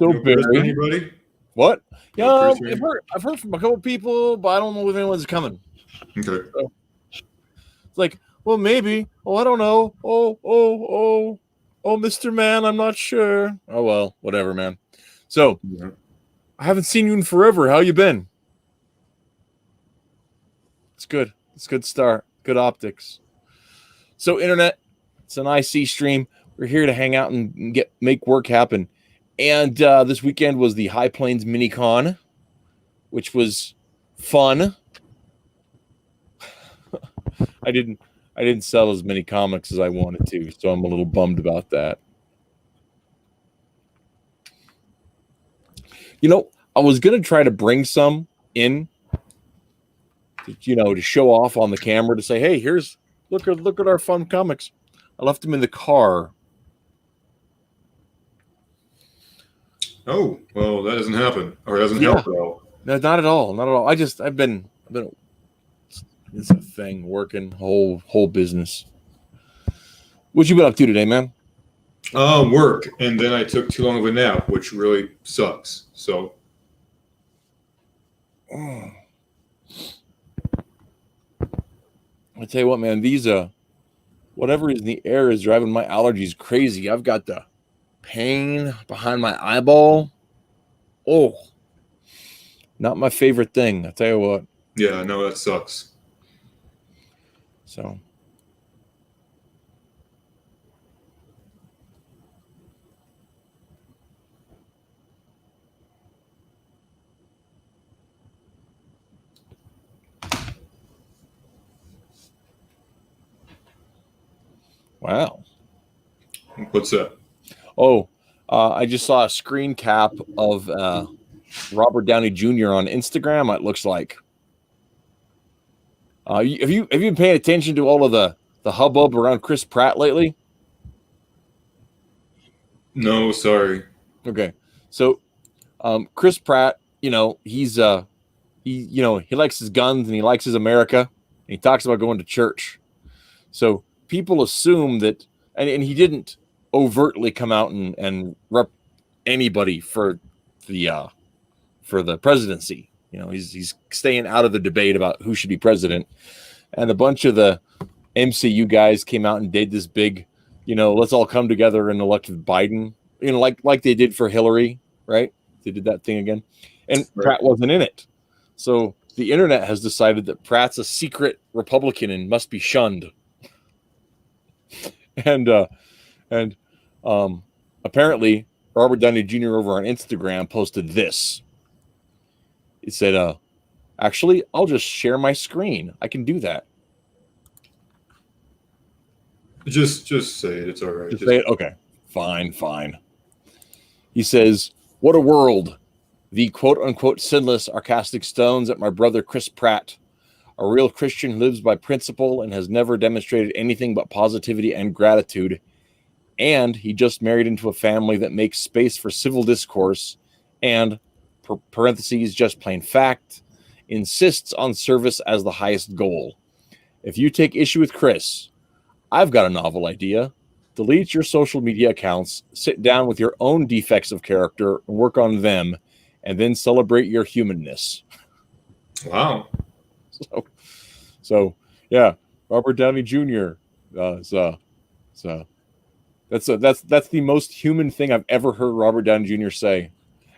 So Chris, Barry, anybody? what? No, Yeah, Chris, I've heard from a couple people, but I don't know if anyone's coming. Okay. So, it's like, well, maybe. Oh, I don't know. Oh, Mr. Man, I'm not sure. Oh well, whatever, man. So Yeah. I haven't seen you in forever. How you been? It's good. It's a good start. Good optics. So internet, it's an IC stream. We're here to hang out and make work happen. And this weekend was the High Plains Minicon, which was fun. I didn't sell as many comics as I wanted to, so I'm a little bummed about that. You know, I was gonna try to bring some in, to show off on the camera to say, "Hey, look at our fun comics." I left them in the car. Oh, well, that doesn't happen, or doesn't help at all. No, not at all. Not at all. I've been. It's a thing working whole business. What you been up to today, man? Work, and then I took too long of a nap, which really sucks. So. I tell you what, man, these whatever is in the air is driving my allergies crazy. I've got the pain behind my eyeball. Oh, not my favorite thing. I tell you what. Yeah, no, that sucks. So. Wow. What's that? Oh, I just saw a screen cap of Robert Downey Jr. on Instagram. It looks like. Have you been paying attention to all of the hubbub around Chris Pratt lately? No, sorry. Okay, so Chris Pratt, he's he likes his guns and he likes his America. And he talks about going to church. So people assume that, and he didn't overtly come out and rep anybody for the presidency. He's staying out of the debate about who should be president. And a bunch of the MCU guys came out and did this big, let's all come together and elect Biden, like they did for Hillary, right? They did that thing again. And Right. Pratt wasn't in it. So the internet has decided that Pratt's a secret Republican and must be shunned. And apparently Robert Downey Jr. over on Instagram posted this. He said, actually, I'll just share my screen. I can do that. Just say it. It's all right. Just say it? Okay. Fine. He says, what a world. The quote-unquote sinless are casting stones at my brother Chris Pratt, a real Christian who lives by principle and has never demonstrated anything but positivity and gratitude. And he just married into a family that makes space for civil discourse and, parentheses, just plain fact, insists on service as the highest goal. If you take issue with Chris, I've got a novel idea. Delete your social media accounts, sit down with your own defects of character and work on them, and then celebrate your humanness. Wow. So yeah, Robert Downey Jr. That's the most human thing I've ever heard Robert Downey Jr. say.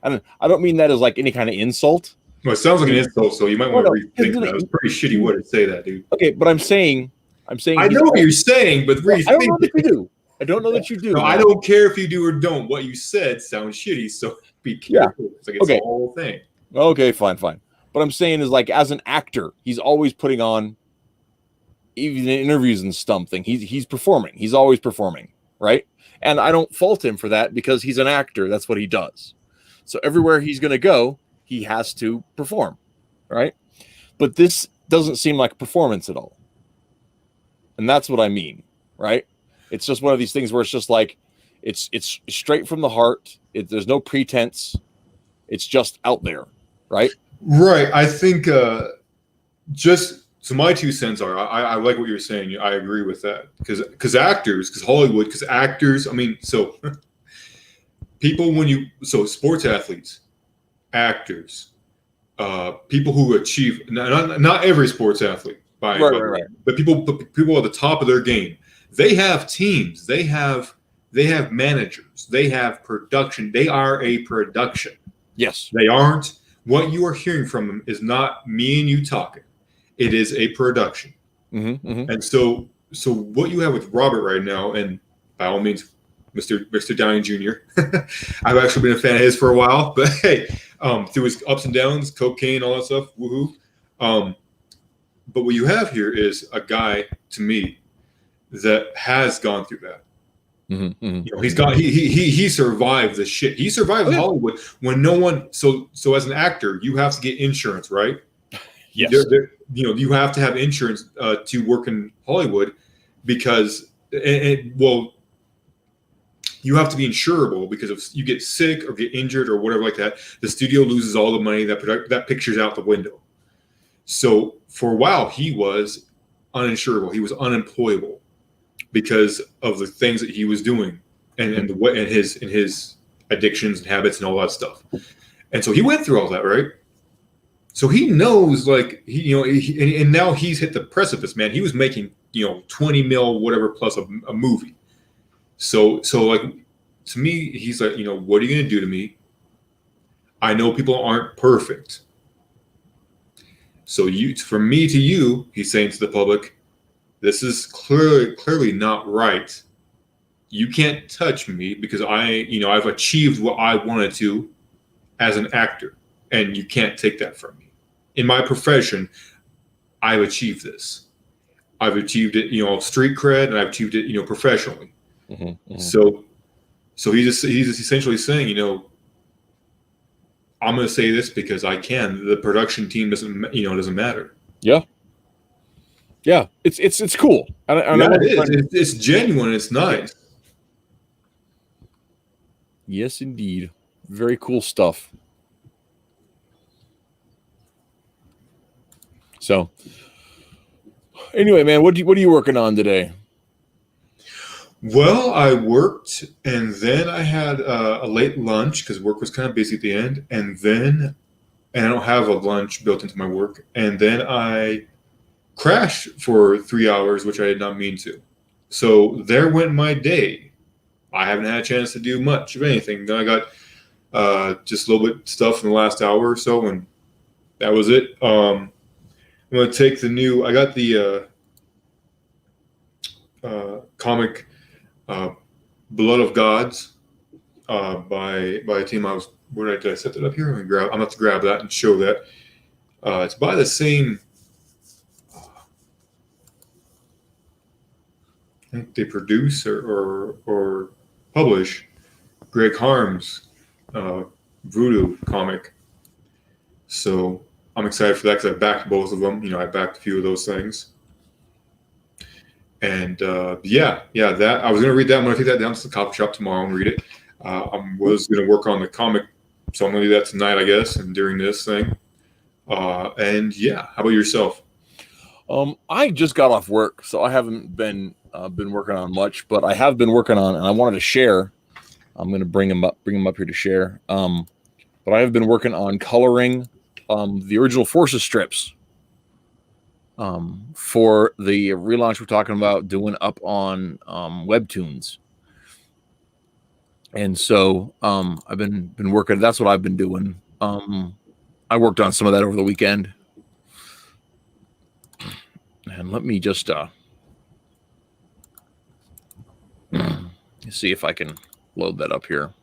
And I don't mean that as like any kind of insult. Well, it sounds like an insult, so you might want to rethink that. It was pretty shitty way to say that, dude. Okay, but I'm saying. I know what you're saying, but rethink. I don't know that you do. I don't know that you do. No, I don't care if you do or don't. What you said sounds shitty, so be careful. It's like it's okay. the whole thing. Okay, fine. What I'm saying is, like, as an actor, he's always putting on, even in interviews and something, he's performing. He's always performing, right? And I don't fault him for that because he's an actor. That's what he does. So everywhere he's going to go, he has to perform, right? But this doesn't seem like a performance at all. And that's what I mean, right? It's just one of these things where it's just like, it's straight from the heart. There's no pretense. It's just out there, right? Right. I think so my 2 cents are, I like what you're saying. I agree with that. Because actors, I mean, so people sports athletes, actors, people who achieve not every sports athlete by the way, but people at the top of their game. They have teams. They have managers. They have production. They are a production. Yes. They aren't. What you are hearing from them is not me and you talking. It is a production. And so what you have with Robert right now, and by all means, Mr. Downey Jr. I've actually been a fan of his for a while, but hey, through his ups and downs, cocaine, all that stuff, woohoo. But what you have here is a guy, to me, that has gone through that. You know, he survived the shit. He survived Hollywood when no one. So as an actor, you have to get insurance, right? Yes. You know, you have to have insurance to work in Hollywood because, well, you have to be insurable because if you get sick or get injured or whatever like that, the studio loses all the money. That picture's out the window. So for a while, he was uninsurable. He was unemployable because of the things that he was doing and his addictions and habits and all that stuff. And so he went through all that, right? So he knows, like, and now he's hit the precipice, man. He was making, 20 mil, whatever, plus a movie. So like, to me, he's like, what are you going to do to me? I know people aren't perfect. So from me to you, he's saying to the public, this is clearly not right. You can't touch me because I've achieved what I wanted to as an actor, and you can't take that from me. In my profession, I've achieved this. I've achieved it, street cred, and I've achieved it, professionally. So he's essentially saying, I'm going to say this because I can. The production team doesn't matter. Yeah. Yeah, it's cool. It's genuine. It's nice. Yes, indeed. Very cool stuff. So, anyway, man, what are you working on today? Well, I worked, and then I had a late lunch because work was kind of busy at the end, and I don't have a lunch built into my work, and then I crashed for 3 hours, which I did not mean to. So there went my day. I haven't had a chance to do much of anything. Then I got just a little bit of stuff in the last hour or so, and that was it. I'm going to take I got the comic Blood of Gods by a team. Did I set that up here? I'm going to have to grab that and show that. It's by the same. I think they produce or publish Greg Harm's Voodoo comic. So I'm excited for that because I backed both of them. I backed a few of those things. And that I was going to read that. I'm going to take that down to the coffee shop tomorrow and read it. I was going to work on the comic, so I'm going to do that tonight, I guess, and during this thing. And yeah, how about yourself? I just got off work, so I haven't been working on much, but I have been working on, and I wanted to share. I'm going to bring him up here to share. But I have been working on coloring the original Forces strips for the relaunch we're talking about doing up on Webtoons. And so I've been working. That's what I've been doing. I worked on some of that over the weekend. And let me just see if I can load that up here.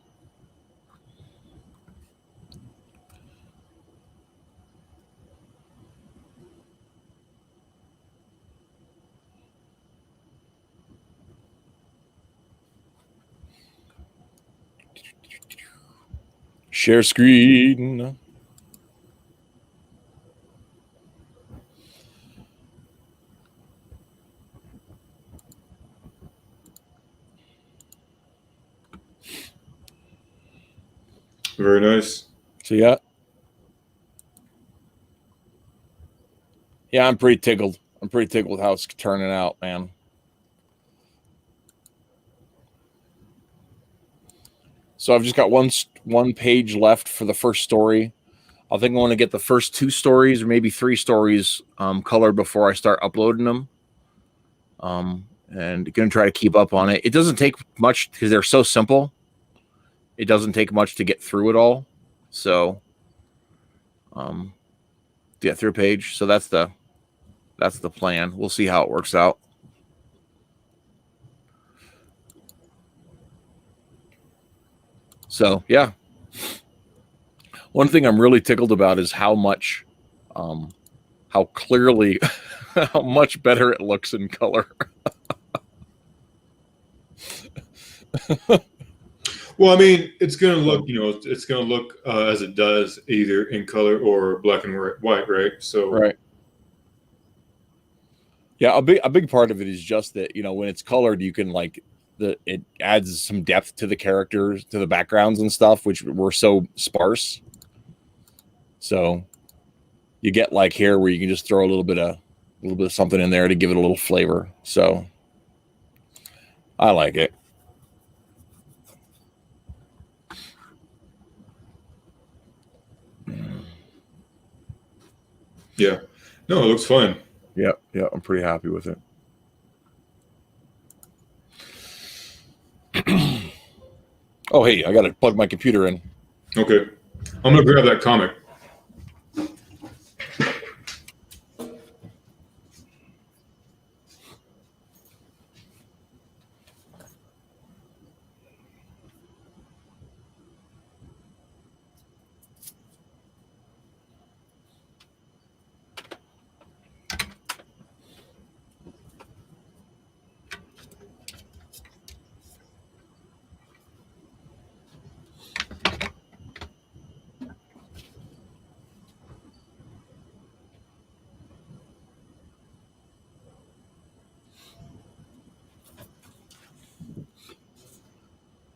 Share screen. Very nice. So yeah, I'm pretty tickled. I'm pretty tickled with how it's turning out, man. So I've just got one page left for the first story. I think I want to get the first 2 stories or maybe 3 stories colored before I start uploading them. And going to try to keep up on it. It doesn't take much because they're so simple. It doesn't take much to get through it all. So, get through a page. So that's the plan. We'll see how it works out. So yeah. One thing I'm really tickled about is how much, how clearly, how much better it looks in color. Well, I mean, it's going to look, it's going to look as it does either in color or black and white, right? So, right. Yeah, a big part of it is just that, when it's colored, you can it adds some depth to the characters, to the backgrounds and stuff, which were so sparse. So you get like here where you can just throw a little bit of something in there to give it a little flavor. So I like it. Yeah. No, it looks fun. Yeah, I'm pretty happy with it. Oh, hey, I got to plug my computer in. Okay. I'm going to grab that comic.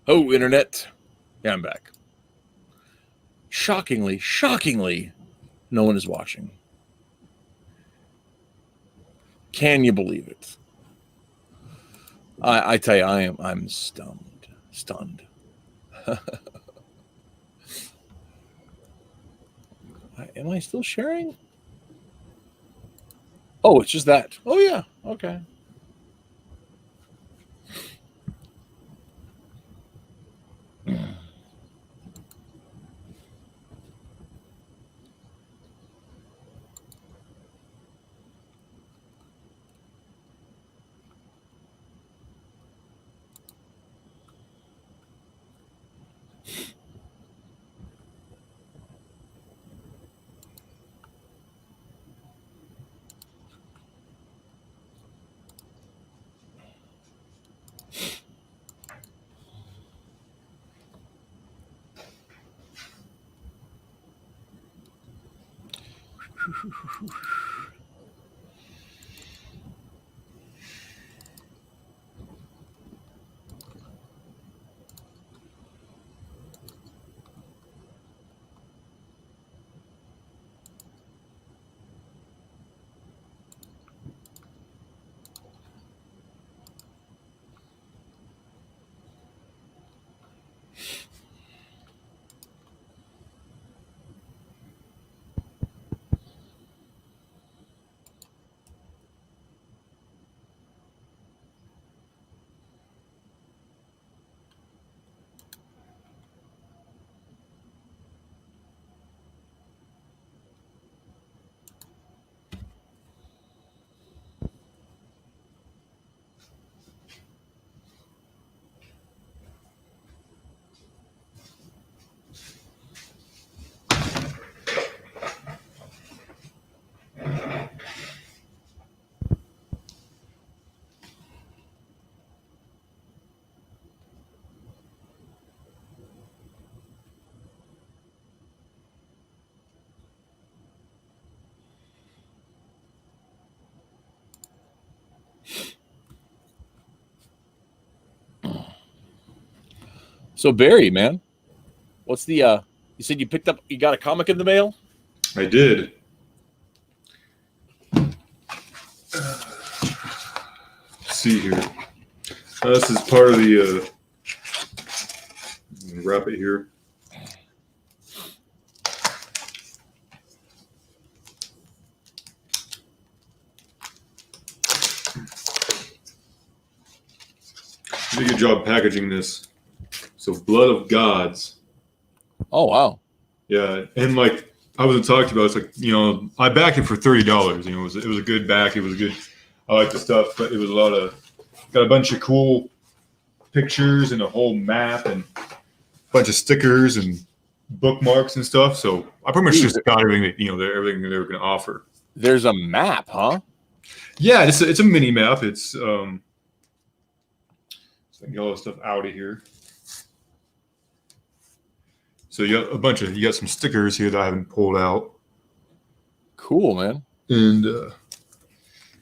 Oh, internet. Yeah, I'm back. Shockingly, no one is watching. Can you believe it? I tell you, I'm stunned. Am I still sharing? Oh, it's just that. Oh yeah, okay. So Barry, man, what's the you said you got a comic in the mail? I did. Let's see here. This is part of the Wrap it here. Did a good job packaging this. So, Blood of Gods. Oh wow. Yeah, and like I wasn't talking about, it's like, you know, I backed it for $30. You know, it was a good back. It was a good. I like the stuff, but it was got a bunch of cool pictures and a whole map and a bunch of stickers and bookmarks and stuff. So I pretty much just got everything that, you know, everything that they were going to offer. There's a map, huh? Yeah, it's a mini map. It's so I can get all this stuff out of here. So you got some stickers here that I haven't pulled out. Cool, man. And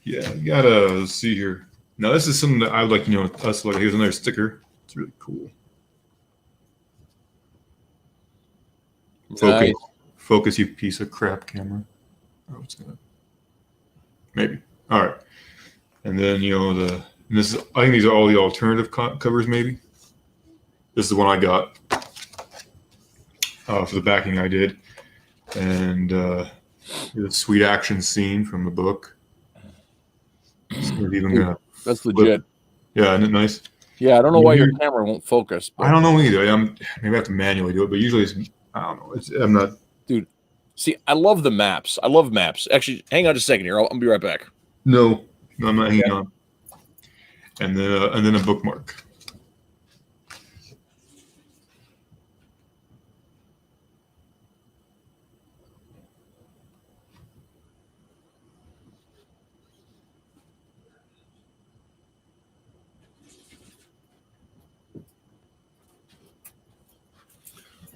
yeah, you gotta, let's see here. Now this is something that I would like, you know, us like. Here's another sticker. It's really cool. Nice. Focus, you piece of crap camera. Oh, it's gonna maybe. All right, and then you know I think these are all the alternative covers. Maybe this is the one I got for the backing I did, and the sweet action scene from the book. That's legit. Yeah, isn't it nice? Yeah, I don't know why your camera won't focus. I don't know either. Maybe I have to manually do it, but usually I don't know. I'm not. Dude, see, I love the maps. I love maps. Actually, hang on just a second here. I'll be right back. No, I'm not hanging on. And then a bookmark.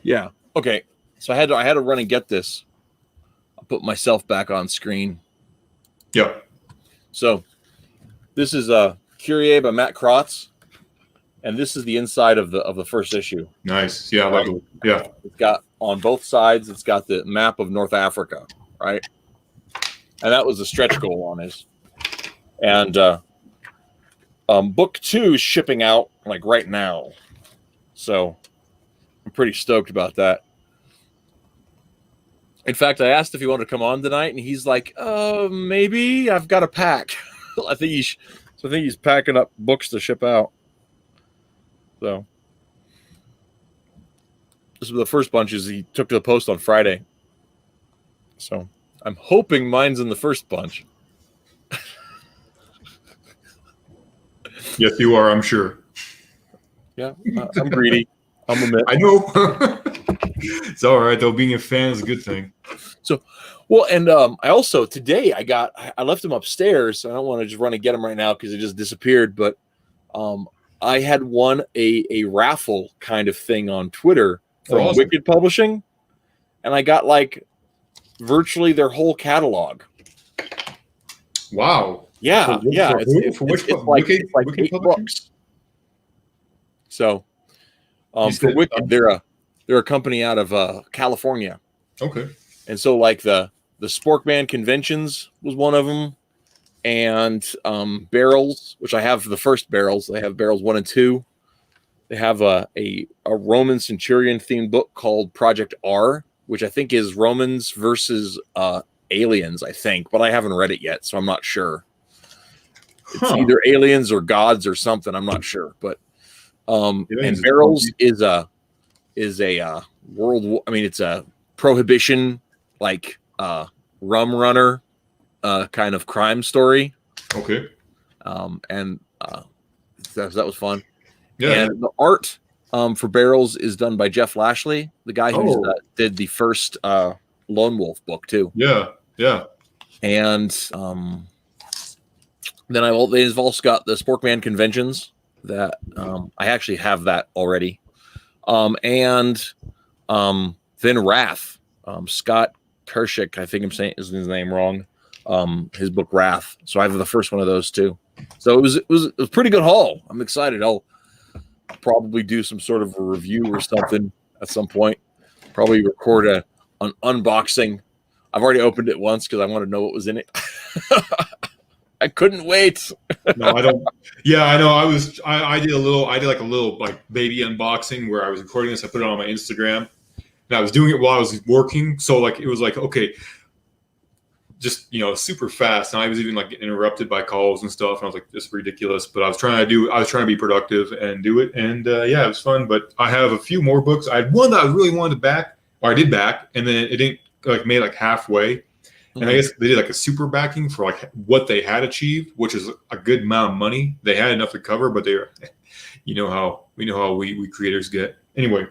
Yeah. Okay. So I had to run and get this. I'll put myself back on screen. Yeah. So this is Kyrie by Matt Krotz, and this is the inside of the first issue. Nice. Yeah, I like it. Yeah. It's got on both sides. It's got the map of North Africa, right? And that was the stretch goal on his. And book 2 is shipping out like right now, so I'm pretty stoked about that. In fact, I asked if he wanted to come on tonight, and he's like, maybe. I've got a pack. I think he's packing up books to ship out. So this is the first bunches he took to the post on Friday. So I'm hoping mine's in the first bunch. Yes, you are, I'm sure. Yeah, I'm greedy. I'm admit. I know. It's all right, though. Being a fan is a good thing. So, well, and I also today I left him upstairs. I don't want to just run and get him right now because it just disappeared. But I had won a raffle kind of thing on Twitter from awesome. Wicked Publishing, and I got like virtually their whole catalog. Wow. Yeah, yeah. For which book? It's like 8 books. So, for Wicked, they're a company out of California. Okay. And so, like the Sporkman Conventions was one of them, and Barrels, which I have the first Barrels. They have Barrels 1 and 2. They have a Roman Centurion themed book called Project R, which I think is Romans versus aliens. I think, but I haven't read it yet, so I'm not sure. It's either aliens or gods or something. I'm not sure, but and Barrels is a world war. I mean, it's a prohibition like rum runner kind of crime story. Okay. And that was fun. Yeah. And the art for Barrels is done by Jeff Lashley, the guy who did the first Lone Wolf book too. Yeah. Yeah. And then they've also got the Sporkman Conventions that I actually have that already. And then Wrath, Scott Pershik, I think I'm saying his name wrong. His book Wrath. So I have the first one of those too. So it was a pretty good haul. I'm excited. I'll probably do some sort of a review or something at some point. Probably record an unboxing. I've already opened it once because I want to know what was in it. I couldn't wait. No, I don't. Yeah, I know. I did like a little like baby unboxing where I was recording this. I put it on my Instagram, and I was doing it while I was working. So like it was like okay, just super fast. And I was even like getting interrupted by calls and stuff. And I was like, this is ridiculous. But I was trying to be productive and do it. And yeah, it was fun. But I have a few more books. I had one that I really wanted to back, or I did back, and then it didn't like made like halfway. And I guess they did like a super backing for like what they had achieved, which is a good amount of money. They had enough to cover, but they're, we know how we creators get anyway.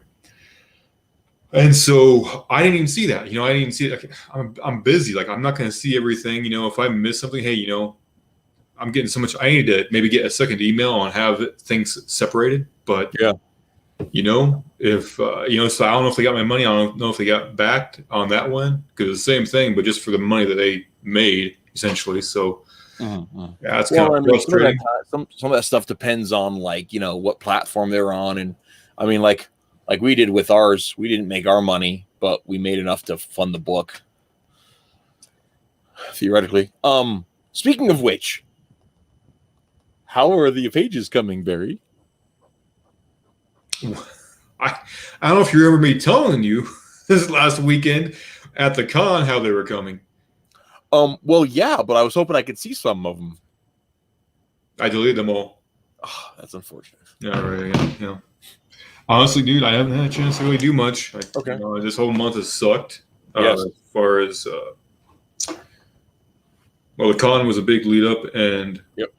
And so I didn't even see that. I didn't even see it. Like, I'm busy. Like I'm not going to see everything. If I miss something, hey, I'm getting so much. I need to maybe get a second email and have things separated. But yeah. If so I don't know if they got my money. I don't know if they got backed on that one because it's the same thing, but just for the money that they made essentially. So yeah, it's kind of frustrating. Some of that stuff depends on like what platform they're on, and I mean like we did with ours. We didn't make our money, but we made enough to fund the book theoretically. Speaking of which, how are the pages coming, Barry? I don't know if you remember me telling you this last weekend at the con how they were coming. Well, yeah, but I was hoping I could see some of them. I deleted them all. Oh, that's unfortunate. Yeah, right. Yeah. Honestly, dude, I haven't had a chance to really do much. Okay. This whole month has sucked. Yes. As far as the con was a big lead up, and yep.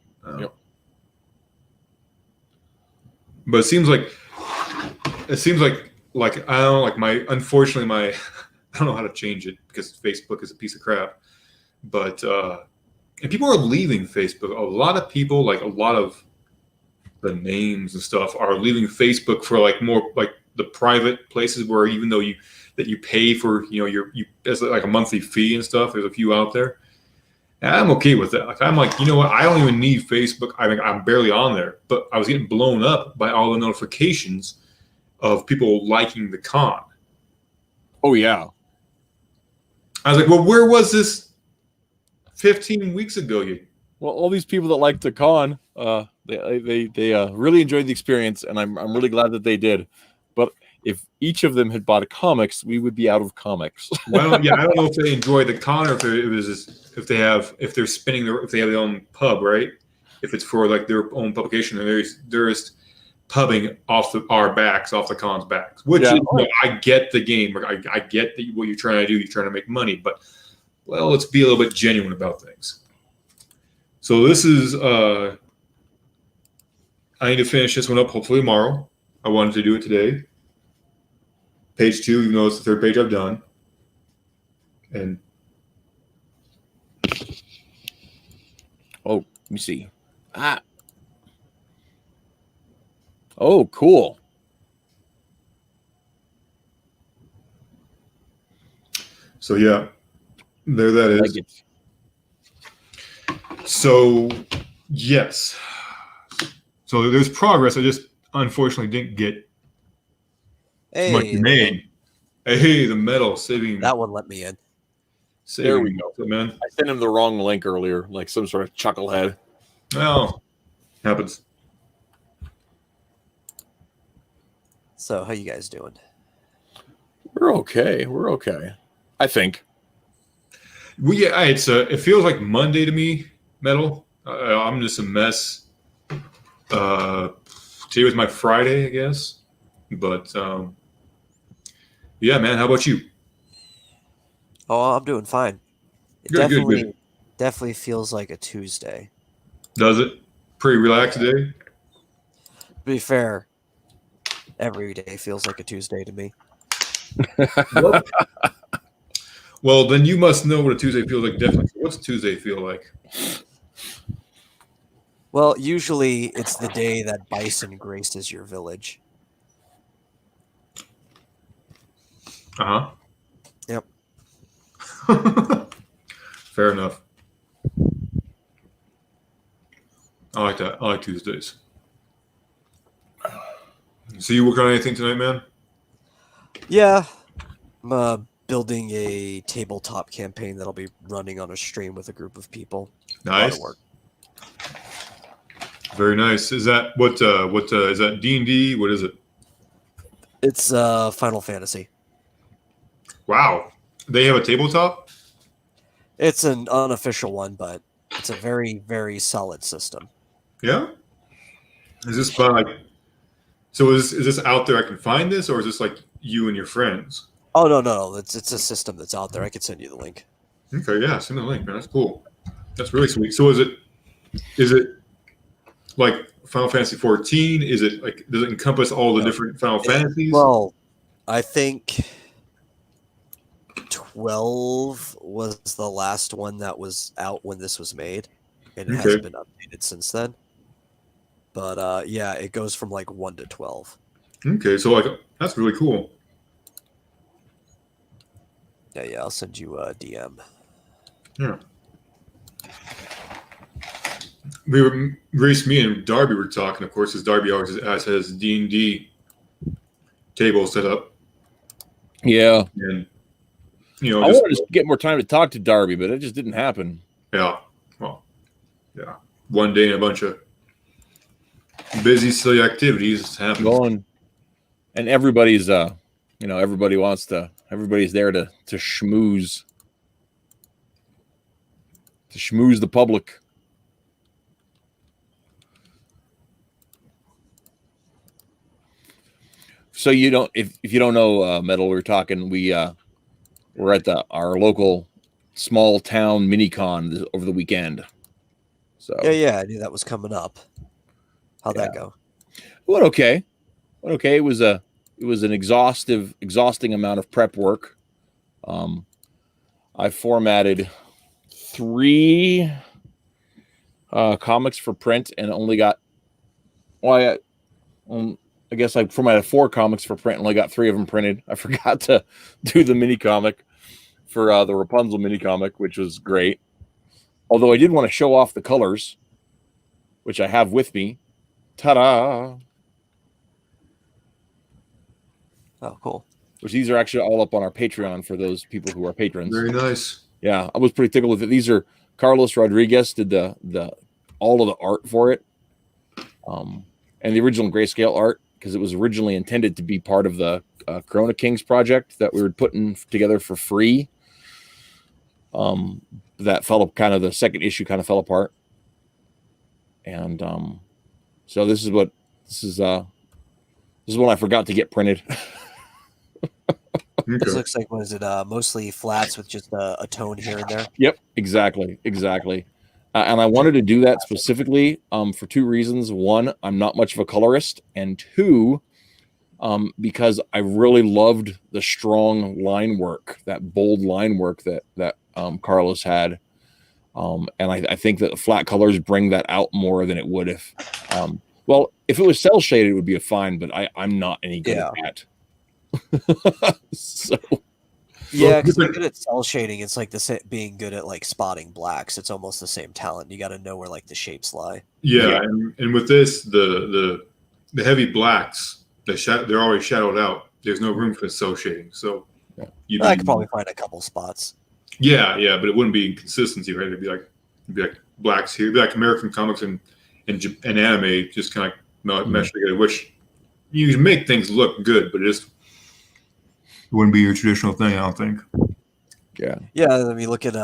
But it seems like I don't know, like unfortunately my I don't know how to change it because Facebook is a piece of crap. But and people are leaving Facebook. A lot of people, like a lot of the names and stuff, are leaving Facebook for like more like the private places where even though you pay for you as like a monthly fee and stuff. There's a few out there. And I'm okay with that. Like I'm like, you know what? I don't even need Facebook. I mean, I'm barely on there, but I was getting blown up by all the notifications of people liking the con. Oh yeah. I was like, well, where was this 15 weeks ago? Well, all these people that like the con, they really enjoyed the experience, and I'm really glad that they did. But if each of them had bought comics, we would be out of comics. Well, yeah, I don't know if they enjoy the con or if if they have their own pub, right? If it's for like their own publication, and they're just pubbing off our backs, off the con's backs. Which is, I get the game. I get what you're trying to do. You're trying to make money, but let's be a little bit genuine about things. So this is I need to finish this one up hopefully tomorrow. I wanted to do it today. Page 2, even though it's the third page I've done. And let me see. Oh, cool. So yeah, there that is. So yes. So there's progress. I just unfortunately didn't get much made. Hey, the medal saving. That one let me in. There we go, man. I sent him the wrong link earlier, like some sort of chucklehead. Well, happens. So, how you guys doing? We're okay. I think. Well, yeah, it feels like Monday to me. Metal. I'm just a mess. Today was my Friday, I guess. But yeah, man. How about you? Oh, I'm doing fine. It definitely feels like a Tuesday. Does it? Pretty relaxed day? To be fair, every day feels like a Tuesday to me. Well, then you must know what a Tuesday feels like. Definitely. What's Tuesday feel like? Well, usually it's the day that bison graces your village. Uh-huh. Yep. Fair enough. I like that. I like Tuesdays. So you working on anything tonight, man? Yeah. I'm building a tabletop campaign that'll be running on a stream with a group of people. Nice. A lot of work. Very nice. Is that what is that D&D? What is it? It's Final Fantasy. Wow. They have a tabletop? It's an unofficial one, but it's a very, very solid system. Yeah. Is this by so is this out there I can find this, or is this like you and your friends? Oh no. It's a system that's out there. I could send you the link. Okay, yeah, send me the link, man. That's cool. That's really sweet. So is it like Final Fantasy 14? Is it like does it encompass all the different Final Fantasies? Well, I think 12 was the last one that was out when this was made, and it hasn't been updated since then. But yeah, it goes from like 1 to 12. Okay, so like that's really cool. Yeah, I'll send you a DM. Yeah. Me and Darby were talking, of course, as Darby always has his D&D table set up. Yeah. And, I wanted to get more time to talk to Darby, but it just didn't happen. Yeah. Well, yeah. One day and a bunch of busy, silly activities happen. Going, and everybody's, everybody's there to schmooze. To schmooze the public. So you don't, if you don't know, Metal, we're talking, we're at our local small town mini-con over the weekend. So Yeah, I knew that was coming up. How'd that go? Went okay. It was an exhausting amount of prep work. I formatted 3 comics for print and only got I guess I formatted 4 comics for print and only got 3 of them printed. I forgot to do the mini comic for the Rapunzel mini comic, which was great. Although I did want to show off the colors, which I have with me. Ta-da! Oh, cool. Which these are actually all up on our Patreon for those people who are patrons. Very nice. Yeah, I was pretty tickled with it. These are Carlos Rodriguez did the all of the art for it, and the original grayscale art, because it was originally intended to be part of the Corona Kings project that we were putting together for free. That the second issue kind of fell apart, and so this is one I forgot to get printed. Okay. This looks like, was it mostly flats with just a tone here and there? Yep, exactly. And I wanted to do that specifically for 2 reasons. 1, I'm not much of a colorist, and 2, because I really loved the strong line work, that bold line work that Carlos had. And I think that the flat colors bring that out more than it would if it was cell shaded, it would be fine, but I'm not any good at that. So yeah, because good at cell shading, it's like being good at like spotting blacks. It's almost the same talent. You got to know where like the shapes lie. Yeah. And with this, the heavy blacks, they're already shadowed out. There's no room for the cell shading. So I could probably find a couple spots. Yeah, but it wouldn't be consistency, right? It'd be like blacks here, it'd be like American comics and anime, just kind of mesh together. Which you can make things look good, but it wouldn't be your traditional thing, I don't think. Yeah. I mean, look at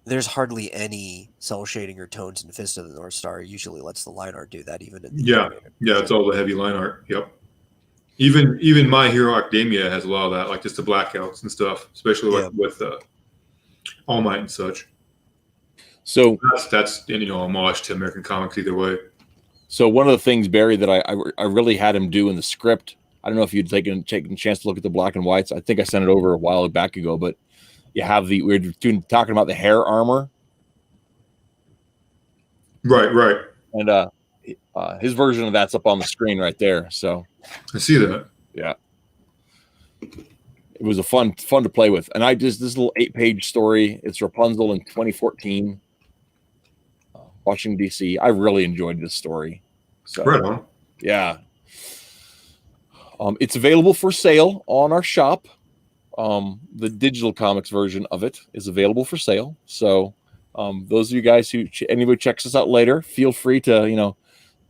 there's hardly any cell shading or tones in Fist of the North Star. It usually lets the line art do that, even in the it's all the heavy line art. Yep. Even My Hero Academia has a lot of that, like just the blackouts and stuff, especially with All Might and such. So that's homage to American comics either way. So one of the things, Barry, that I really had him do in the script, I don't know if you'd taken a chance to look at the black and whites. I think I sent it over a while back ago, but you have we're talking about the hair armor. Right. And his version of that's up on the screen right there. So I see that. Yeah. It was a fun to play with. And this little 8-page story, it's Rapunzel in 2014. Washington, D.C. I really enjoyed this story. So, right on. Yeah. It's available for sale on our shop. The digital comics version of it is available for sale. So Those of you guys who anybody checks us out later, feel free to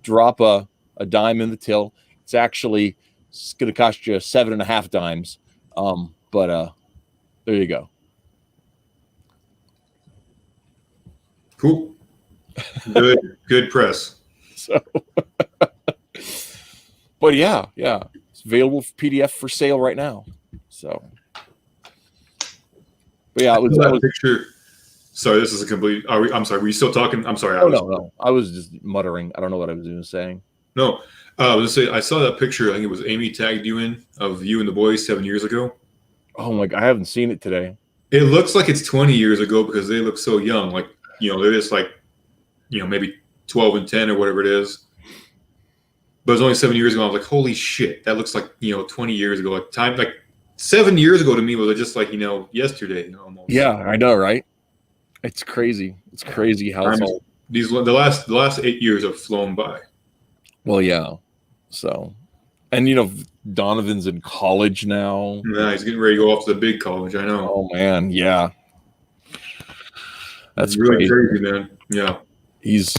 drop a dime in the till. It's actually going to cost you 7.5 dimes. But there you go. Cool. Good press. So, but yeah, it's available for PDF for sale right now. So, but yeah, that was picture. Sorry, this is a complete. I'm sorry. Were you still talking? I'm sorry. No. I was just muttering. I don't know what I was even saying. No, I was just saying. I saw that picture. I think it was Amy tagged you in of you and the boys 7 years ago. Oh my! I haven't seen it today. It looks like it's 20 years ago because they look so young. Like they're just like maybe 12 and 10 or whatever it is. But it was only 7 years ago. I was like, holy shit, that looks like 20 years ago. Like 7 years ago to me was just like yesterday almost. Yeah, I know, right? It's crazy. It's crazy how it's all. The last 8 years have flown by. Well, yeah. So, and Donovan's in college now. Yeah, he's getting ready to go off to the big college. I know. Oh man, yeah. That's really crazy, man. Yeah. He's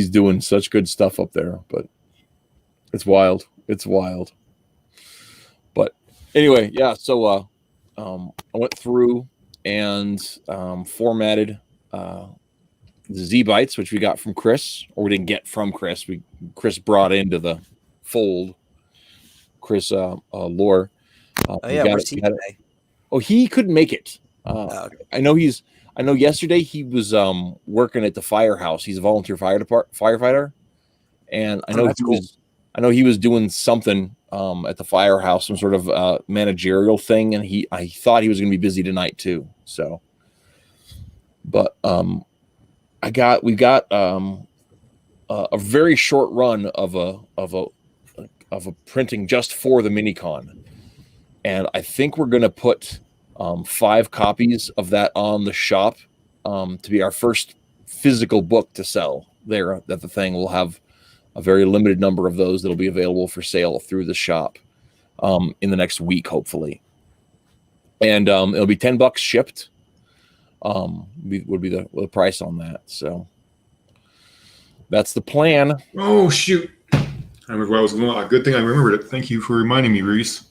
doing such good stuff up there, but it's wild. It's wild. But anyway, yeah. So I went through and formatted the Z bytes, which we got from Chris, or we didn't get from Chris. Chris brought into the fold. Chris Lore. Where's he today? Oh, he couldn't make it. Okay. I know yesterday he was working at the firehouse. He's a volunteer firefighter, and I know he was doing something at the firehouse, some sort of managerial thing, and I thought he was going to be busy tonight too. So, but we got a very short run of a printing just for the Minicon, and I think we're going to put 5 copies of that on the shop to be our first physical book to sell there. That the thing will have a very limited number of those that'll be available for sale through the shop in the next week, hopefully. And it'll be $10 shipped. Would be the price on that. So that's the plan. Oh shoot! I remember where I was going. A good thing I remembered it. Thank you for reminding me, Reese.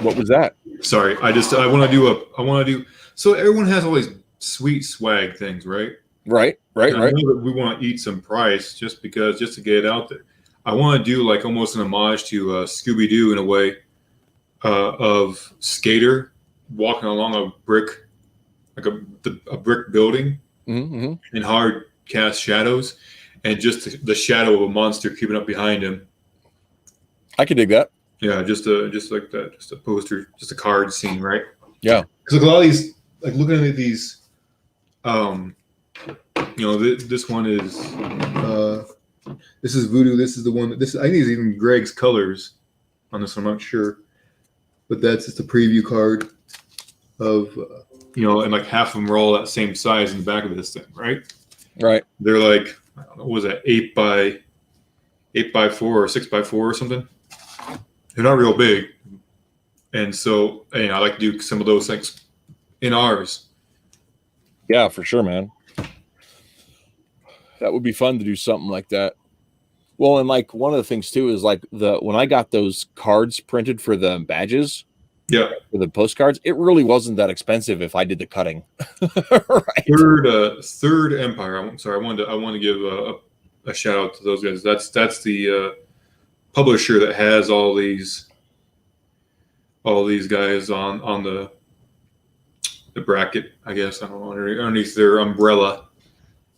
What was that? Sorry, I want to do. So everyone has all these sweet swag things, right? Right. I know that we want to eat some price just to get it out there. I want to do like almost an homage to Scooby Doo in a way of Skater walking along a brick, like a brick building, in hard cast shadows, and just the shadow of a monster creeping up behind him. I could dig that. Yeah, just like that, just a poster, just a card scene, right? Yeah. Because a lot of these, like looking at these, this one is, this is Voodoo. This is the one. I think it's even Greg's colors on this one. I'm not sure, but that's just a preview card of, and like half of them are all that same size in the back of this thing, right? Right. They're like, I don't know, what was that 8x4 or 6x4 or something? They're not real big, and so I like to do some of those things in ours. Yeah, for sure, man. That would be fun to do something like that. Well, and like one of the things too is like when I got those cards printed for the badges, yeah, for the postcards, it really wasn't that expensive if I did the cutting. Right. Third Empire. I'm sorry, I want to give a shout out to those guys. That's the publisher that has all these guys on the bracket, I guess, I don't know, underneath their umbrella,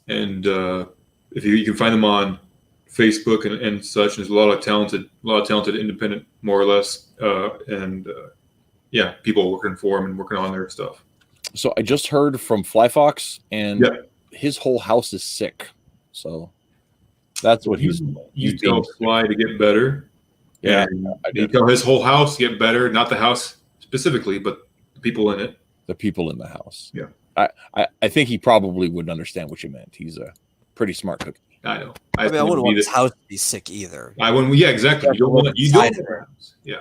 and if you can find them on Facebook and such, there's a lot of talented independent, more or less, people working for them and working on their stuff. So I just heard from Flyfox, and his whole house is sick, so that's what he's tell Fly to get better. Yeah, I did. Tell his whole house to get better, not the house specifically, but the people in it. The people in the house. Yeah. I think he probably wouldn't understand what you meant. He's a pretty smart cookie. I know. I wouldn't want his house to be sick either. I wouldn't. Yeah, exactly. You don't want. Yeah.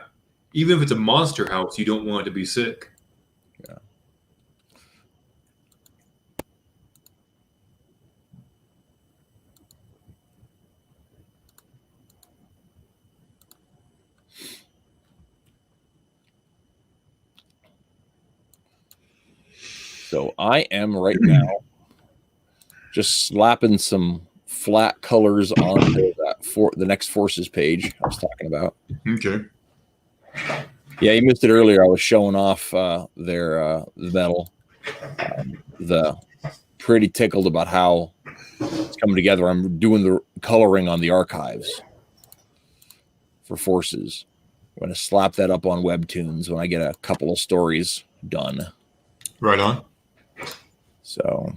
Even if it's a monster house, you don't want it to be sick. So I am right now just slapping some flat colors onto that for the next forces page I was talking about. Okay. Yeah, you missed it earlier. I was showing off their the metal. The pretty tickled about how it's coming together. I'm doing the coloring on the archives for forces. I'm going to slap that up on Webtoons when I get a couple of stories done. Right on. So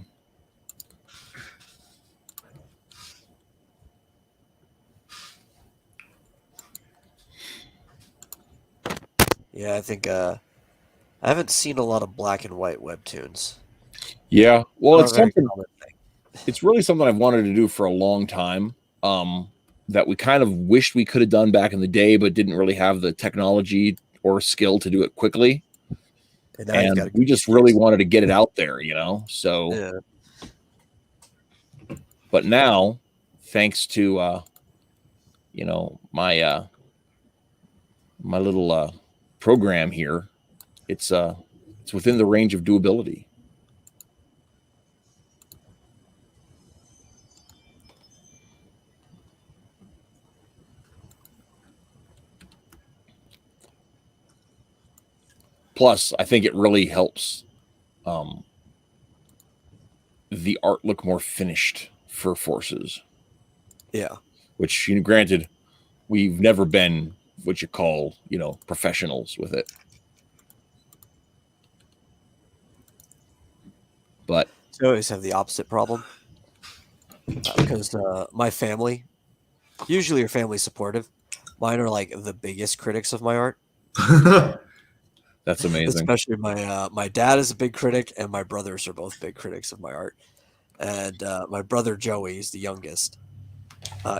Yeah, I think I haven't seen a lot of black and white webtoons. yeah, well, Not it's a very something. common thing. It's really something I've wanted to do for a long time. That we kind of wished we could have done back in the day, but didn't really have the technology or skill to do it quickly. And now you've got And we just really wanted to get it out there, So, Yeah. but now, thanks to my my little program here, it's within the range of doability. Plus, I think it really helps the art look more finished for forces. Yeah. Which, granted, we've never been what you call, professionals with it. But I always have the opposite problem because my family, usually your family's supportive. Mine are like the biggest critics of my art. that's amazing. Especially my dad is a big critic, and my brothers are both big critics of my art. And my brother Joey is the youngest.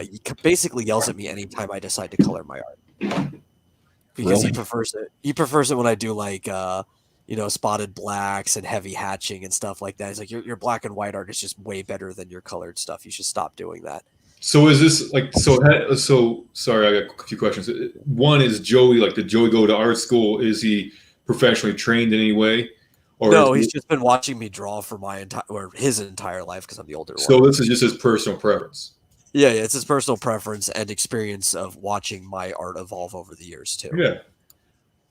He basically yells at me anytime I decide to color my art because Really? he prefers it. He prefers it when I do like spotted blacks and heavy hatching and stuff like that. He's like, your black and white art is just way better than your colored stuff. You should stop doing that. So is this like so? Sorry, I got a few questions. One is Joey. Like, did Joey go to art school? Is he professionally trained in any way? Or No, he's just been watching me draw for his entire life because I'm the older so one. this is just his personal preference. Yeah, it's his personal preference and experience of watching my art evolve over the years too. Yeah,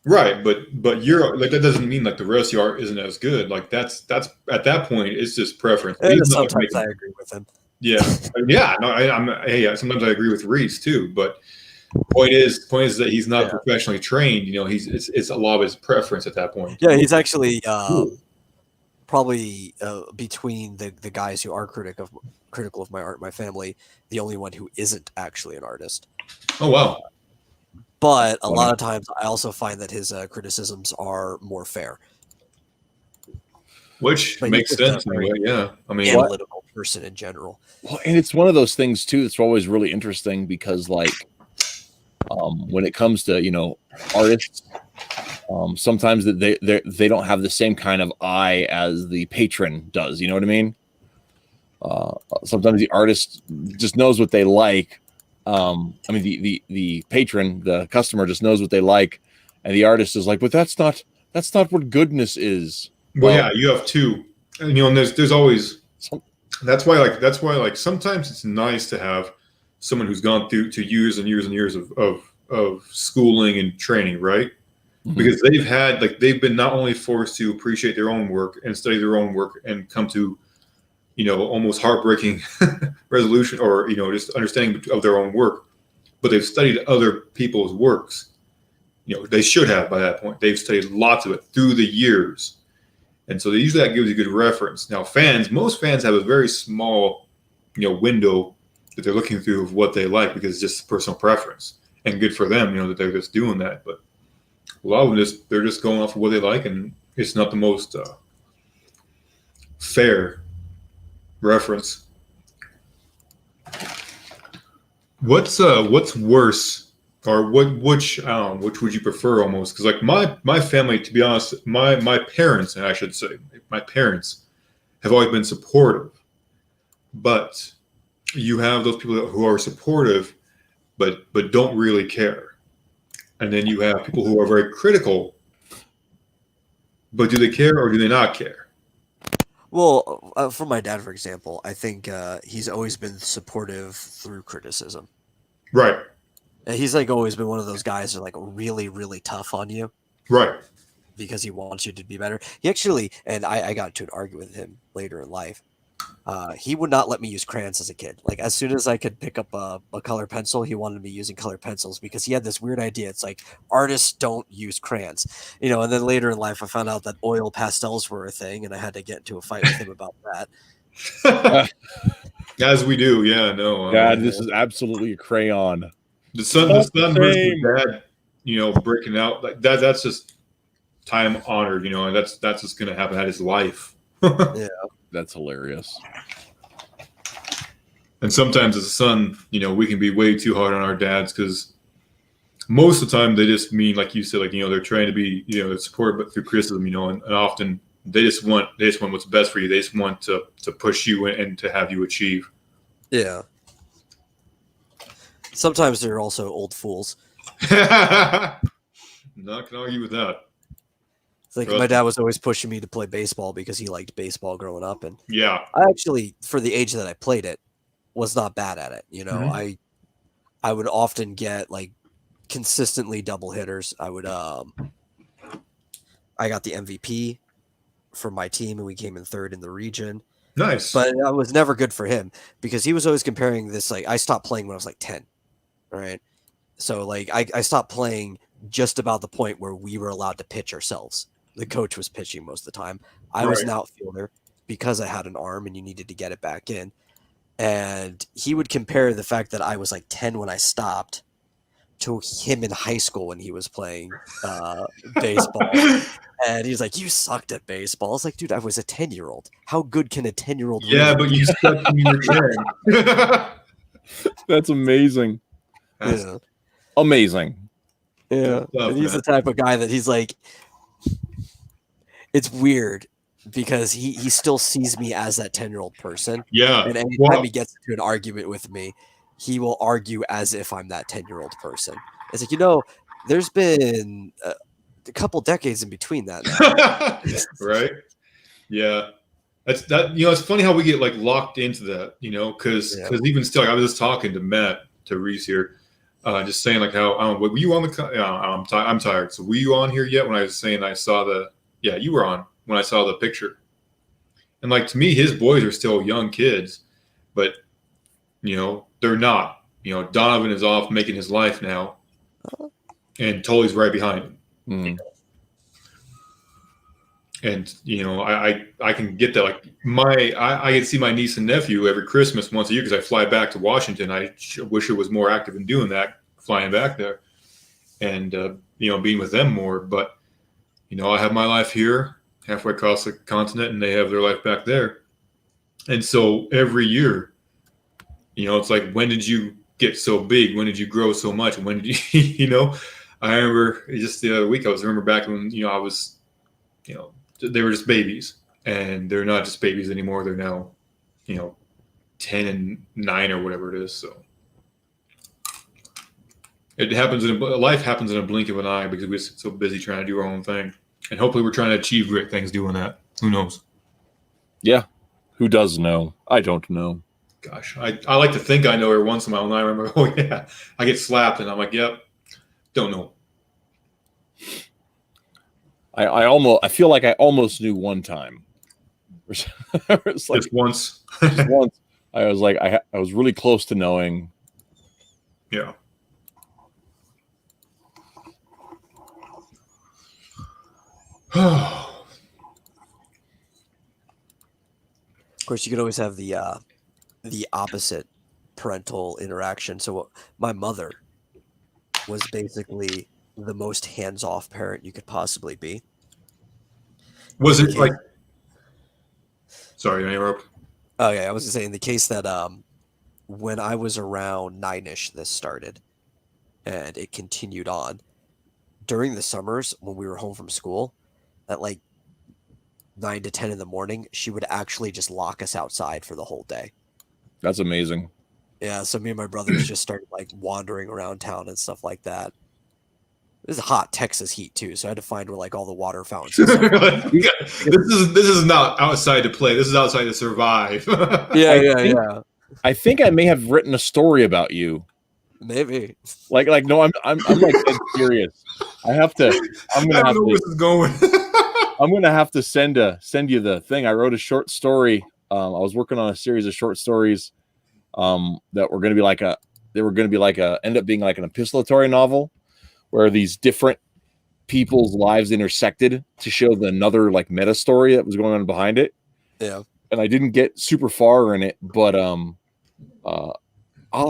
right. But you're like, that doesn't mean like the rest of your art isn't as good. Like that's at that point it's just preference. And sometimes I agree with him. Yeah, yeah. No, sometimes I agree with Reese too. But point is that he's not professionally trained. It's a lot of his preference at that point. Yeah, he's actually probably between the guys who are critical of my art, my family, the only one who isn't actually an artist. Oh wow! But a lot of times, I also find that his criticisms are more fair. Which makes sense in a way, yeah. I mean, analytical person in general. Well, and it's one of those things too that's always really interesting because, like, when it comes to artists, sometimes they don't have the same kind of eye as the patron does. You know what I mean? Sometimes the artist just knows what they like. I mean, the patron, the customer, just knows what they like, and the artist is like, "But that's not what goodness is." Well, yeah, you have two, and there's always. That's why sometimes it's nice to have someone who's gone through to years and years and years of schooling and training, right? Mm-hmm. Because they've been not only forced to appreciate their own work and study their own work and come to, almost heartbreaking resolution or just understanding of their own work, but they've studied other people's works. They should have by that point. They've studied lots of it through the years. And so usually that gives you good reference. Now, most fans have a very small, window that they're looking through of what they like because it's just personal preference, and good for them, that they're just doing that. But a lot of them they're just going off of what they like, and it's not the most fair reference. What's worse? Or which would you prefer almost? Because like my family, to be honest, my parents, and I should say my parents have always been supportive, but you have those people who are supportive, but don't really care, and then you have people who are very critical, but do they care or do they not care? Well, for my dad, for example, I think he's always been supportive through criticism. Right. And he's like always been one of those guys that are like really, really tough on you Right. because he wants you to be better. He actually, and I got into an argument with him later in life. He would not let me use crayons as a kid. Like as soon as I could pick up a color pencil, he wanted me using color pencils because he had this weird idea. It's like artists don't use crayons, And then later in life, I found out that oil pastels were a thing, and I had to get into a fight with him about that. As we do, yeah, no. God, this is absolutely a crayon. The sun versus dad, breaking out like that. That's just time honored, and that's just gonna happen. That is life. Yeah, That's hilarious. And sometimes as a son, we can be way too hard on our dads because most of the time they just mean, like you said, like they're trying to be, they're supported but through criticism, and often they just want what's best for you. They just want to push you and to have you achieve. yeah. Sometimes they're also old fools. Not gonna argue with that. It's like my dad was always pushing me to play baseball because he liked baseball growing up, and Yeah. I actually, for the age that I played it, was not bad at it. Mhm. I would often get like consistently double hitters. I got the MVP for my team, and we came in third in the region. Nice. But I was never good for him because he was always comparing this. Like I stopped playing when I was like 10, right? So like I stopped playing just about the point where we were allowed to pitch ourselves. The coach was pitching most of the time. I was Right. an outfielder because I had an arm and you needed to get it back in. And he would compare the fact that I was like 10 when I stopped to him in high school when he was playing baseball. And he was like, "You sucked at baseball." I was like, "Dude, I was a 10-year-old. How good can a 10-year-old Yeah, really but be?" you sucked when you were 10. That's amazing. That's Yeah. Amazing. Yeah. tough, And he's man. the type of guy that he's like, it's weird because he still sees me as that 10-year-old person. Yeah. And anytime Well, he gets into an argument with me, he will argue as if I'm that 10-year-old person. It's like, there's been a couple decades in between that now. right? Yeah. That's that. It's funny how we get like locked into that. Because Yeah. even still, like, I was just talking to Reese here, just saying like how were you on the? I'm tired. So were you on here yet? When I was saying I saw the. Yeah, you were on when I saw the picture. And like to me, his boys are still young kids, but they're not. Donovan is off making his life now, and Tully's right behind him. Mm. And I can get that. Like I get to see my niece and nephew every Christmas once a year because I fly back to Washington. I wish it was more active in doing that, flying back there, and being with them more. But I have my life here, halfway across the continent, and they have their life back there. And so every year, it's like, when did you get so big? When did you grow so much? When did you, I remember just the other week, I remember back when, I was, they were just babies, and they're not just babies anymore. They're now, 10 and 9 or whatever it is. So it happens life happens in a blink of an eye because we're so busy trying to do our own thing. And hopefully we're trying to achieve great things doing that. Who knows? Yeah. Who does know? I don't know. Gosh, I like to think I know every once in a while, and I remember, oh yeah, I get slapped, and I'm like, yep, don't know. I feel like I almost knew one time. It's like Just once. just once. I was like I was really close to knowing. Yeah. Of course, you could always have the opposite parental interaction. So my mother was basically the most hands-off parent you could possibly be. Was In it the like? case- Sorry, I interrupt. Oh yeah, I was just saying the case that when I was around 9ish, this started, and it continued on during the summers when we were home from school. At like 9 to 10 in the morning, she would actually just lock us outside for the whole day. That's amazing. Yeah, so me and my brothers just started like wandering around town and stuff like that. This is hot Texas heat too, so I had to find where like all the water fountains. This is not outside to play. This is outside to survive. Yeah. I think I may have written a story about you. Maybe. Like no, I'm like dead serious. I'm I don't know where to this is going. I'm gonna have to send you the thing. I wrote a short story. I was working on a series of short stories that were gonna be like end up being like an epistolatory novel where these different people's lives intersected to show another like meta story that was going on behind it. Yeah. And I didn't get super far in it, but I'll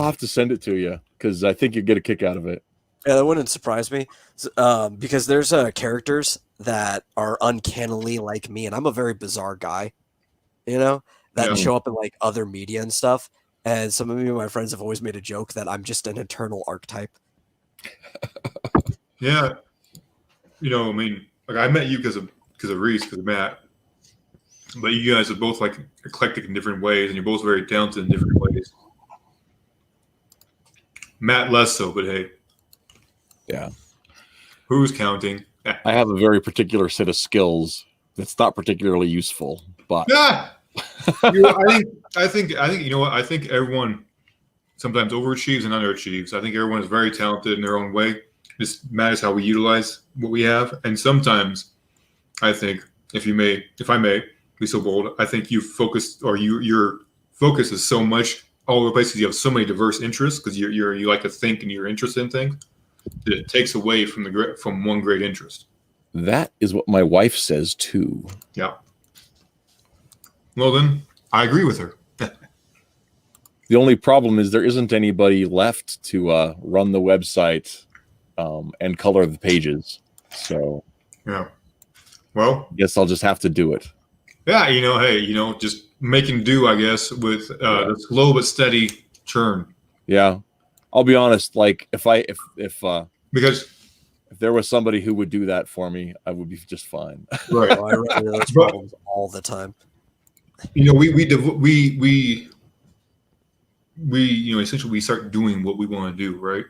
have to send it to you because I think you'd get a kick out of it. Yeah, that wouldn't surprise me because there's characters that are uncannily like me, and I'm a very bizarre guy, that Yeah. show up in like other media and stuff. And some of me and my friends have always made a joke that I'm just an eternal archetype. Yeah. I mean, like I met you because of Reese, because of Matt. But you guys are both like eclectic in different ways, and you're both very talented in different ways. Matt less so, but hey. Yeah. Who's counting? I have a very particular set of skills that's not particularly useful, but Ah! I think you know what? I think everyone sometimes overachieves and underachieves. I think everyone is very talented in their own way. Just matters how we utilize what we have. And sometimes I think if I may be so bold, I think you focus or your focus is so much all over the places. You have so many diverse interests because you like to think and you're interested in things that it takes away from one great interest. that is what my wife says too. Yeah. Well then, I agree with her. The only problem is there isn't anybody left to run the website and color the pages. So Yeah. Well, I guess I'll just have to do it. yeah, hey, just making do, I guess, with the slow but steady churn. Yeah. I'll be honest, like if Because there was somebody who would do that for me, I would be just fine. right, I run into those problems all the time. we essentially we start doing what we want to do, right?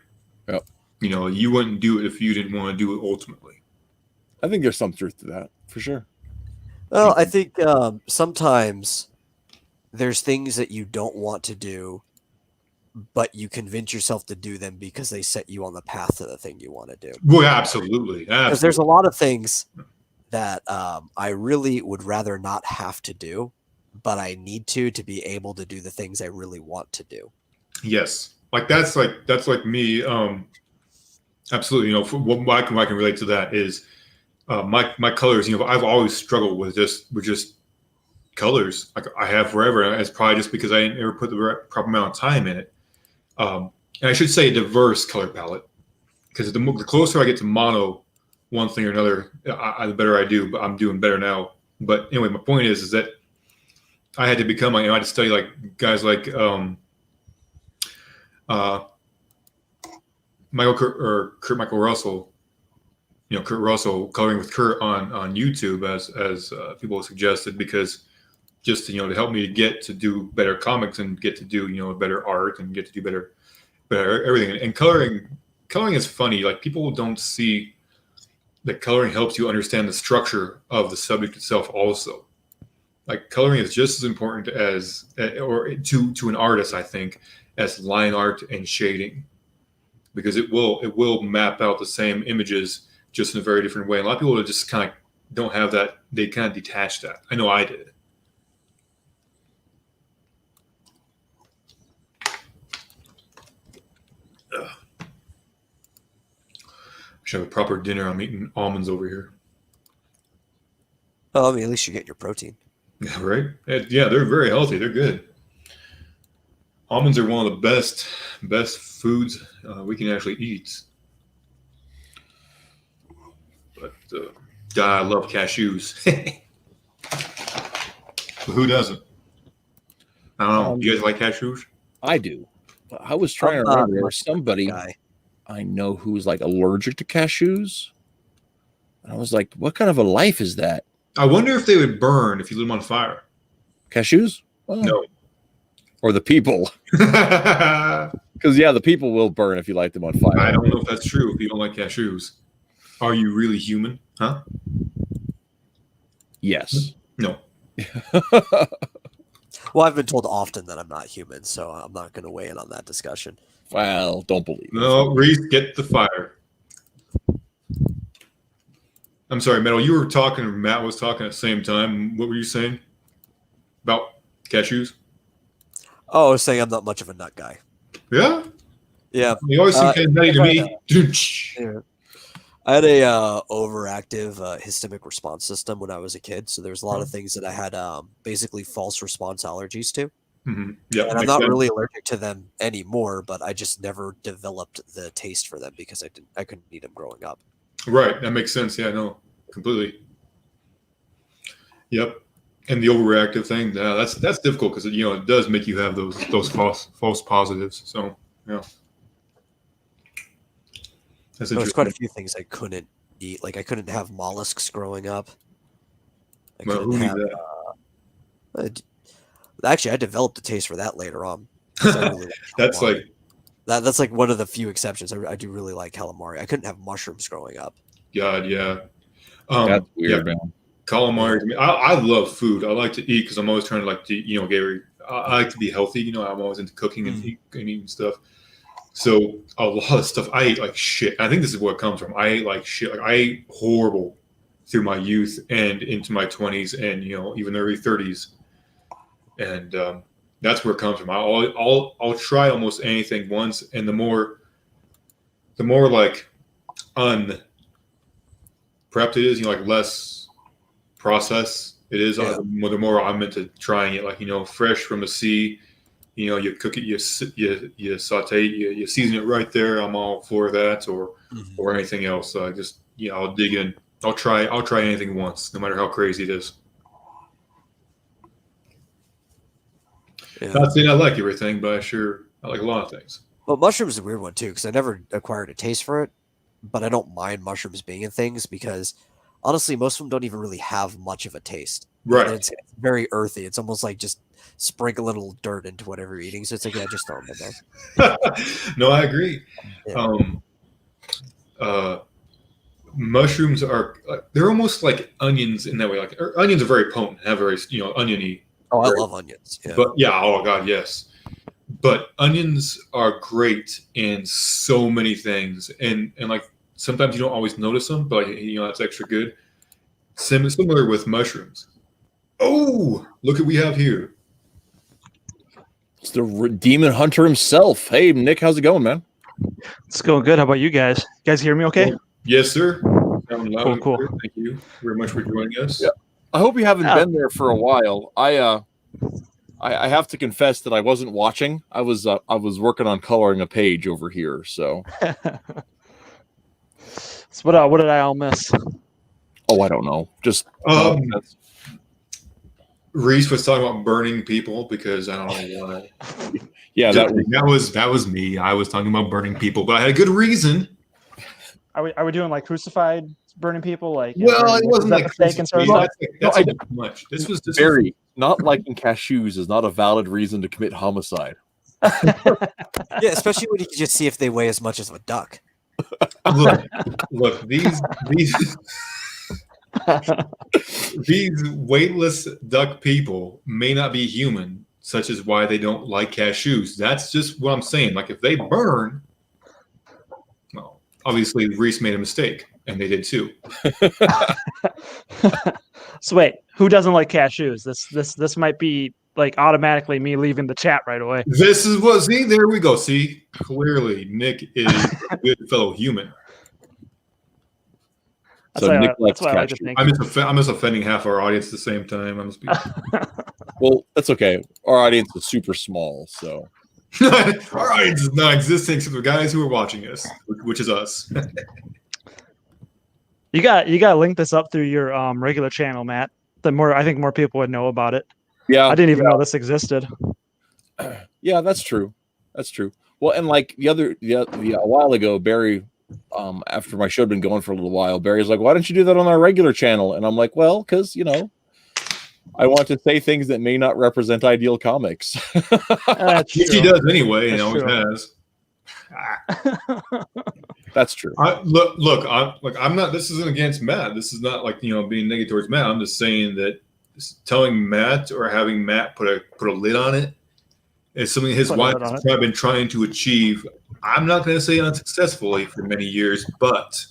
Yep. You wouldn't do it if you didn't want to do it ultimately. I think there's some truth to that for sure. Well, I think sometimes there's things that you don't want to do, but you convince yourself to do them because they set you on the path to the thing you want to do. Well, absolutely. Because there's a lot of things that I really would rather not have to do, but I need to be able to do the things I really want to do. Yes, that's like me. Absolutely. For what I can relate to that is my colors. I've always struggled with just colors. Like I have forever, and it's probably just because I didn't ever put the proper amount of time in it. And I should say a diverse color palette, because the closer I get to mono, one thing or another, the better I do. But I'm doing better now. But anyway, my point is that I had to become I had to study like guys like Michael Russell. Kurt Russell, coloring with Kurt on YouTube as people have suggested, because just to help me to get to do better comics and get to do better art and get to do better everything. And coloring is funny. Like people don't see that coloring helps you understand the structure of the subject itself also. Like coloring is just as important as or to an artist, I think, as line art and shading, because it will map out the same images just in a very different way. And a lot of people just kind of don't have that. They kind of detach that. I know I did. Should have a proper dinner. I'm eating almonds over here. Well, I mean, at least you get your protein. Yeah, right? Yeah, they're very healthy. They're good. Almonds are one of the best foods we can actually eat. But God, I love cashews. But who doesn't? I don't know. You guys like cashews? I do. I was trying to remember. There's somebody Guy. I know who's like allergic to cashews. And I was like, what kind of a life is that? I wonder if they would burn if you lit them on fire. Cashews? Well, No. Or the people. I Because, yeah, the people will burn if you light them on fire. don't know if that's true if you don't like cashews. Are you really human? Huh? Yes. No. Well, I've been told often that I'm not human, so I'm not going to weigh in on that discussion. Well, don't believe it. No, Reese, get the fire. I'm sorry, Metal. You were talking, Matt was talking at the same time. What were you saying about cashews? Oh, I was saying I'm not much of a nut guy. Yeah, Yeah. you always seem kind of nutty to me. Yeah. I had a overactive histamic response system when I was a kid, so there's a lot of things that I had basically false response allergies to. Mm-hmm. Yeah, And I'm not really allergic to them anymore, but I just never developed the taste for them because I couldn't eat them growing up. right. That makes sense. Yeah, no, completely. Yep. And the overreactive thing, that's difficult because it does make you have those false positives. So yeah, that's There's quite a interesting. few things I couldn't eat. Like I couldn't have mollusks growing up. I Well, couldn't who knew have. that? Actually, I developed a taste for that later on. 'Cause I really like That's calamari. like, That's like one of the few exceptions. I do really like calamari. I couldn't have mushrooms growing up. God, yeah. That's Yeah, weird, man. calamari. I love food. I like to eat because I'm always trying to get. I like to be healthy. I'm always into cooking and eating stuff. So a lot of stuff I ate like shit. I think this is where it comes from. I ate like shit. Like I ate horrible through my youth and into my 20s and even early 30s, and that's where it comes from. I'll try almost anything once, and the more like unprepped it is, like less process it is. Yeah. The more I'm into trying it, like fresh from the sea. You cook it, you saute it, you season it right there. I'm all for that, or anything else. I just I'll dig in. I'll try anything once, no matter how crazy it is. Yeah. Not saying I like everything, but I like a lot of things. Well, mushrooms is a weird one too because I never acquired a taste for it, but I don't mind mushrooms being in things because honestly, most of them don't even really have much of a taste. Right. And it's very earthy. It's almost like just sprinkle a little dirt into whatever you're eating. So it's like, yeah, just throw them in there. No, I agree. Yeah. Mushrooms they're almost like onions in that way. Like onions are very potent, have very oniony. Oh, I love onions. Yeah. But yeah, oh god, yes. But onions are great in so many things, and like sometimes you don't always notice them, but that's extra good. Similar with mushrooms. Oh, look what we have here. It's the demon hunter himself. Hey, Nick, how's it going, man? It's going good. How about you guys? You guys hear me okay? Yes, sir. Sound loud and Cool. clear. Thank you very much for joining us. Yeah. I hope you haven't been there for a while. I have to confess that I wasn't watching. I was working on coloring a page over here. So. So what did I all miss? Oh, I don't know. Just Reese was talking about burning people because I don't know why. yeah, that was me. I was talking about burning people, but I had a good reason. Are we doing like crucified burning people? Like well, it wasn't like steak and sort of crucified. stuff? That's a bit much. This was very not liking cashews is not a valid reason to commit homicide. Yeah, especially when you can just see if they weigh as much as a duck. Look, these these weightless duck people may not be human, such as why they don't like cashews. That's just what I'm saying. Like if they burn, well, obviously Reese made a mistake, and they did too. So wait, who doesn't like cashews? This might be like automatically me leaving the chat right away. This is what. See, there we go. See, clearly Nick is a good fellow human. So Nick likes I like to cashews. think. I'm just offending half our audience at the same time. I'm just Well, that's okay. Our audience is super small, so our audience is non-existent except for guys who are watching us, which is us. You got to link this up through your regular channel, Matt. I think more people would know about it. yeah, I didn't even know this existed. yeah, that's true. That's true. Well, and like a while ago, Barry, after my show had been going for a little while, Barry's like, "Why don't you do that on our regular channel?" And I'm like, "Well, because I want to say things that may not represent Ideal Comics." That's Which he true. does anyway, and That's always true. has. That's true. I'm not. This isn't against Matt. This is not like being negative towards Matt. I'm just saying that telling Matt or having Matt put a lid on it is something his wife has been trying to achieve. I'm not going to say unsuccessfully for many years, but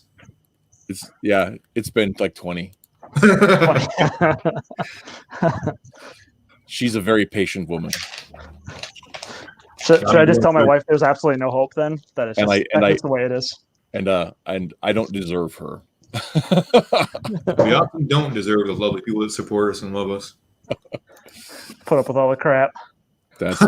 it's been like 20. She's a very patient woman. Should I just tell my wife there's absolutely no hope then? That it's just the way it is. And I don't deserve her. We often don't deserve the lovely people that support us and love us. Put up with all the crap. That's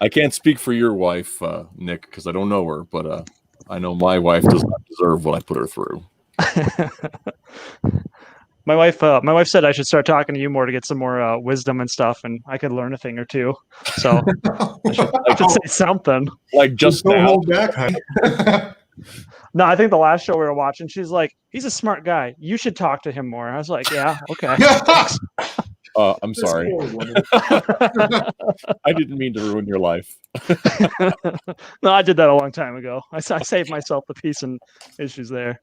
I can't speak for your wife, Nick, because I don't know her, but I know my wife does not deserve what I put her through. My wife said I should start talking to you more to get some more wisdom and stuff, and I could learn a thing or two. So I should say something. Like just don't now. hold back, honey. No, I think the last show we were watching, she's like, "He's a smart guy. You should talk to him more." I was like, "Yeah, okay." I'm sorry. I didn't mean to ruin your life. No, I did that a long time ago. I saved myself the peace and issues there.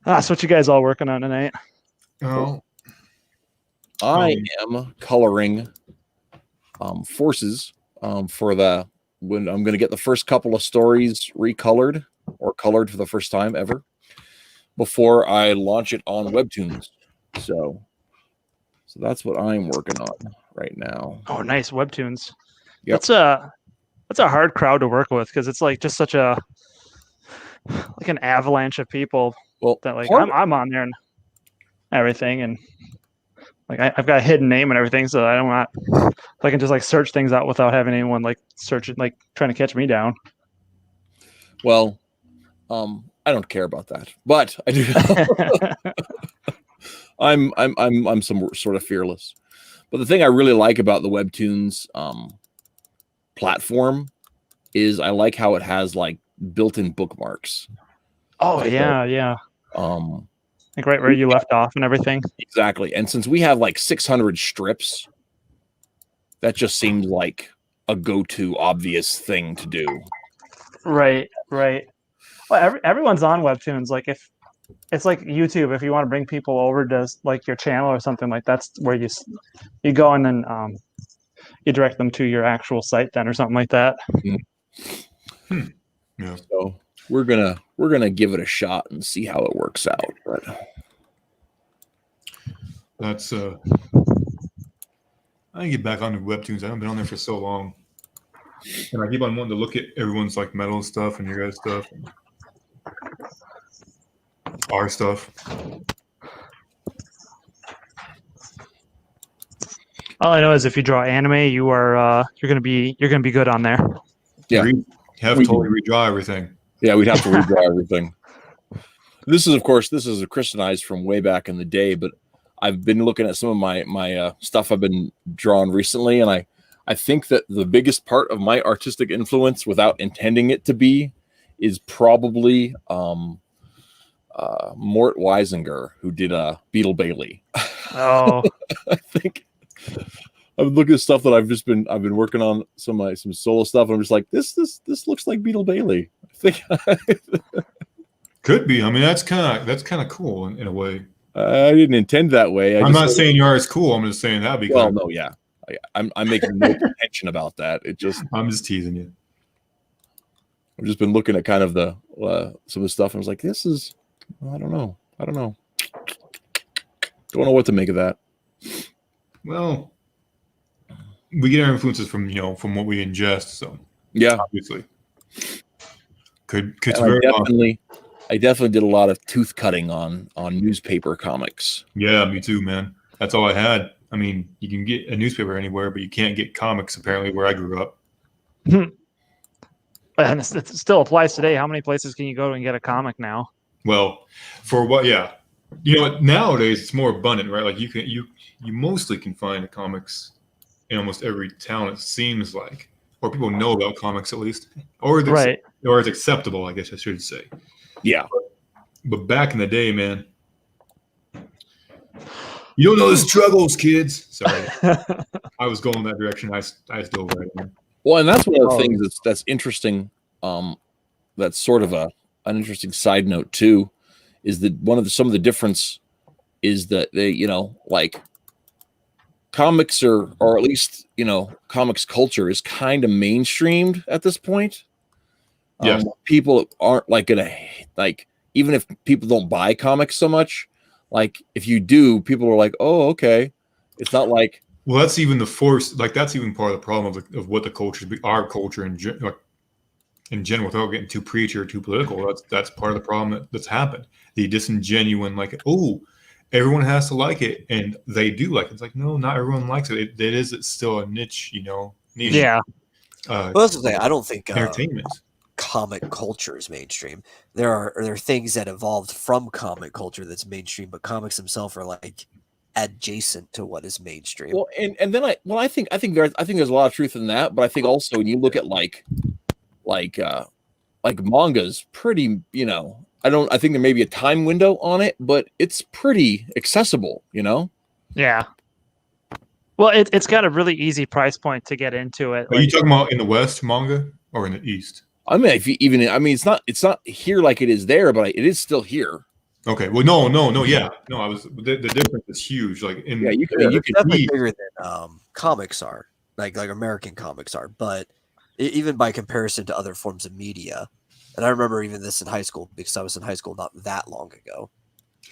So what you guys all working on tonight? Oh, I am coloring forces for when I'm going to get the first couple of stories recolored or colored for the first time ever before I launch it on Webtoons. So that's what I'm working on right now. Oh, nice Webtoons. Yep. That's a hard crowd to work with because it's like just such a like an avalanche of people. Well, that like I'm on there and everything, and like I've got a hidden name and everything, so I don't want I can just like search things out without having anyone like search it, like trying to catch me down. Well, I don't care about that, but I do. I'm some sort of fearless. But the thing I really like about the Webtoons platform is I like how it has like built-in bookmarks. Oh yeah. Like right where you left off and everything. Exactly. And since we have like 600 strips, that just seems like a go-to obvious thing to do. Right. Well, everyone's on Webtoons. Like if it's like YouTube, if you want to bring people over to like your channel or something, like that's where you go and then you direct them to your actual site then or something like that. Mm-hmm. Yeah. So we're gonna give it a shot and see how it works out. But that's I can get back onto Webtoons. I haven't been on there for so long, and I keep on wanting to look at everyone's like metal stuff and your guys' stuff, and our stuff. All I know is if you draw anime, you're gonna be good on there. Yeah, totally redraw everything. Yeah, we'd have to redraw everything. This is a Christianized from way back in the day, but I've been looking at some of my stuff I've been drawing recently, and I think that the biggest part of my artistic influence, without intending it to be, is probably Mort Weisinger, who did Beetle Bailey. Oh, I think I'm looking at stuff that I've been working on some solo stuff, and I'm just like, this looks like Beetle Bailey. I think could be. I mean, that's kind of cool in a way. I didn't intend that way. I'm not saying yours is cool. I'm just saying that'd be. Well, no, yeah, I'm making no contention about that. I'm just teasing you. I've just been looking at kind of the some of the stuff, and I was like, this is. I don't know. Don't know what to make of that. Well, we get our influences from what we ingest. So yeah, obviously. I definitely did a lot of tooth cutting on newspaper comics. Yeah, me too, man. That's all I had. I mean, you can get a newspaper anywhere, but you can't get comics apparently where I grew up. And it still applies today. How many places can you go to and get a comic now? Well, for what? Yeah, nowadays it's more abundant, right? Like you mostly can find comics in almost every town. It seems like, or people know about comics at least, or it's acceptable, I guess I should say. Yeah. But back in the day, man, you don't know the struggles, kids. Sorry, I was going that direction. I stole right in. Well, and that's one of the Oh. things that's interesting. That's sort of an interesting side note too, is that some of the difference is that they, like comics or at least comics culture is kind of mainstreamed at this point. Yes. People aren't like gonna like, even if people don't buy comics so much, like if you do, people are like, oh, okay. It's not like, Well, that's even the force. Like that's even part of the problem of what the culture, our culture in general, without getting too preachy or too political. That's part of the problem that's happened. The disingenuine, like, oh, everyone has to like it, and they do like it. It's like, no, not everyone likes it. It's still a niche, niche. Yeah. Well, that's the thing. I don't think Entertainment. comic culture is mainstream. There are things that evolved from comic culture that's mainstream, but comics themselves are like adjacent to what is mainstream. well, and then I think there's a lot of truth in that, but I think also when you look at like manga's pretty, I think there may be a time window on it, but it's pretty accessible, Yeah. Well, it's got a really easy price point to get into it. Are you talking about in the West manga or in the East? I mean, it's not here like it is there, but it is still here. Okay. Well, no. Yeah. No, the difference is huge. Like in Yeah, you It's can definitely read. bigger than comics are, like American comics are, but even by comparison to other forms of media. And I remember even this in high school because I was in high school not that long ago.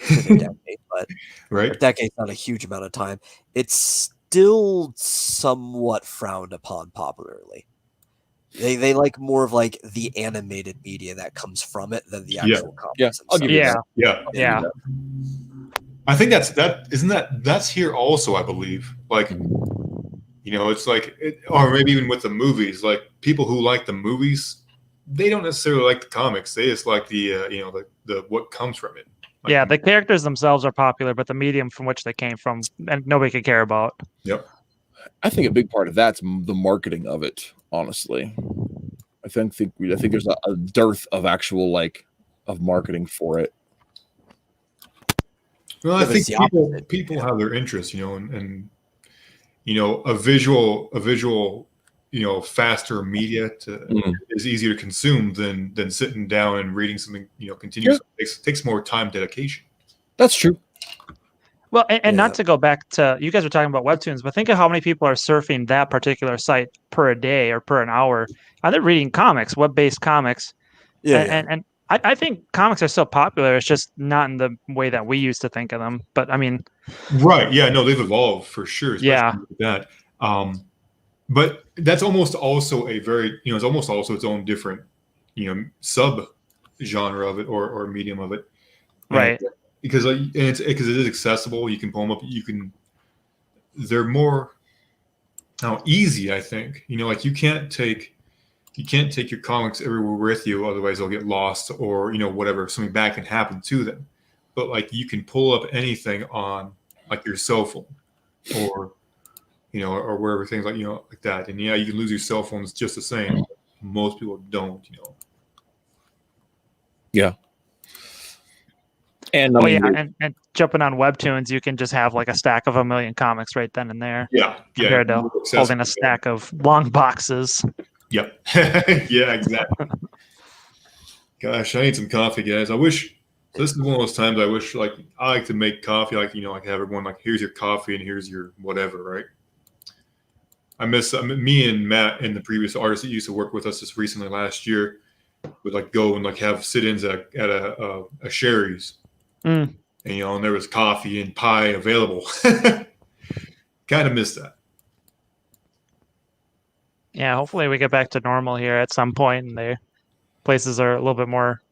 It's been a decade, but right. a decade's not a huge amount of time. It's still somewhat frowned upon popularly. They like more of like the animated media that comes from it than the actual comics. Yeah, I'll give you Yeah. Yeah. Yeah. I think that's here also, I believe. Like, it's like, or maybe even with the movies, like people who like the movies, they don't necessarily like the comics. They just like the the what comes from it. Like, Yeah, the characters themselves are popular, but the medium from which they came from, and nobody could care about. Yep. I think a big part of that's the marketing of it. Honestly, I think there's a dearth of actual of marketing for it. Well, I Yeah, but think it's the people have their interests, and a visual, faster media is easier to consume than sitting down and reading something, continuously. Takes more time, dedication. That's true. Well, and Yeah. not to go back to, you guys were talking about webtoons, but think of how many people are surfing that particular site per day or per an hour. Are they reading comics, web-based comics? And I think comics are still popular. It's just not in the way that we used to think of them. But I mean, Right? Yeah. No, they've evolved for sure. Especially Yeah. with that. But that's almost also a very, it's almost also its own different, sub genre of it or medium of it. Right. Because it is accessible. You can pull them up. They're more easy, I think. Like you can't take your comics everywhere with you, otherwise they'll get lost or whatever. Something bad can happen to them. But like you can pull up anything on like your cell phone or or wherever, things like like that. And yeah, you can lose your cell phones just the same. Most people don't. Yeah. And and jumping on webtoons, you can just have like a stack of 1 million comics right then and there, Yeah. compared to holding a stack of long boxes. Yep. Yeah, exactly. Gosh, I need some coffee, guys. I wish this is one of those times I wish I like to make coffee, like have everyone like, here's your coffee and here's your whatever, right? I miss me and Matt and the previous artist that used to work with us just recently last year would go and have sit-ins at a Sherry's. Mm. And and there was coffee and pie available. Kind of miss that. Yeah, hopefully we get back to normal here at some point, and the places are a little bit more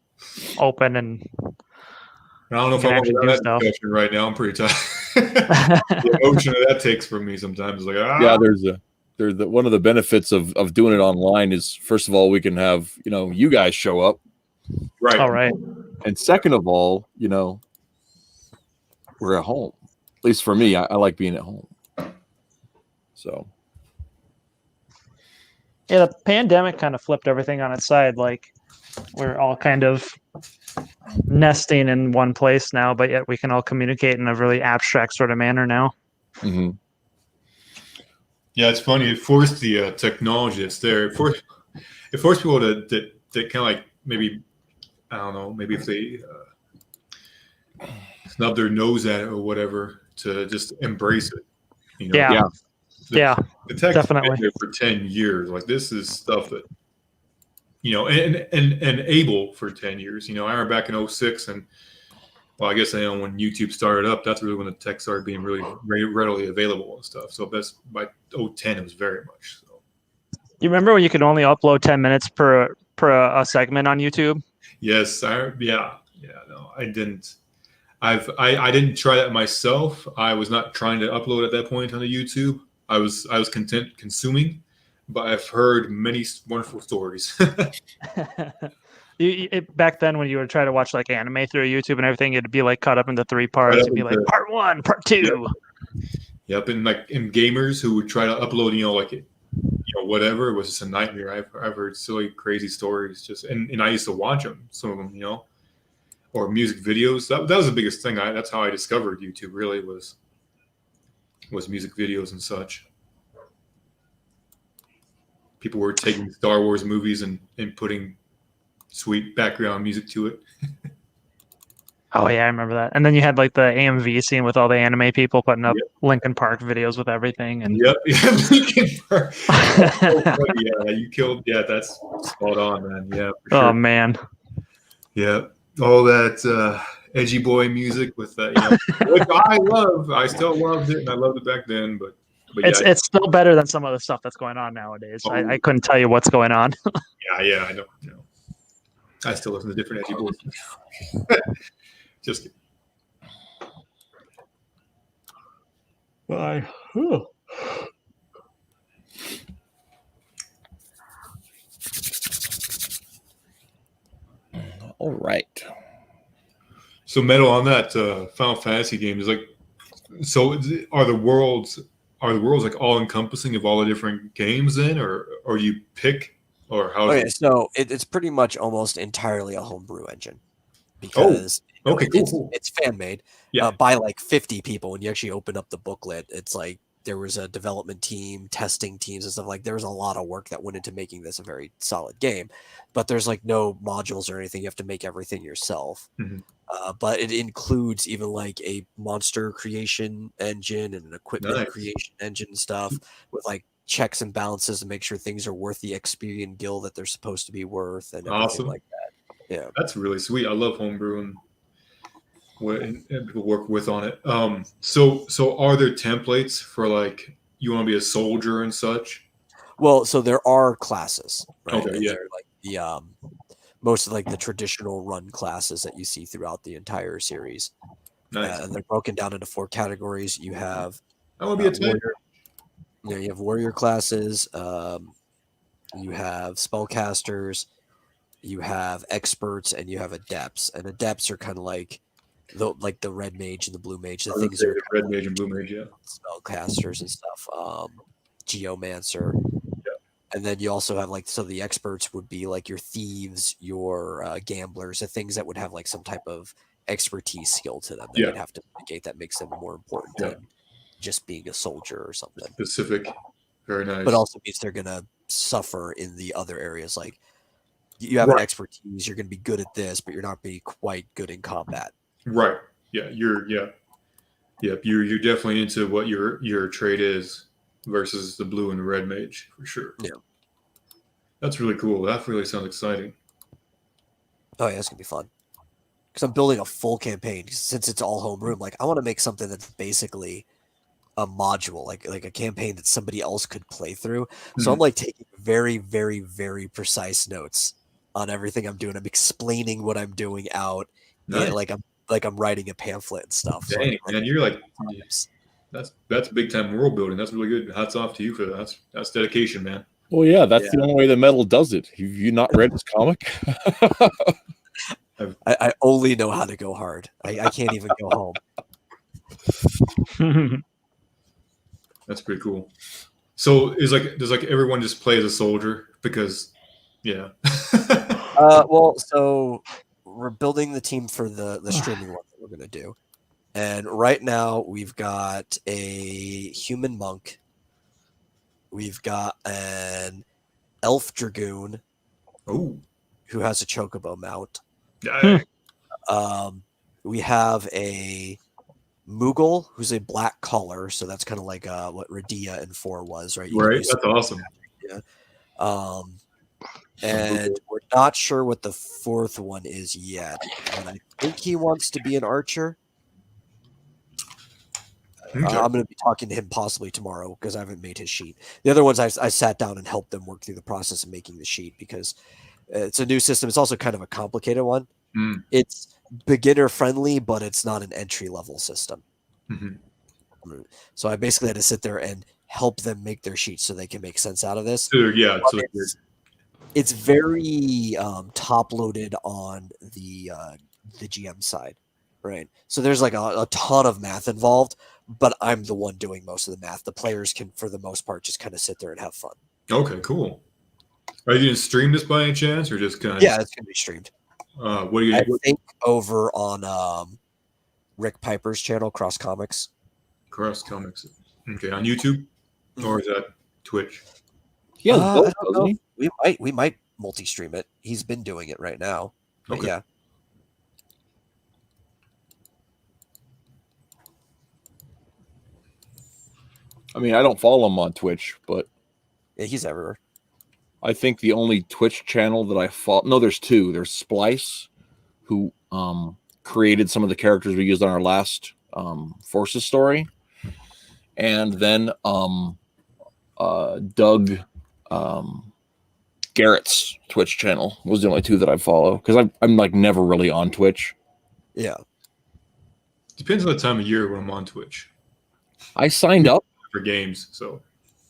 open. And I don't know if can I want to actually have do that stuff. discussion right now. I'm pretty tired. The emotion that takes from me sometimes is like, yeah, there's one of the benefits of doing it online is, first of all, we can have you guys show up, right. All right. and second of all, we're at home. At least for me, I like being at home. So Yeah, the pandemic kind of flipped everything on its side. Like we're all kind of nesting in one place now, but yet we can all communicate in a really abstract sort of manner now. mhm. Yeah, it's funny. It forced the technology that's there. It forced people to kind of like maybe I don't know, maybe if they snub their nose at it or whatever, to just embrace it. You know, Yeah. Yeah. Yeah, the tech's definitely. been there for 10 years. Like this is stuff that and able for 10 years. I remember back in 06 and well, I guess when YouTube started up, that's really when the tech started being really readily available and stuff. So that's by 010 it was very much so. You remember when you could only upload 10 minutes per a segment on YouTube? Yes, no, I didn't. I didn't try that myself. I was not trying to upload at that point on the YouTube. I was content consuming, but I've heard many wonderful stories. Back then, when you would try to watch like anime through YouTube and everything, it'd be like cut up into 3 parts. It'd be like part 1, part 2. Yep, and like in gamers who would try to upload, whatever, it was just a nightmare. I've heard silly, crazy stories. And I used to watch them, some of them, or music videos. That was the biggest thing. That's how I discovered YouTube. Really was music videos and such. People were taking Star Wars movies and putting sweet background music to it. Oh yeah, I remember that. And then you had like the AMV scene with all the anime people putting up Linkin Park videos with everything. And Yep, Linkin Park. Yeah, you killed. Yeah, that's spot on, man. Yeah. For sure. Oh man. Yeah, all that edgy boy music with that, which I love. I still loved it, and I loved it back then. But it's still better than some of the stuff that's going on nowadays. Oh. I couldn't tell you what's going on. yeah, I know. I still listen to different edgy boys. Just kidding. Bye. All right. So, Metal, on that Final Fantasy game is like, so are the worlds like all encompassing of all the different games then, or you pick, or how? Okay, so it's pretty much almost entirely a homebrew engine because okay, cool. It's fan made Yeah. by like 50 people. When you actually open up the booklet, it's like there was a development team, testing teams and stuff. Like there was a lot of work that went into making this a very solid game, but there's like no modules or anything. You have to make everything yourself. Mm-hmm. But it includes even like a monster creation engine and an equipment creation engine and stuff with like checks and balances to make sure things are worth the XP and gil that they're supposed to be worth and everything like that. Yeah, that's really sweet. I love homebrew and people work with on it. So are there templates for like you want to be a soldier and such? Well, so there are classes, right? Okay, yeah. They're like the most of like the traditional run classes that you see throughout the entire series. Nice. And they're broken down into 4 categories. You have I want to be a tank. You have warrior classes, you have spellcasters, you have experts, and you have adepts. And adepts are kind of like the red mage and the blue mage. The things are red mage and blue mage, yeah. Spellcasters and stuff. Geomancer. And then you also have like, so the experts would be like your thieves, your gamblers, the things that would have like some type of expertise skill to them that you'd have to mitigate that makes them more important than just being a soldier or something. Specific. Very nice. But also means they're going to suffer in the other areas. Like you have an expertise, you're going to be good at this, but you're not be quite good in combat. Right. Yeah. You're definitely into what your trade is versus the blue and the red mage for sure. Yeah. That's really cool. That really sounds exciting. Oh yeah, it's gonna be fun. Because I'm building a full campaign since it's all homeroom. Like I want to make something that's basically a module, like a campaign that somebody else could play through. So I'm like taking very, very, very precise notes on everything I'm doing. I'm explaining what I'm doing out, and like I'm writing a pamphlet and stuff. Dang, man, you're like, that's big time world building. That's really good. Hats off to you for that. That's dedication, man. Well, yeah, that's the only way the Metal does it. Have you not read his comic? I only know how to go hard. I can't even go home. That's pretty cool. So does everyone just play as a soldier? Because well, so we're building the team for the streaming one that we're gonna do. And right now we've got a human monk, We've got an Elf Dragoon Oh, who has a Chocobo mount. yeah. We have a Moogle who's a black collar, so that's kind of like what Radia in 4 was, right? You can Right. use That's awesome. and we're not sure what the 4th one is yet. And I think he wants to be an archer. Okay. I'm going to be talking to him possibly tomorrow because I haven't made his sheet. The other ones I sat down and helped them work through the process of making the sheet because it's a new system. It's also kind of a complicated one. Mm. It's beginner friendly, but it's not an entry level system. Mm-hmm. So I basically had to sit there and help them make their sheets so they can make sense out of this. So, yeah. But So it's very top loaded on the GM side, right? So there's like a ton of math involved, but I'm the one doing most of the math. The players can, for the most part, just kind of sit there and have fun. okay, cool. Are you going to stream this by any chance, or just kind of? Yeah, it's going to be streamed. What do you? I think over on Rick Piper's channel, Cross Comics. Cross Comics. Okay, on YouTube, or is that Twitch? He has I both, don't doesn't know. he? We might multi-stream it. He's been doing it right now. But Okay. yeah. I mean, I don't follow him on Twitch, but Yeah, he's everywhere. I think the only Twitch channel that I follow, no, there's 2. There's Splice, who created some of the characters we used on our last Forces story, and then Doug Garrett's Twitch channel was the only 2 that I follow because I'm like never really on Twitch. Yeah. Depends on the time of year when I'm on Twitch I signed up. for games. So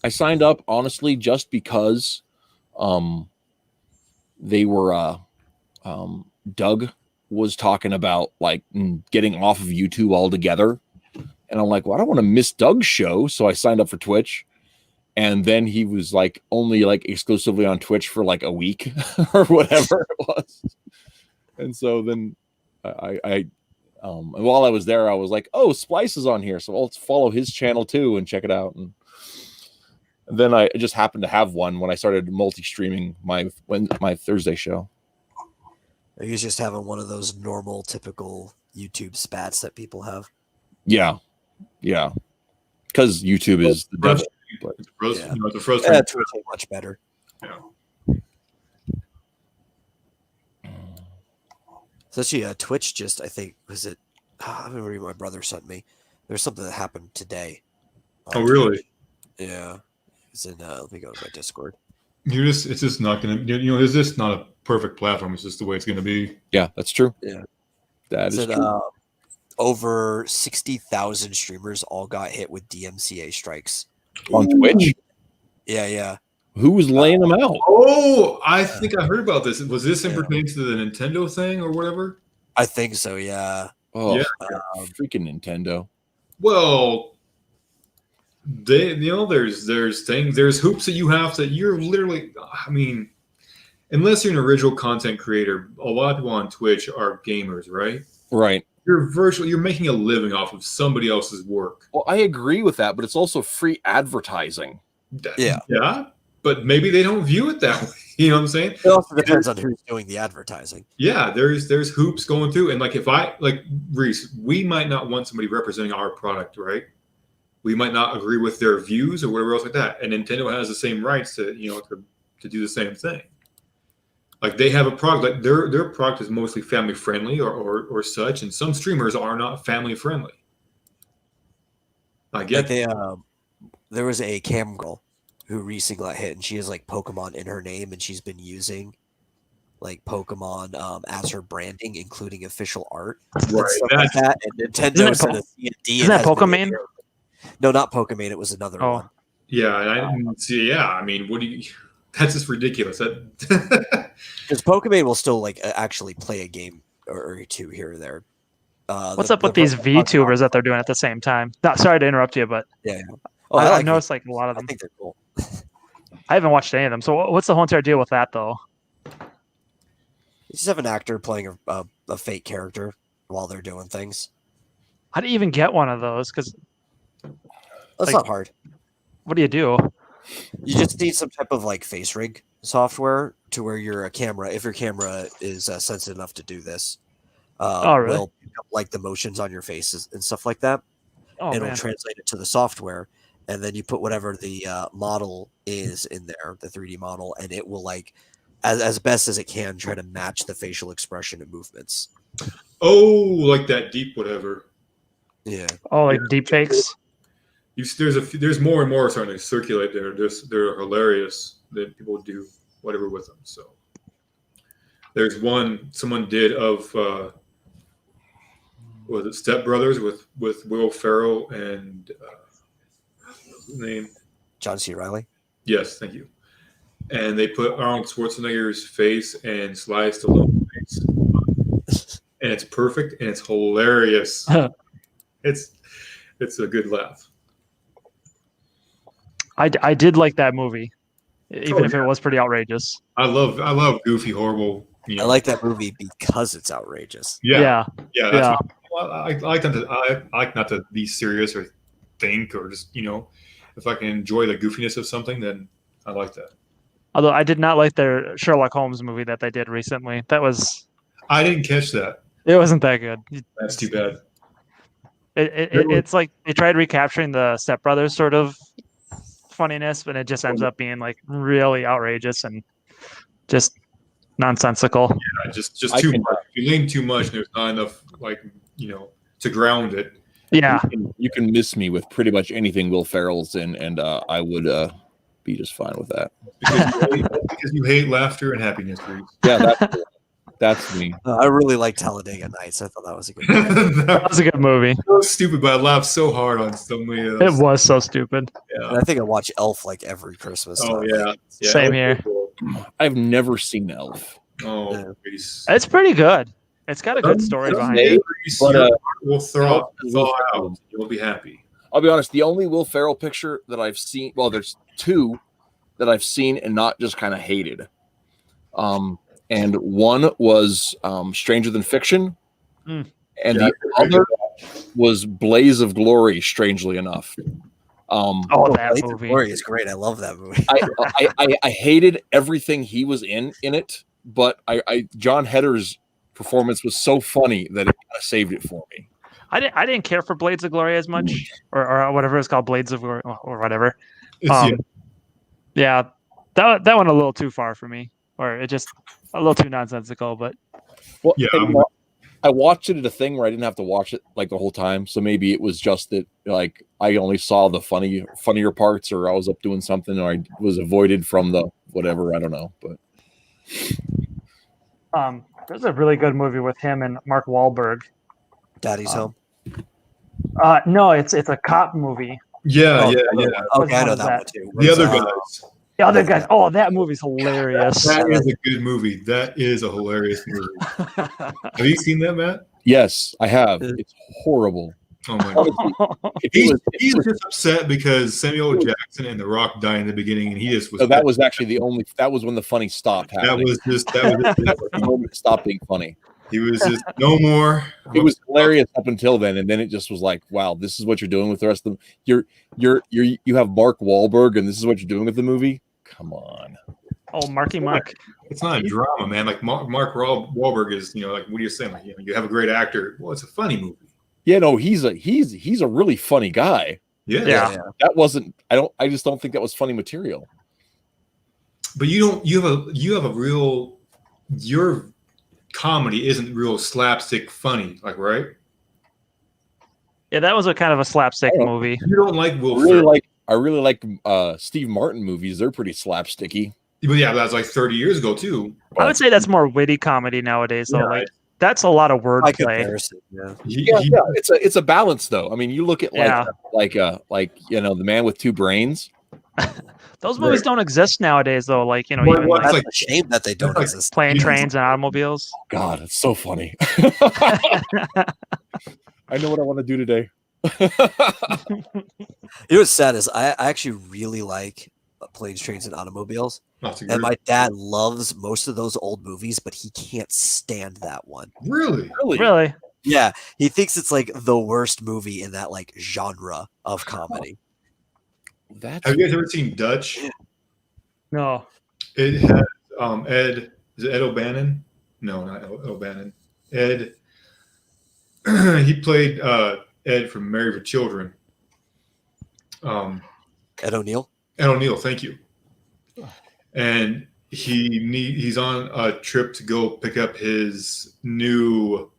I signed up honestly just because they were Doug was talking about like getting off of YouTube altogether, and I'm like, well, I don't want to miss Doug's show, so I signed up for Twitch, and then he was like only like exclusively on Twitch for like a week or whatever it was, and so then and while I was there, I was like, oh, Splice is on here, so let's follow his channel too and check it out. And then I just happened to have one when I started multi-streaming my Thursday show. He's just having one of those normal, typical YouTube spats that people have. Yeah, because YouTube is the devil. it's frust- Yeah. you know, it's a frustrating. Twitch ain't much better. Yeah. So actually, Twitch just, I think, was it? I don't remember. My brother sent me. There's something that happened today. Oh, really? Twitch. Yeah. It's in. Let me go to my Discord. It's just not gonna. It's just not a perfect platform. It's just the way it's gonna be. Yeah, that's true. Yeah. That is Said, true. over 60,000 streamers all got hit with DMCA strikes. On Twitch. Yeah. Who was laying them out? Oh, I think I heard about this. Was this in pertaining to the Nintendo thing or whatever? I think so. Yeah. Oh, Yeah. freaking Nintendo. Well, there's hoops that you have to. You're literally. I mean, unless you're an original content creator, a lot of people on Twitch are gamers, right? Right. You're making a living off of somebody else's work. Well, I agree with that, but it's also free advertising. Yeah. Yeah. But maybe they don't view it that way. You know what I'm saying? It also depends on who's doing the advertising. Yeah, there's hoops going through. And like if I like Reese, we might not want somebody representing our product, right? We might not agree with their views or whatever else like that. And Nintendo has the same rights to to do the same thing. Like they have a product, like their product is mostly family friendly or such, and some streamers are not family friendly. I get Like there was a cam girl who recently got hit, and she has like Pokemon in her name, and she's been using like Pokemon as her branding, including official art and right. stuff like that. And Nintendo Isn't it sent a C&D. isn't that Pokemon? No, not Pokemon. It was another Oh. one. Yeah, and I didn't see. Yeah, I mean, what do you? That's just ridiculous. That Because Pokemon will still like actually play a game or two here or there. What's up with these VTubers that they're doing at the same time? No, sorry to interrupt you, but Oh, I like noticed like a lot of I them. think they're cool. I haven't watched any of them. So what's the whole entire deal with that, though? You just have an actor playing a fake character while they're doing things. How do you even get one of those? Because That's Like- not hard. what do you do? You just need some type of like face rig software to where your camera, if your camera is sensitive enough to do this, Oh, really? will pick up like the motions on your faces and stuff like that. Oh It'll man. translate it to the software, and then you put whatever the model is in there, the 3D model, and it will like, as best as it can, try to match the facial expression and movements. Oh, like that deep whatever. Yeah. Oh, like deep fakes. There's more and more starting to circulate there. They're hilarious that people do whatever with them. So there's one someone did of was it Step Brothers with Will Ferrell and what's his name? John C. Riley. Yes, thank you. And they put Arnold Schwarzenegger's face and Sly Stallone's face, and it's perfect and it's hilarious. It's a good laugh. I did like that movie, even if yeah. it was pretty outrageous. I love goofy, horrible. You know. I like that movie because it's outrageous. Yeah. That's Yeah. I like not to. I like not to be serious or think or just if I can enjoy the goofiness of something, then I like that. Although I did not like their Sherlock Holmes movie that they did recently. I didn't catch that. It wasn't that good. That's too bad. It's like they tried recapturing the Step Brothers sort of funniness, but it just ends up being like really outrageous and just nonsensical. Yeah, just too much. If you lean too much, there's not enough to ground it. Yeah. You can miss me with pretty much anything Will Ferrell's in, and I would be just fine with that. Because you hate laughter and happiness. Yeah, that's me. I really like Talladega Nights. I thought that was a good movie. That was a good movie. So stupid, but I laughed so hard on so many of those. It was so stupid. Yeah. And I think I watch Elf like every Christmas. Oh yeah. Same here. I've never seen Elf. Oh, Yeah. please. It's pretty good. It's got a good story behind it. But, We'll throw out. You'll be happy. I'll be honest, the only Will Ferrell picture that I've seen, well, there's two that I've seen and not just kind of hated. And one was Stranger Than Fiction, and the other was Blaze of Glory, strangely enough. That Blades of movie. Glory is great. I love that movie. I hated everything he was in it, but John Hetter's performance was so funny that it kind of saved it for me. I didn't care for Blades of Glory as much, or whatever it's called, Blades of Glory, or whatever. Yeah, that went a little too far for me, or it just a little too nonsensical. But Well, Yeah, I watched it at a thing where I didn't have to watch it like the whole time, so maybe it was just that like I only saw the funnier parts, or I was up doing something, or I was avoided from the whatever. I don't know, but there's a really good movie with him and Mark Wahlberg. Daddy's Home. No, it's a cop movie. Yeah. Okay, I know One is that one too. The other What's, guys. The other guys. Oh, that movie's hilarious. That is a good movie. That is a hilarious movie. Have you seen that, Matt? yes, I have. It's horrible. Oh my god. If it was- He's just upset because Samuel L. Jackson and The Rock died in the beginning, and he just was. so that was actually that was when the funny stopped that happening. was The moment it stopped being funny. he was just no more. It was hilarious up until then, and then it just was like, wow, this is what you're doing with the rest of them. You have Mark Wahlberg, and this is what you're doing with the movie. Come on. Oh, Marky Mark. It's not a drama, man. Like Mark Wahlberg is, like what are you saying? Like, you have a great actor. Well, it's a funny movie. Yeah, no, he's a really funny guy. Yeah. That wasn't. I just don't think that was funny material. But you have a real, your comedy isn't real slapstick funny, like, right? Yeah, that was a kind of a slapstick I don't- movie. You don't like Will I really like Steve Martin movies. They're pretty slapsticky. But yeah, that was like 30 years ago too. I would say that's more witty comedy nowadays, though. Yeah, Like that's a lot of By wordplay. comparison, yeah. Yeah, it's a balance though. I mean, you look at like The Man with Two Brains. Those movies don't exist nowadays, though. Like What- even what- like That's a shame that they don't like- exist. plane, trains, and automobiles. God, it's so funny. I know what I want to do today. You know what's sad is I actually really like Planes, Trains, and Automobiles. That's a And good- my dad loves most of those old movies, but he can't stand that one. really? Really? Yeah, he thinks it's like the worst movie in that like genre of comedy. That's Have you guys ever seen Dutch? No. It has Ed. Is it Ed O'Bannon? No, not Ed O'Bannon. Ed. He played Ed from Married with Children. Ed O'Neill. Ed O'Neill, thank you. And he's on a trip to go pick up his new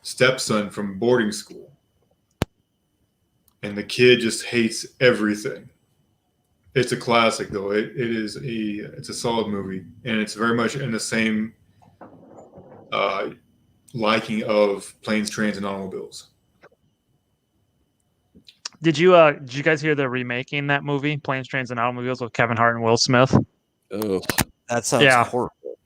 stepson from boarding school, and the kid just hates everything. It's a classic, though. It's a solid movie, and it's very much in the same liking of Planes, Trains, and Automobiles. Did you guys hear they're remaking that movie, Planes, Trains, and Automobiles, with Kevin Hart and Will Smith? ugh. That sounds Yeah. horrible.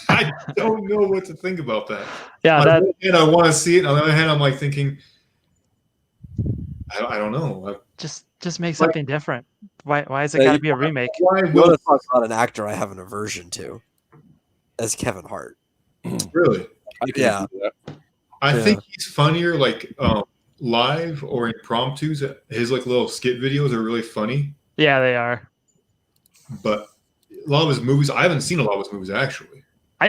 I don't know what to think about that. Yeah, On that the one hand, I want to see it. On the other hand, I'm like thinking, I don't know. just make something different. Why is it got to be a remake? Why You want will to talk about an actor I have an aversion to? As Kevin Hart. really? I can't Yeah. do that. I Yeah. think he's funnier like live or impromptus. His like little skit videos are really funny, Yeah, they are. but a lot of his movies, I haven't seen a lot of his movies actually.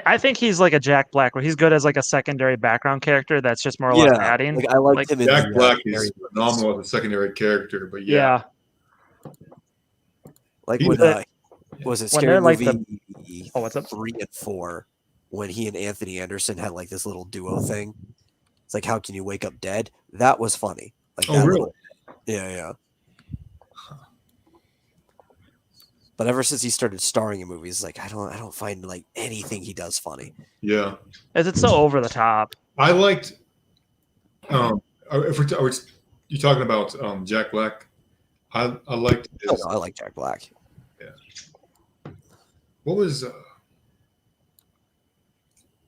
I think he's like a Jack Black, where he's good as like a secondary background character that's just more or less adding. Like, I liked Like, him in Jack the, Black Harry is Potter. phenomenal as a secondary character, but Yeah. Like He- when was it When Scary they're, like, Movie Oh, what's up? 3 and 4 when he and Anthony Anderson had like this little duo thing. It's like, how can you wake up dead? That was funny. Like Oh, that really? little- yeah. But ever since he started starring in movies, like I don't find like anything he does funny. Yeah, It's so over the top. I liked. If you're talking about Jack Black, I liked Oh, his, no, I like Jack Black. what was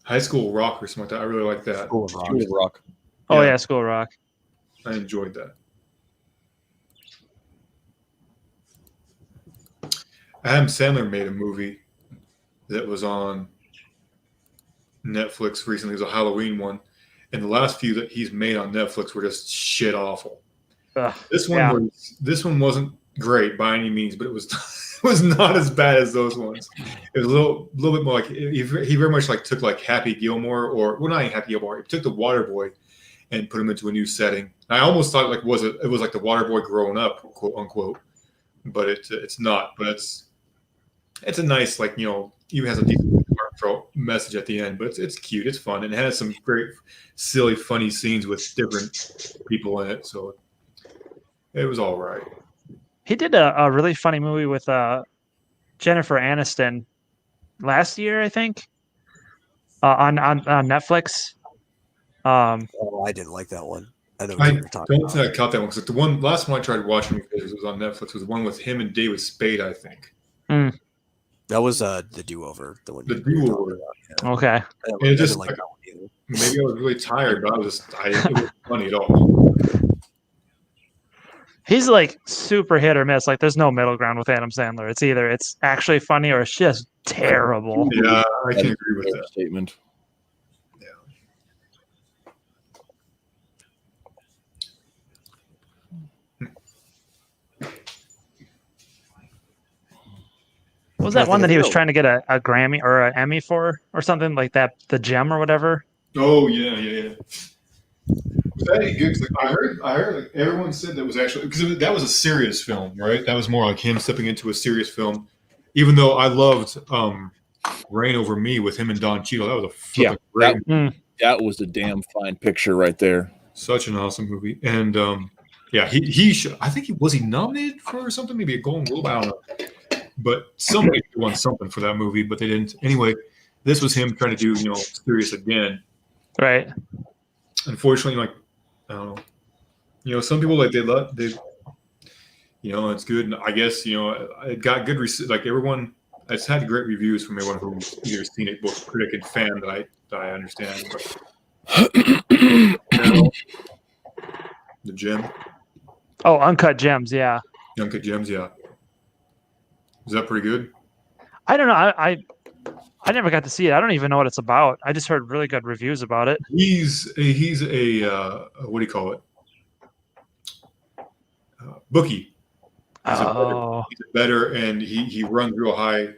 High School Rock or something like that. I really liked that. School of Rock. School of Rock. Oh Yeah. yeah, School of Rock. I enjoyed that. Adam Sandler made a movie that was on Netflix recently. It was a Halloween one, and the last few that he's made on Netflix were just shit awful. Ugh. This one Yeah. this one wasn't great by any means, but it was it was not as bad as those ones. It was a little bit more like he very much like took like Happy Gilmore, or well, not Happy Gilmore. He took the Waterboy and put him into a new setting. I almost thought like it was like the Waterboy growing up, quote unquote, but it's not. But it's a nice, like, even has a decent heartfelt message at the end, but it's cute, it's fun, and it has some great silly funny scenes with different people in it, so it was all right. He did a really funny movie with Jennifer Aniston last year, I think, on Netflix. Oh, I didn't like that one. I know what I you were talking don't about. think I caught that one, because the last one I tried watching was on Netflix, was the one with him and David Spade, I think. That was the do-over. The one. The you were Do-Over. talking about. Okay. I And it didn't just like that one either. maybe I was really tired, but it wasn't funny at all. He's like super hit or miss. Like there's no middle ground with Adam Sandler. It's either it's actually funny or it's just terrible. Yeah, I That can is agree with a fair that. statement. What was that one that he was No. trying to get a Grammy or an Emmy for or something like that? The Gem or whatever. Oh yeah. Was that any good? 'Cause, like, I heard like everyone said that was actually, because that was a serious film, right? That was more like him stepping into a serious film. Even though I loved Rain Over Me with him and Don Cheadle, that was a flippin' great, That was a damn fine picture right there. such an awesome movie. And yeah, he should, I think was he nominated for something, maybe a Golden Globe, I don't know. But somebody won something for that movie, but they didn't. Anyway, this was him trying to do serious again. Right. Unfortunately, like, I don't know. Some people like they it's good. And I guess it got good. Like everyone, it's had great reviews from everyone who's either seen it, both critic and fan. That I understand. But, the Gem, Oh, Uncut Gems. Yeah. Uncut Gems, yeah. Is that pretty good? I don't know. I never got to see it. I don't even know what it's about. I just heard really good reviews about it. He's a what do you call it? Bookie. He's a better, Oh, he's a better, and he runs real high,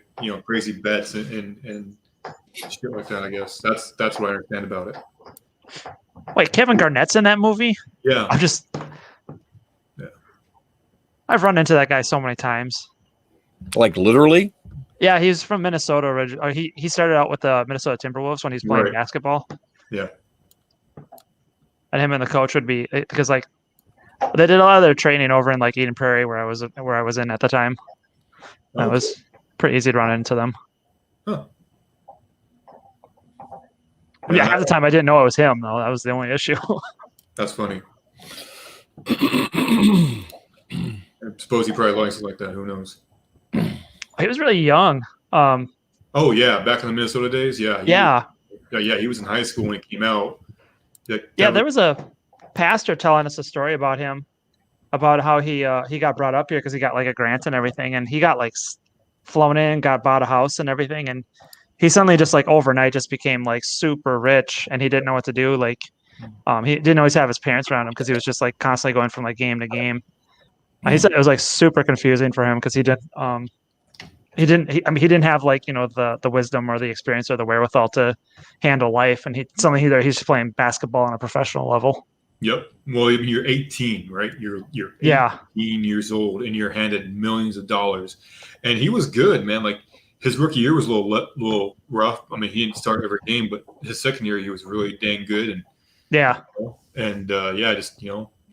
crazy bets and shit like that. I guess that's what I understand about it. wait, Kevin Garnett's in that movie? Yeah, I'm just. Yeah. I've run into that guy so many times. Like literally? Yeah, he's from Minnesota originally. He started out with the Minnesota Timberwolves when he was playing Right. basketball. Yeah. And him and the coach would be because like they did a lot of their training over in like Eden Prairie where I was in at the time. That Okay. was pretty easy to run into them. Huh. Yeah, half the time I didn't know it was him though. That was the only issue. That's funny. I suppose he probably likes it like that. Who knows? He was really young. Oh yeah, back in the Minnesota days. Yeah. He was in high school when he came out. Yeah, there was a pastor telling us a story about him, about how he got brought up here because he got like a grant and everything, and he got like flown in, bought a house and everything, and he suddenly just like overnight just became like super rich, and he didn't know what to do. Like, he didn't always have his parents around him because he was just like constantly going from like game to game. He said it was like super confusing for him because he didn't have like the wisdom or the experience or the wherewithal to handle life, and he's just playing basketball on a professional level. Yep. Well, you're 18, right? You're 18 Yeah. years old, and you're handed millions of dollars. And he was good, man. Like his rookie year was a little rough. I mean, he didn't start every game, but his second year he was really dang good. And Yeah.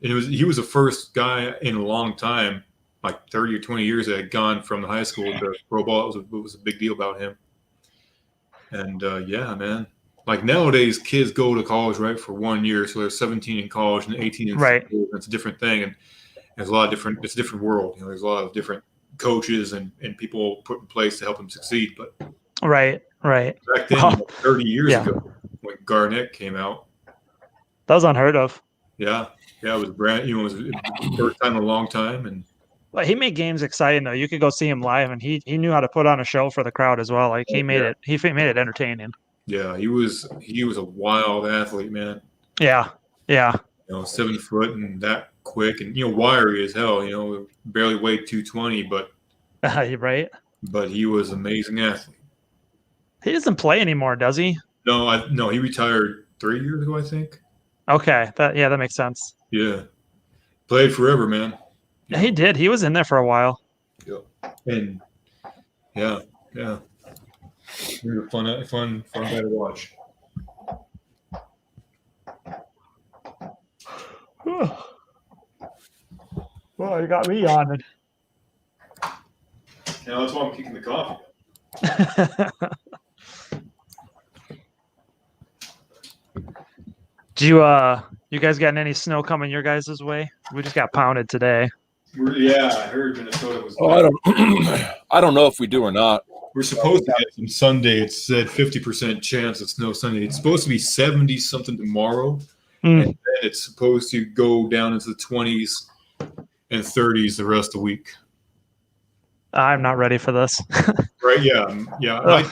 he was the first guy in a long time, like 30 or 20 years, that had gone from the high school to pro ball. It was a big deal about him. And man. Like nowadays, kids go to college, right, for 1 year. So they're 17 in college and 18 in Right. school. It's a different thing. And there's a lot of different, it's a different world. There's a lot of different coaches and people put in place to help them succeed. But Right. back then, Well, 30 years yeah. ago, when Garnett came out, That was unheard of. it was it was the first time in a long time. And But he made games exciting though. You could go see him live, and he knew how to put on a show for the crowd as well. Like he made it entertaining. yeah, he was a wild athlete, man. Yeah. 7 foot and that quick and wiry as hell. Barely weighed 220, but Right. he was an amazing athlete. He doesn't play anymore, does he? No, he retired 3 years ago, I think. Okay. That makes sense. Yeah, played forever, man. Yeah, he did. He was in there for a while. And yeah, he was a fun guy to watch. Well, you got me yawning. Yeah, that's why I'm kicking the coffee. Do you guys got any snow coming your guys' way? We just got pounded today. I heard Minnesota was. I don't know if we do or not. We're supposed to get some Sunday. It said 50% chance of snow Sunday. It's supposed to be 70 something tomorrow, and then it's supposed to go down into the 20s and 30s the rest of the week. I'm not ready for this. Right? Yeah.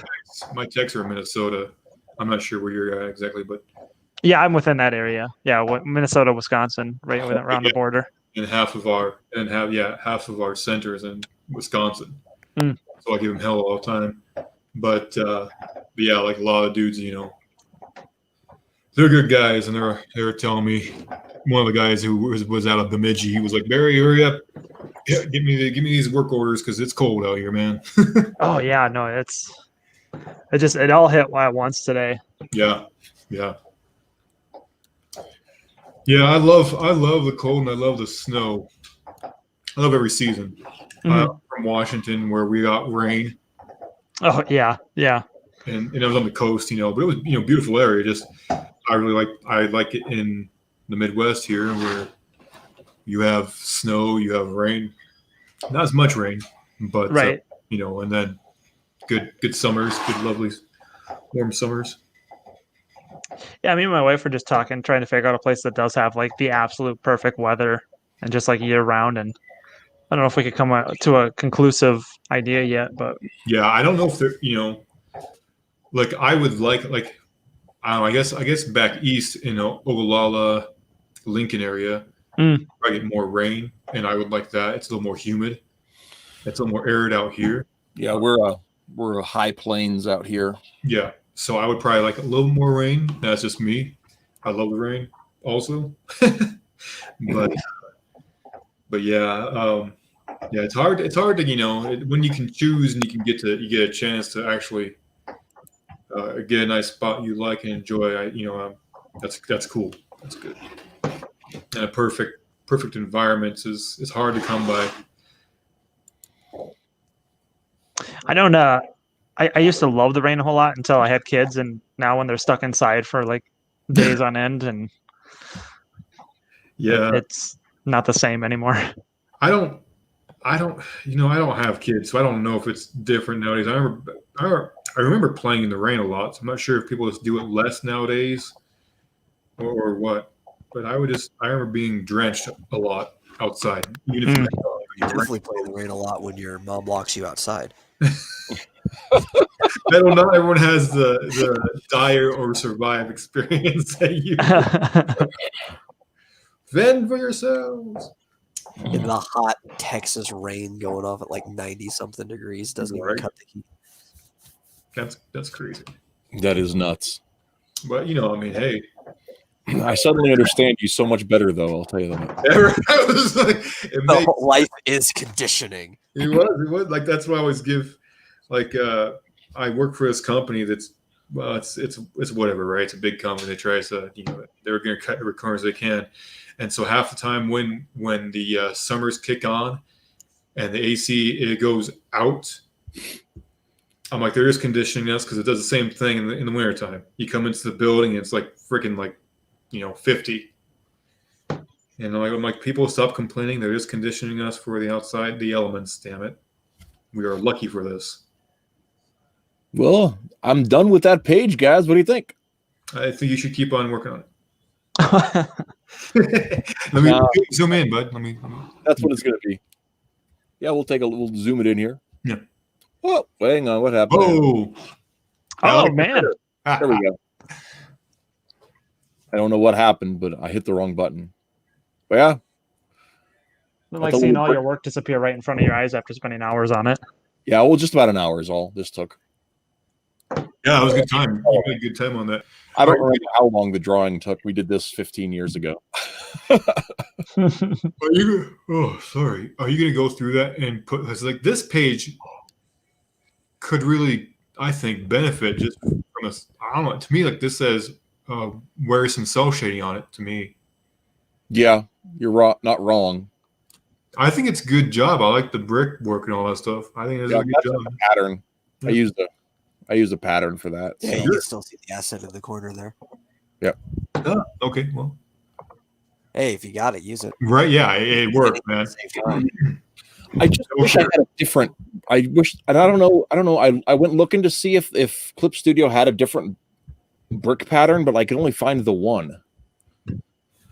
My texts are in Minnesota. I'm not sure where you're at exactly, but Yeah, I'm within that area. Yeah, Minnesota, Wisconsin, right around the border. and half of our centers in Wisconsin. So I give them hell all the time. But yeah, like a lot of dudes, they're good guys, and they're telling me, one of the guys who was out of Bemidji, he was like, Barry, hurry up, give me these work orders because it's cold out here, man. Oh yeah, no, it all hit at once today. Yeah. I love the cold and I love the snow. I love every season. From Washington, where we got rain. Oh yeah. And it was on the coast, but it was beautiful area. Just I like it in the Midwest here, where you have snow, you have rain, not as much rain, but right. And then good summers, good lovely warm summers. Yeah, me and my wife were just trying to figure out a place that does have like the absolute perfect weather and just like year round. And I don't know if we could come to a conclusive idea yet, but yeah, I don't know if they're like I would like I guess back east in Ogallala, Lincoln area, I get more rain, and I would like that. It's a little more humid. It's a little more arid out here. Yeah, we're a high plains out here. Yeah. So I would probably like a little more rain. That's just me. I love the rain also. but yeah, yeah, it's hard to, when you can choose and you get a chance to actually get a nice spot you like and enjoy. That's cool. That's good. And a perfect environment is hard to come by. I don't. I used to love the rain a whole lot until I had kids, and now when they're stuck inside for like days on end, and Yeah, it's not the same anymore. I don't have kids, so I don't know if it's different nowadays. I remember playing in the rain a lot, so I'm not sure if people just do it less nowadays or what. But I remember being drenched a lot outside. Even if You definitely play in the rain a lot when your mom locks you outside. not everyone has the dire or survive experience that you fend for yourselves. In the hot Texas rain going off at like 90 something degrees doesn't even Right. cut the heat. That's crazy. That is nuts. But hey, I suddenly understand you so much better, though. I'll tell you that. I was like, it makes Life is conditioning. It was like that's what I always give. Like I work for this company that's it's whatever, right? It's a big company that tries to they're going to cut every corner as they can, and so half the time when the summers kick on and the AC it goes out, I'm like they're just conditioning us because it does the same thing in the wintertime. You come into the building and it's like freaking 50. And I'm like, people stop complaining. They're just conditioning us for the outside, the elements. Damn it, we are lucky for this. Well, I'm done with that page, guys. What do you think? I think you should keep on working on it. Let me zoom in, bud. Let me. That's what it's going to be. Yeah, we'll zoom it in here. Yeah. Oh, hang on. What happened? Oh, Oh man, There we go. I don't know what happened, but I hit the wrong button. But yeah, like That's a seeing little all your work disappear right in front of your eyes after spending hours on it. yeah. Well, just about an hour is all this took. Yeah, it was a good time. You had a good time on that. I don't remember how long the drawing took. We did this 15 years ago. Are you? Oh, sorry. Are you going to go through that and put? It's like this page could really, I think, benefit just from us. I don't know. To me, like this says, wear some cell shading on it. To me, Yeah, you're not wrong. I think it's a good job. I like the brick work and all that stuff. I think it's Yeah, a good that's job. a pattern. I used a pattern for that. Yeah, so. you can still see the asset in the corner there. Oh, okay, well, Hey, if you got it, use it. right, yeah, it worked, man. Save time. I just wish I had a different. I wish, and I don't know. I went looking to see if Clip Studio had a different brick pattern, but I could only find the one.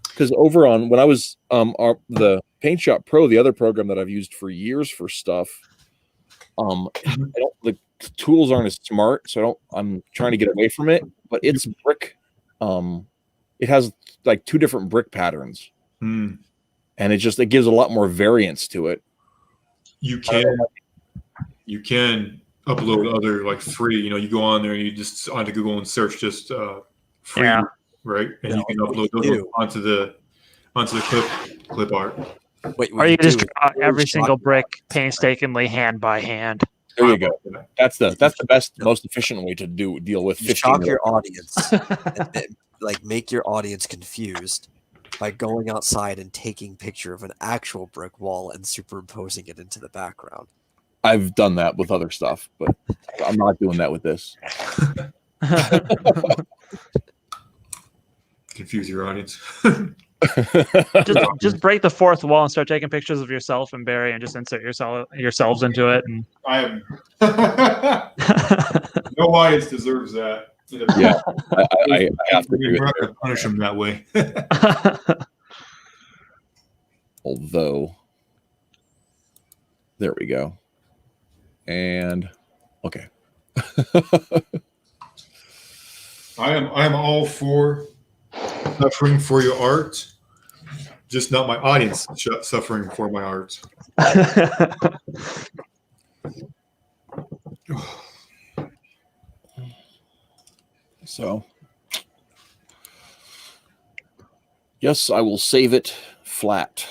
Because over on when I was the Paint Shop Pro, the other program that I've used for years for stuff, the tools aren't as smart, so I'm trying to get away from it. But it's brick. It has like two different brick patterns, Hmm. and it gives a lot more variance to it. You can upload other like free. You go on there and you just onto Google and search just free, Yeah. right? And Yeah, you can upload what those you onto the clip art. Wait, Or you just do, draw every is single shot- brick painstakingly hand by hand. There you go. That's the best, most efficient way to deal with You 15. shock your audience, and, like make your audience confused by going outside and taking picture of an actual brick wall and superimposing it into the background. I've done that with other stuff, but I'm not doing that with this. Confuse your audience. just break the fourth wall and start taking pictures of yourself and Barry and just insert yourselves into it. And I am. No audience deserves that. Yeah, I have to agree We're with not you. going to punish them that way. Although, there we go. And okay. I am all for suffering for your art, just not my audience suffering for my art. So, yes, I will save it flat.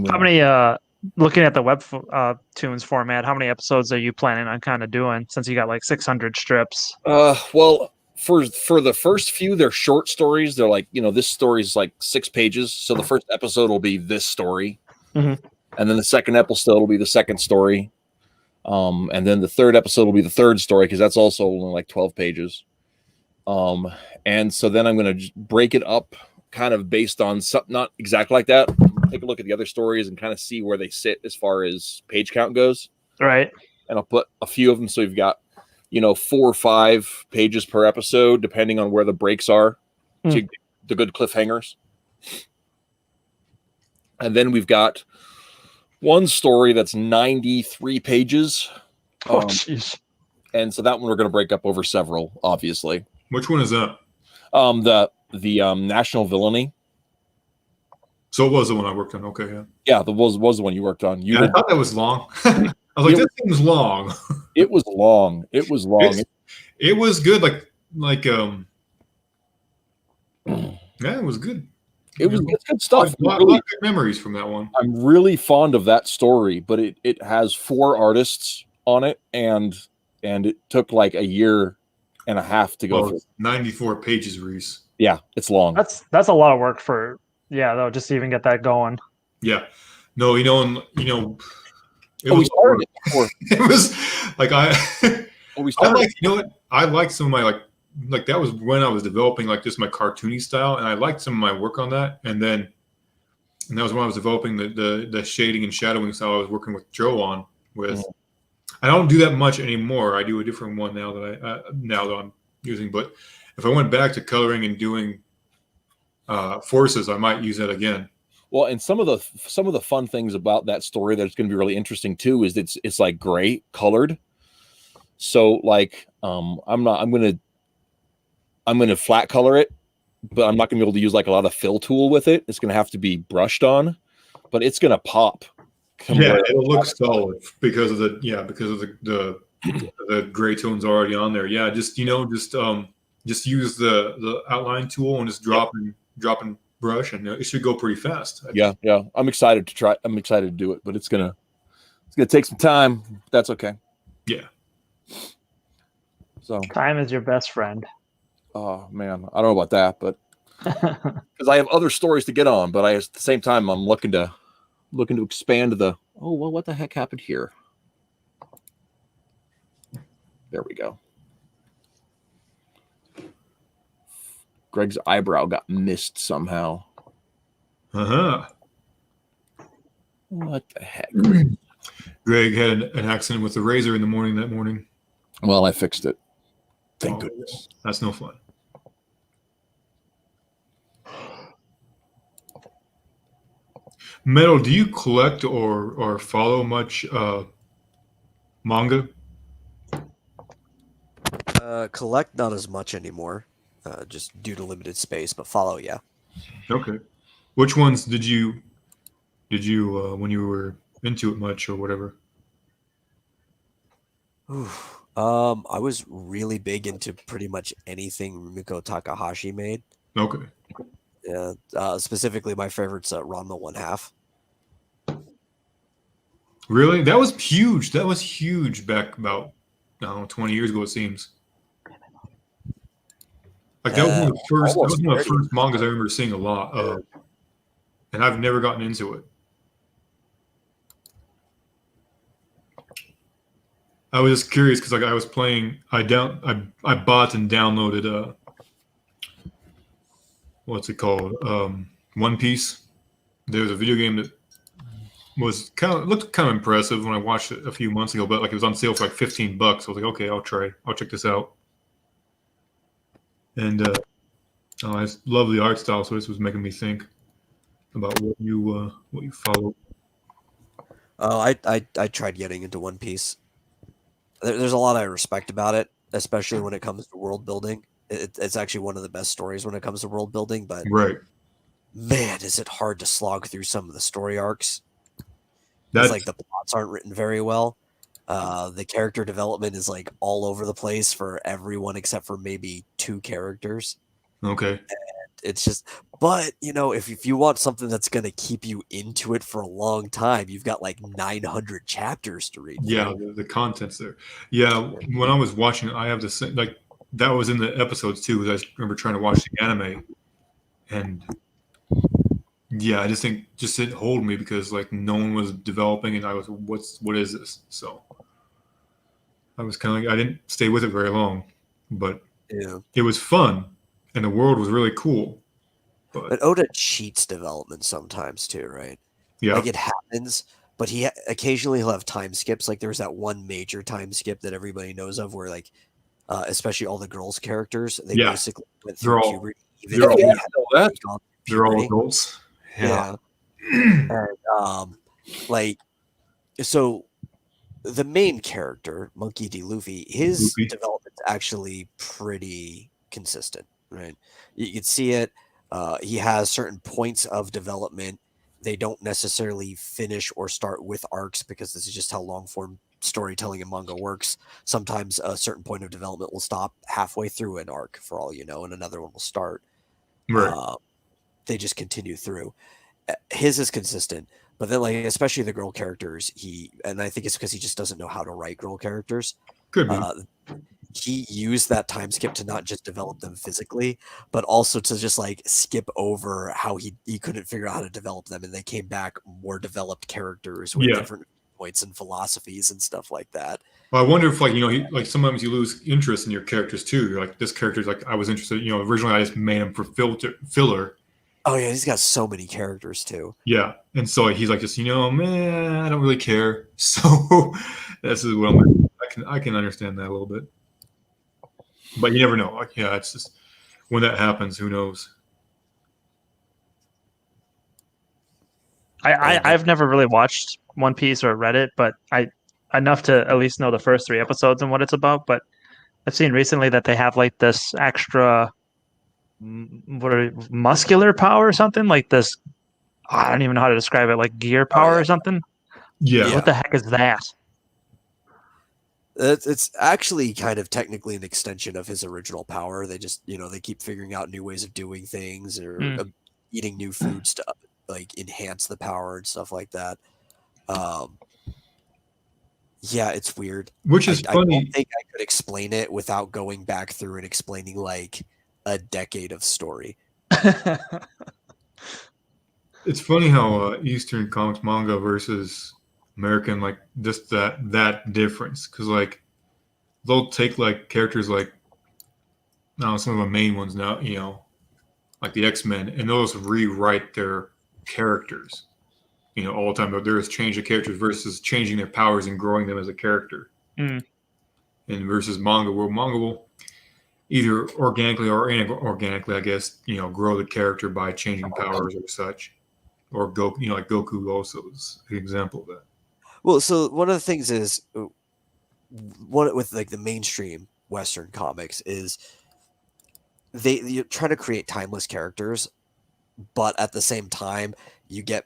How many looking at the Webtoons format, how many episodes are you planning on kind of doing since you got like 600 strips? Well, for the first few, they're short stories. They're like, this story is like 6 pages. So the first episode will be this story. Mhm. And then the second episode will be the second story. And then the third episode will be the third story, because that's also only like 12 pages. And so then I'm going to break it up kind of based on something, not exactly like that. Take a look at the other stories and kind of see where they sit as far as page count goes. Right. And I'll put a few of them. So you've got, 4 or 5 pages per episode, depending on where the breaks are. So you get the good cliffhangers. And then we've got one story that's 93 pages. Oh, jeez. And so that one we're going to break up over several, obviously. Which one is that? The National Villainy. So it was the one I worked on. Okay, yeah. Yeah, that was the one you worked on. I thought that was long. I was like, this seems long. It was long. It was long. It was good. Yeah, it was good. It's good stuff. A lot of good memories from that one. I'm really fond of that story, but it has 4 artists on it, and it took like a year and a half to go through. 94 pages, Reese. Yeah, it's long. That's a lot of work for though, just to even get that going. Yeah. No, it we started it before. It was like We started. I liked some of my like that was when I was developing like just my cartoony style, and I liked some of my work on that, and that was when I was developing the shading and shadowing style I was working with Joe on with. Mm-hmm. I don't do that much anymore. I do a different one now that I'm using. But if I went back to coloring and doing forces, I might use that again. Well, and some of the fun things about that story that's going to be really interesting too is it's like gray colored. So like I'm going to flat color it, but I'm not going to be able to use like a lot of fill tool with it. It's going to have to be brushed on, but it's going to pop. Yeah, it'll look solid because of the gray tones already on there. Yeah, just use the outline tool and just drop and brush, and it should go pretty fast. Yeah. I'm excited to try. I'm excited to do it, but it's gonna take some time. That's okay. Yeah. So time is your best friend. Oh man, I don't know about that, but because I have other stories to get on, but at the same time I'm looking to expand the. Oh well, what the heck happened here? There we go. Greg's eyebrow got missed somehow. What the heck? Greg had an accident with the razor in the morning that morning. Well, I fixed it. Thank goodness. That's no fun. Metal, do you collect or follow much manga? Collect not as much anymore, just due to limited space, but follow, yeah. Okay. Which ones did you when you were into it much or whatever? I was really big into pretty much anything Rumiko Takahashi made. Okay. Yeah, specifically my favorite's Ranma 1/2. Really? That was huge. That was huge back about 20 years ago, it seems. Like that was one of the first mangas I remember seeing a lot of, and I've never gotten into it. I was just curious because I was playing. I bought and downloaded what's it called? One Piece. There was a video game that looked kind of impressive when I watched it a few months ago, but like it was on sale for like $15. I was like, okay, I'll check this out. And I love the art style, so this was making me think about what you follow. I tried getting into One Piece. there's a lot I respect about it, especially when it comes to world building. It's actually one of the best stories when it comes to world building, but Right. man, is it hard to slog through some of the story arcs. That's It's like the plots aren't written very well. The character development is like all over the place for everyone except for maybe 2 characters. okay. It's just, but if you want something that's going to keep you into it for a long time, you've got like 900 chapters to read. Yeah, the content's there. Yeah, when I was watching, I have this like that was in the episodes too. Because I remember trying to watch the anime, and yeah, I just think just didn't hold me because like no one was developing, and I was what is this? So I was kind of like I didn't stay with it very long, but Yeah. it was fun, and the world was really cool. But Oda cheats development sometimes too, right? Yeah, Like it happens, but occasionally he'll have time skips. Like there was that one major time skip that everybody knows of, where like, especially all the girls' characters, they Yeah. basically went They're through all- puberty. they're all- if they Yeah, hadn't I know that. gone through they're all puberty. adults. Yeah. And, like, so the main character, Monkey D. Luffy, his Luffy. development's actually pretty consistent, right? You can see it. He has certain points of development. They don't necessarily finish or start with arcs because this is just how long form storytelling in manga works. Sometimes a certain point of development will stop halfway through an arc, for all you know, and another one will start. Right. They just continue through. His is consistent, but then like especially the girl characters, and I think it's because he just doesn't know how to write girl characters. Could be. He used that time skip to not just develop them physically, but also to just like skip over how he couldn't figure out how to develop them, and they came back more developed characters with Yeah. different points and philosophies and stuff like that. Well, I wonder if, like, like sometimes you lose interest in your characters too. You're like, this character's like, I was interested. Originally I just made him for filler. Oh yeah, he's got so many characters too. Yeah, and so he's like, just man, I don't really care. So this is what I'm. I can understand that a little bit, but you never know. Like, yeah, it's just when that happens, who knows? I've never really watched One Piece or read it, but I enough to at least know the first 3 episodes and what it's about. But I've seen recently that they have like this extra muscular power or something like this. I don't even know how to describe it, like gear power or something. Yeah. What the heck is that? It's actually kind of technically an extension of his original power. They just, they keep figuring out new ways of doing things or eating new foods to like enhance the power and stuff like that. Yeah, it's weird. Which is I funny. don't think I could explain it without going back through and explaining like a decade of story. It's funny how Eastern comics manga versus American, like just that difference, because like they'll take like characters like some of the main ones now, like the X-Men, and they'll just rewrite their characters, all the time. But there is change of characters versus changing their powers and growing them as a character. And versus manga, where manga will either organically or inorganically, I guess, grow the character by changing powers or such. Or Goku, like Goku also is an example of that. Well, so one of the things is one with like the mainstream Western comics is they try to create timeless characters, but at the same time you get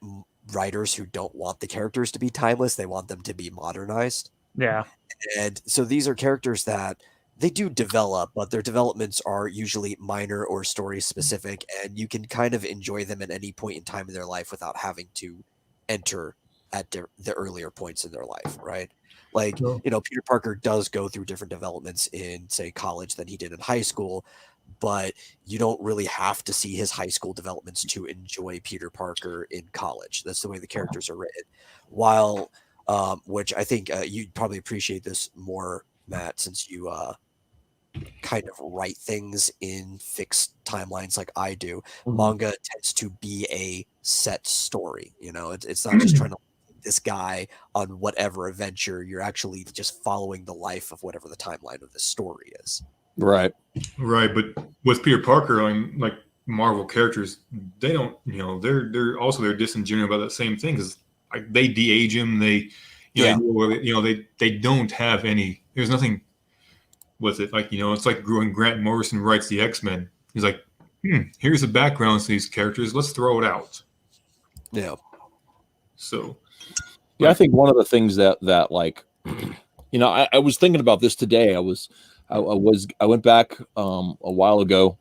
writers who don't want the characters to be timeless. They want them to be modernized. Yeah. And so these are characters that they do develop, but their developments are usually minor or story specific, and you can kind of enjoy them at any point in time in their life without having to enter at the earlier points in their life, right? Like, Peter Parker does go through different developments in, say, college than he did in high school, but you don't really have to see his high school developments to enjoy Peter Parker in college. That's the way the characters are written. While, which I think you'd probably appreciate this more, Matt, since you kind of write things in fixed timelines like I do. Manga tends to be a set story. It's not just trying to this guy on whatever adventure. You're actually just following the life of whatever the timeline of the story is. Right. Right, but with Peter Parker, like Marvel characters, they don't, they're disingenuous about that same thing because they de-age him. They, they don't have any there's nothing with it. Like, it's like when Grant Morrison writes the X-Men. He's like, here's the backgrounds to these characters. Let's throw it out. Yeah. So, Yeah, I think one of the things that like, I was thinking about this today. I went back a while ago,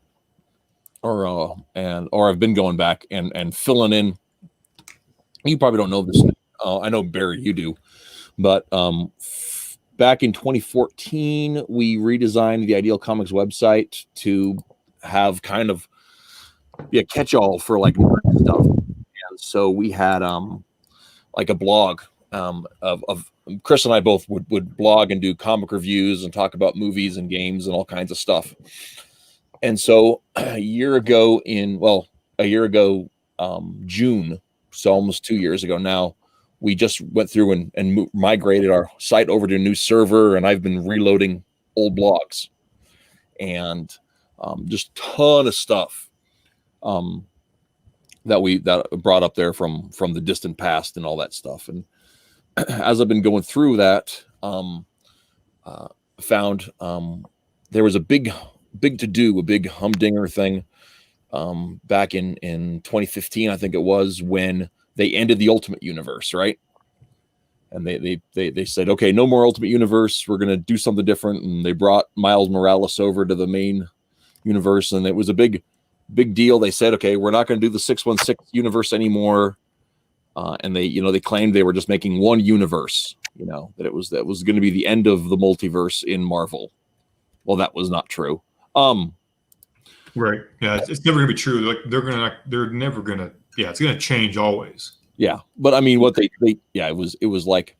or I've been going back and filling in. You probably don't know this. I know, Barry, you do, but back in 2014, we redesigned the Ideal Comics website to have kind of be a catch-all for like nerd stuff, and so we had like a blog of Chris and I both would blog and do comic reviews and talk about movies and games and all kinds of stuff. And so a year ago, June, so almost 2 years ago now, we just went through and migrated our site over to a new server, and I've been reloading old blogs and just a ton of stuff that brought up there from the distant past and all that stuff. And as I've been going through that, found there was a big to do, a big humdinger thing back in 2015, I think it was, when they ended the Ultimate Universe, right? And they said, okay, no more Ultimate Universe. We're going to do something different. And they brought Miles Morales over to the main universe, and it was a big deal. They said, okay, we're not going to do the 616 universe anymore. And they claimed they were just making one universe, that was going to be the end of the multiverse in Marvel. Well, that was not true. Right. Yeah. It's never gonna be true. Like they're never gonna, it's gonna change always. Yeah. But I mean, what it was like,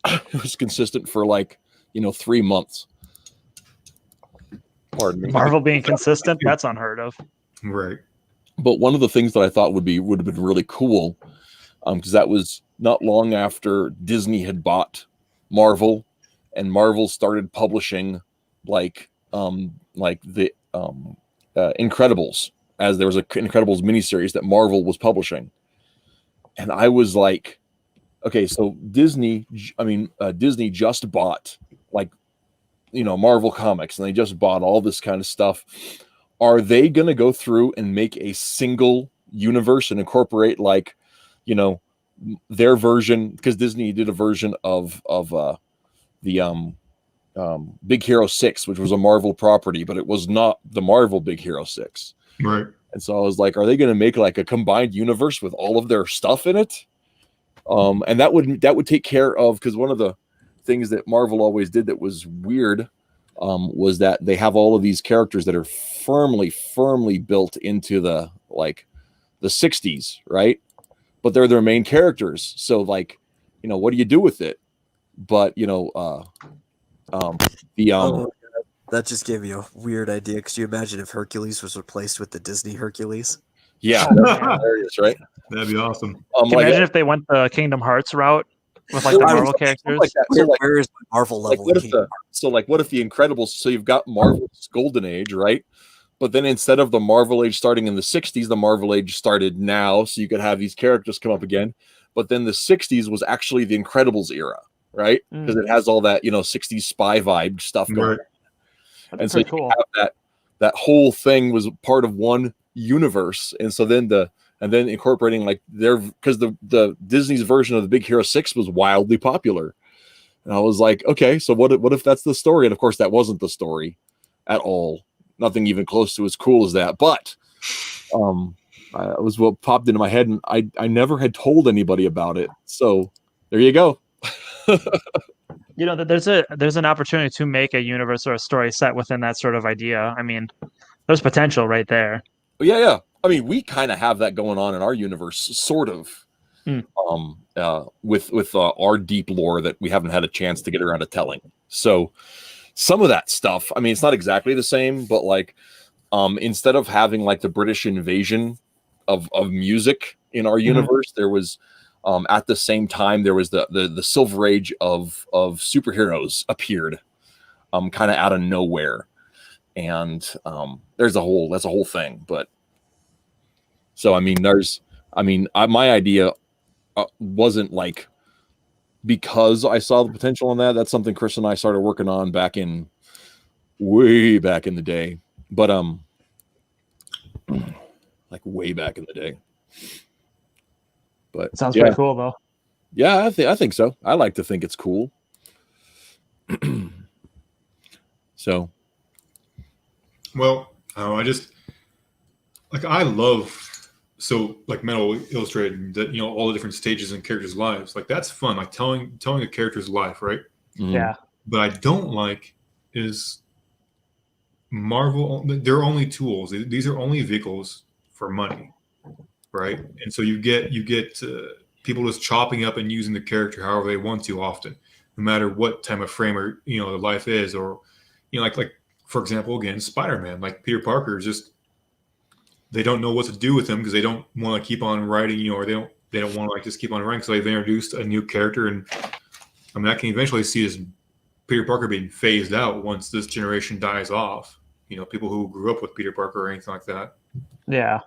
it was consistent for 3 months. Pardon me. Marvel being consistent, that's unheard of. Right. But one of the things that I thought would have been really cool, because that was not long after Disney had bought Marvel, and Marvel started publishing the Incredibles, as there was a Incredibles miniseries that Marvel was publishing. And I was like, okay, so Disney just bought Marvel Comics, and they just bought all this kind of stuff. Are they going to go through and make a single universe and incorporate their version? Because Disney did a version of the Big Hero 6, which was a Marvel property, but it was not the Marvel Big Hero 6. Right. And so I was like, are they going to make a combined universe with all of their stuff in it? And that would take care of, because one of the things that Marvel always did that was weird was that they have all of these characters that are firmly built into the 60s, right? But they're their main characters. So what do you do with it? But that just gave me a weird idea. Could you imagine if Hercules was replaced with the Disney Hercules? Yeah, that'd be hilarious, right? That'd be awesome. Imagine if they went the Kingdom Hearts route with the Marvel characters. Where is my Marvel level? What if the Incredibles? So you've got Marvel's golden age, right? But then instead of the Marvel age starting in the 60s, the Marvel age started now, so you could have these characters come up again. But then the 60s was actually the Incredibles era, right? Because it has all that 60s spy vibe stuff going on. And so you have that whole thing was part of one universe. And so then incorporating because the Disney's version of the Big Hero 6 was wildly popular. And I was like, okay, so what if that's the story? And of course that wasn't the story at all. Nothing even close to as cool as that. But it was what popped into my head, and I never had told anybody about it. So there you go. There's an opportunity to make a universe or a story set within that sort of idea. I mean, there's potential right there. Yeah. I mean, we kind of have that going on in our universe, sort of, with our deep lore that we haven't had a chance to get around to telling. So some of that stuff, I mean, it's not exactly the same, but instead of having the British invasion of music in our universe, there was at the same time there was the Silver Age of superheroes appeared, kind of out of nowhere, and that's a whole thing. But so I mean, my idea wasn't because I saw the potential in that. That's something Chris and I started working on way back in the day. But like way back in the day. But Sounds yeah, pretty cool though. yeah, I think so. I like to think it's cool. So, Well, I just like I love like Metal Illustrated that all the different stages and characters' lives. Like that's fun. Like telling a character's life, right? mhm. Yeah. But I don't like is Marvel. They're only tools. These are only vehicles for money, right? And so you get people just chopping up and using the character however they want to, often, no matter what time of frame or the life is, or like for example, again, Spider-Man, like Peter Parker is just they don't know what to do with him because they don't want to keep on writing, or they don't want to like just keep on writing. So they've introduced a new character, and I mean I can eventually see this Peter Parker being phased out once this generation dies off. People who grew up with Peter Parker or anything like that. Yeah.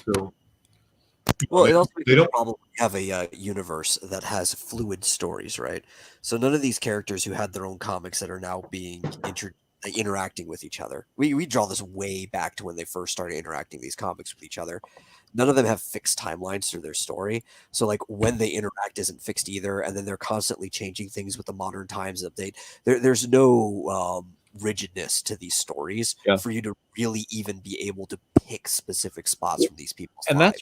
So Well, it also they becomes a don't. problem when you have a universe that has fluid stories, right? So none of these characters who had their own comics that are now being interacting with each other. We draw this way back to when they first started interacting these comics with each other. None of them have fixed timelines through their story. So like when they interact isn't fixed either, and then they're constantly changing things with the modern times update. There's no rigidness to these stories for you to really even be able to pick specific spots from these people's And lives.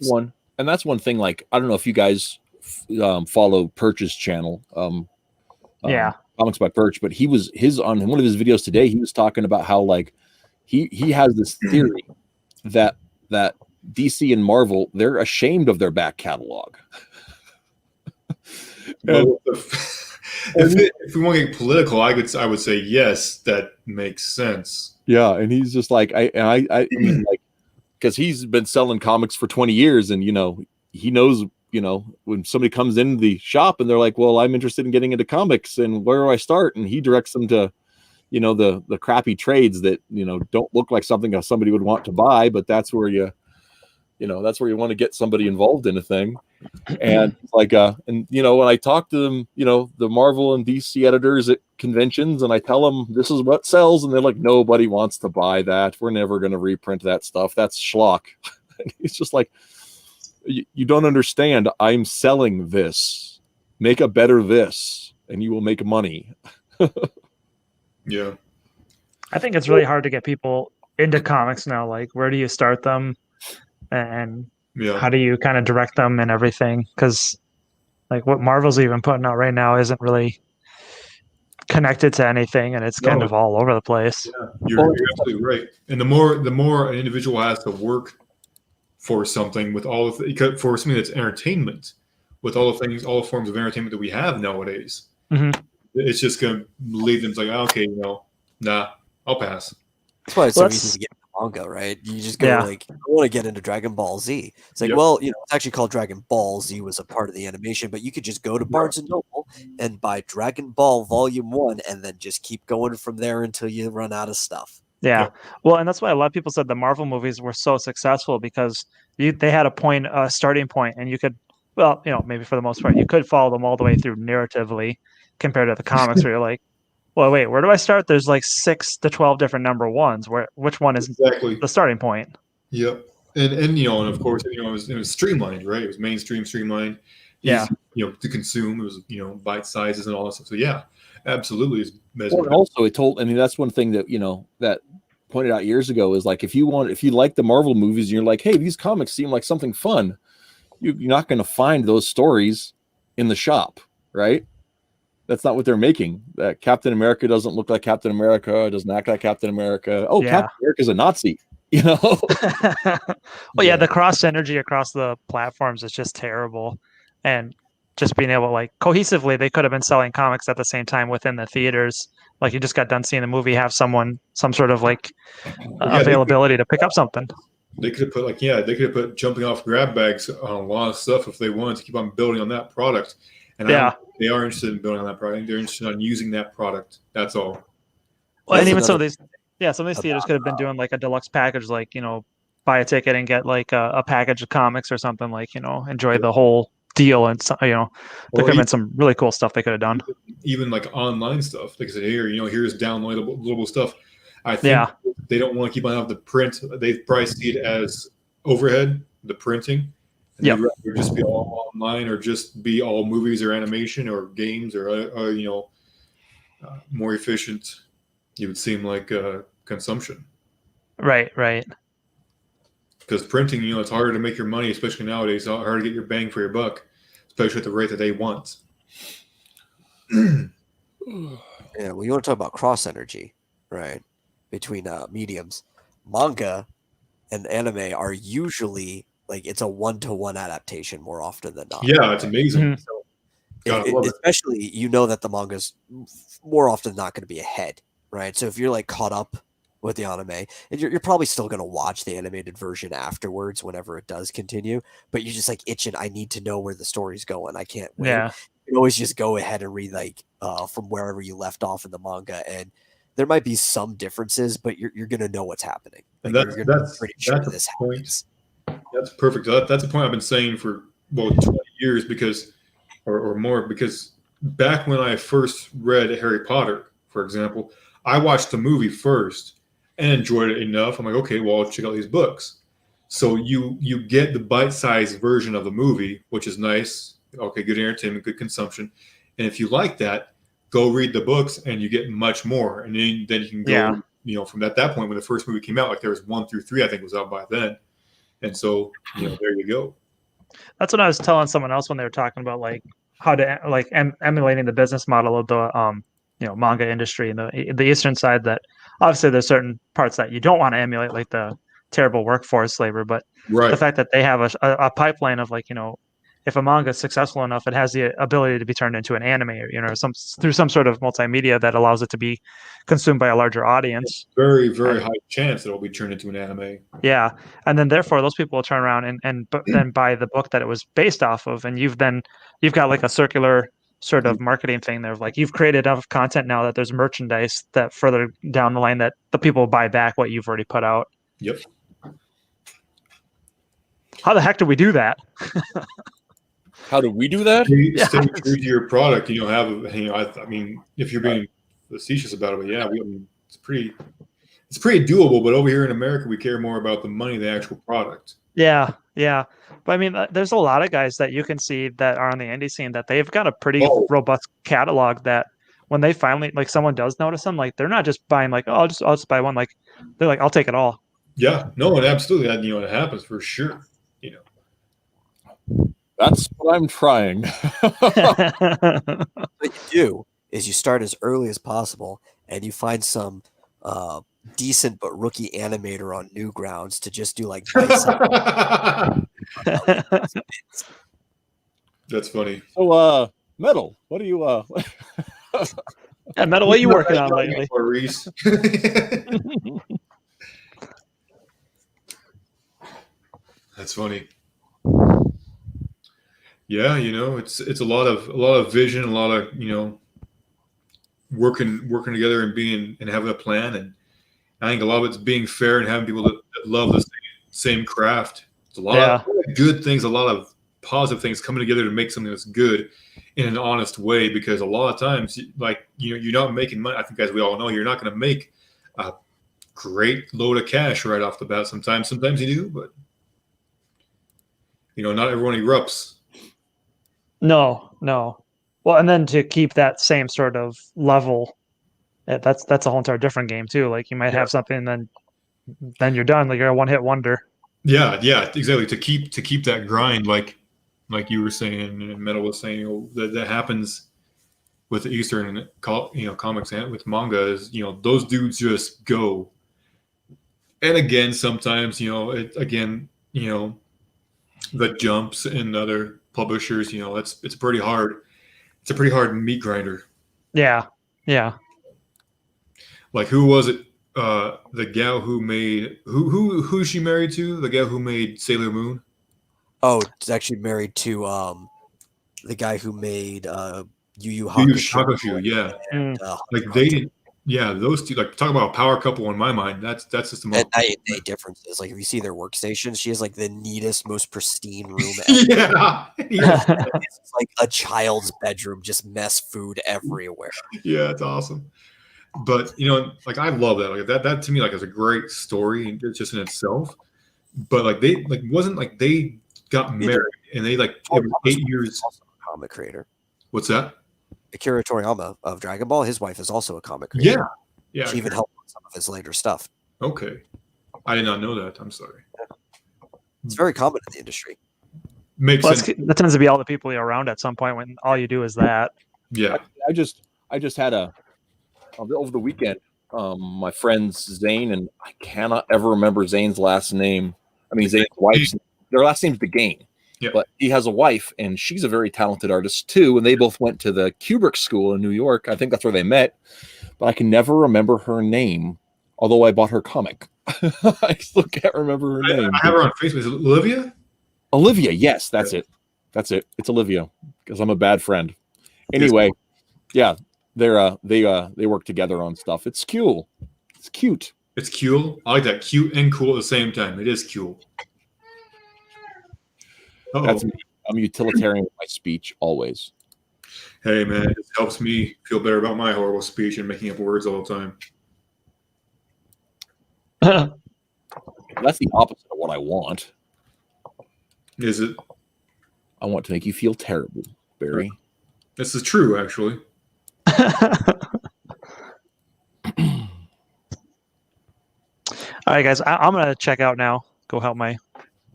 that's one thing. Like, I don't know if you guys follow Perch's channel. Yeah. Comics by Perch, but he was on one of his videos today. He was talking about how like he has this theory that DC and Marvel, they're ashamed of their back catalog. Well, if we want to get political, I would say yes, that makes sense. Yeah, and he's just like I mean, like, because he's been selling comics for 20 years, and he knows when somebody comes in the shop and they're like, well, I'm interested in getting into comics, and where do I start? And he directs them to the crappy trades that don't look like something somebody would want to buy, but that's where you want to get somebody involved in a thing. And like and when I talk to them, the Marvel and DC editors at conventions, and I tell them this is what sells, and they're like, nobody wants to buy that, we're never going to reprint that stuff, that's schlock. It's just like, you don't understand, I'm selling this, make a better this and you will make money. Yeah. I think it's really hard to get people into comics now. Like, where do you start them, and Yeah. how do you kind of direct them and everything? Because like what Marvel's even putting out right now isn't really connected to anything, and it's kind No. of all over the place. Yeah, you're absolutely right. And the more an individual has to work for something, for something that's entertainment, with all the forms of entertainment that we have nowadays, it's just going to leave them like, okay, nah, I'll pass. That's why it's so easy to get into manga, right? You just go like, I want to get into Dragon Ball Z. It's like, well, it's actually called Dragon Ball Z, was a part of the animation, but you could just go to Barnes and Noble and buy Dragon Ball Volume 1 and then just keep going from there until you run out of stuff. Yeah. Well, and that's why a lot of people said the Marvel movies were so successful, because they had a starting point, and you could, well, maybe for the most part, you could follow them all the way through narratively, compared to the comics where you're like, well, wait, where do I start? There's like 6 to 12 different number ones. Which one is exactly the starting point? Yep. And and of course, it was streamlined, right? It was mainstream, streamlined, easy, to consume. It was bite sizes and all that stuff. So yeah, absolutely. Well, also, that's one thing that that pointed out years ago, is like, if you like the Marvel movies and you're like, hey, these comics seem like something fun, you're not going to find those stories in the shop, right? That's not what they're making. That Captain America doesn't look like Captain America, doesn't act like Captain America. Oh, Captain America's a Nazi, Well, yeah, the cross synergy across the platforms is just terrible. And just being able, like, cohesively, they could have been selling comics at the same time within the theaters. Like, you just got done seeing the movie, have some sort of like availability to pick up something. They could have put jumping off grab bags on a lot of stuff if they wanted to keep on building on that product. And they are interested in building on that product. They're interested in using that product. That's all. Well, and even some of these theaters could have been doing like a deluxe package, like, buy a ticket and get like a package of comics or something, like, enjoy the whole deal, and there Or could have been some really cool stuff they could have done. even like online stuff. Like I said, here's downloadable stuff. I think Yeah. they don't want to keep on having the print. They probably see it as overhead, the printing. And Yep. they'd rather just be all online or just be all movies or animation or games or more efficient. It would seem like consumption. Right. Because printing, it's harder to make your money, especially nowadays. It's harder to get your bang for your buck, especially at the rate that they want. Yeah, well, you want to talk about cross energy, right? Between mediums, manga and anime are usually like it's a 1-to-1 adaptation more often than not. Yeah, it's amazing. Mhm. Gotta love it. Especially, that the manga's more often than not going to be ahead, right? So if you're like caught up with the anime, and you're probably still going to watch the animated version afterwards whenever it does continue, but you're just like itching. I need to know where the story's going. I can't wait. Yeah. You can always just go ahead and read from wherever you left off in the manga, and there might be some differences, but you're going to know what's happening. And Like, that's you're gonna be that's pretty sure that's this a point. happens. That's perfect. That's a point I've been saying for 20 years because, or more, because back when I first read Harry Potter, for example, I watched the movie first and enjoyed it enough. I'm like, okay, well, I'll check out these books. So you get the bite-sized version of the movie, which is nice. Okay, good entertainment, good consumption. And if you like that, go read the books and you get much more. And then you can go, from that point when the first movie came out, like there was 1 through 3, I think was out by then. And so, there you go. That's what I was telling someone else when they were talking about like how to like emulating the business model of the manga industry and the Eastern side. That obviously there's certain parts that you don't want to emulate, like the terrible workforce labor, but Right. the fact that they have a pipeline of like, if a manga is successful enough, it has the ability to be turned into an anime, or through some sort of multimedia that allows it to be consumed by a larger audience. Very, very high chance that it'll be turned into an anime. Yeah, and then therefore those people will turn around and then buy the book that it was based off of, and you've got like a circular sort of marketing thing there. Like you've created enough content now that there's merchandise that further down the line that the people will buy back what you've already put out. Yep. How the heck do we do that? How do we do that? Stay true to your product. I mean, if you're being facetious about it, but yeah, it's pretty doable. But over here in America, we care more about the money than the actual product. Yeah. But I mean, there's a lot of guys that you can see that are on the indie scene that they've got a pretty robust catalog that when they finally, like someone does notice them, like they're not just buying like, oh, I'll just buy one. Like they're like, I'll take it all. Yeah, no, and absolutely. It happens for sure. That's what I'm trying. What you do is you start as early as possible and you find some decent but rookie animator on Newgrounds to just do like That's funny. So, Metal, what are you? Yeah, Metal, what are you working on lately? Reese. That's funny. Yeah, it's a lot of vision, a lot of working together and having a plan, and I think a lot of it's being fair and having people that love the same craft. It's a lot of good things, a lot of positive things coming together to make something that's good in an honest way. Because a lot of times, you're not making money. I think, as we all know, you're not going to make a great load of cash right off the bat. Sometimes you do, but not everyone erupts. No. Well, and then to keep that same sort of level, that's a whole entire different game too. Like you might have something, then you're done. Like you're a one-hit wonder. Yeah, exactly. To keep that grind, like you were saying, and Metal was saying, that happens with the Eastern, comics and with manga is, those dudes just go. And again, sometimes, the Jumps and other publishers, it's pretty hard. It's a pretty hard meat grinder. Yeah. Like, who was it? The gal who made who's she married to? The gal who made Sailor Moon. Oh, it's actually married to the guy who made Yu Yu Yu Yu Hakusho. Hakusho, yeah. And, Like they Yeah, those two, like, talk about a power couple in my mind. That's just the most. And night and day differences. Like if you see their workstation, she has like the neatest, most pristine room ever. Yeah, yeah, It's like a child's bedroom, just mess food everywhere. yeah, it's awesome. But like I love that. Like that to me, like, is a great story just in itself. But like they like wasn't like they got married and they like it was 8 years. Also a comic creator. What's that? Akira Toriyama of Dragon Ball, his wife is also a comic creator. Yeah, yeah. She even helped with some of his later stuff. Okay, I did not know that. I'm sorry. It's very common in the industry. Makes Well, sense. that tends to be all the people you're around at some point when all you do is that. Yeah. I just had over the weekend. My friends Zane and I cannot ever remember Zane's last name. I mean Zane's wife's. Their last name's DeGane. Yeah. But he has a wife, and she's a very talented artist too. And they both went to the Kubrick School in New York. I think that's where they met. But I can never remember her name, although I bought her comic. I still can't remember her name. I have her on Facebook. Is it Olivia? Olivia, yes, that's it. That's it. It's Olivia because I'm a bad friend. Anyway, yeah, they work together on stuff. It's cool. It's cute. It's cool. I like that. Cute and cool at the same time. It is cool. That's me. I'm utilitarian with my speech always. Hey man, it helps me feel better about my horrible speech and making up words all the time. That's the opposite of what I want. Is it? I want to make you feel terrible, Barry. This is true, actually. All right, guys, I'm gonna check out now. Go help my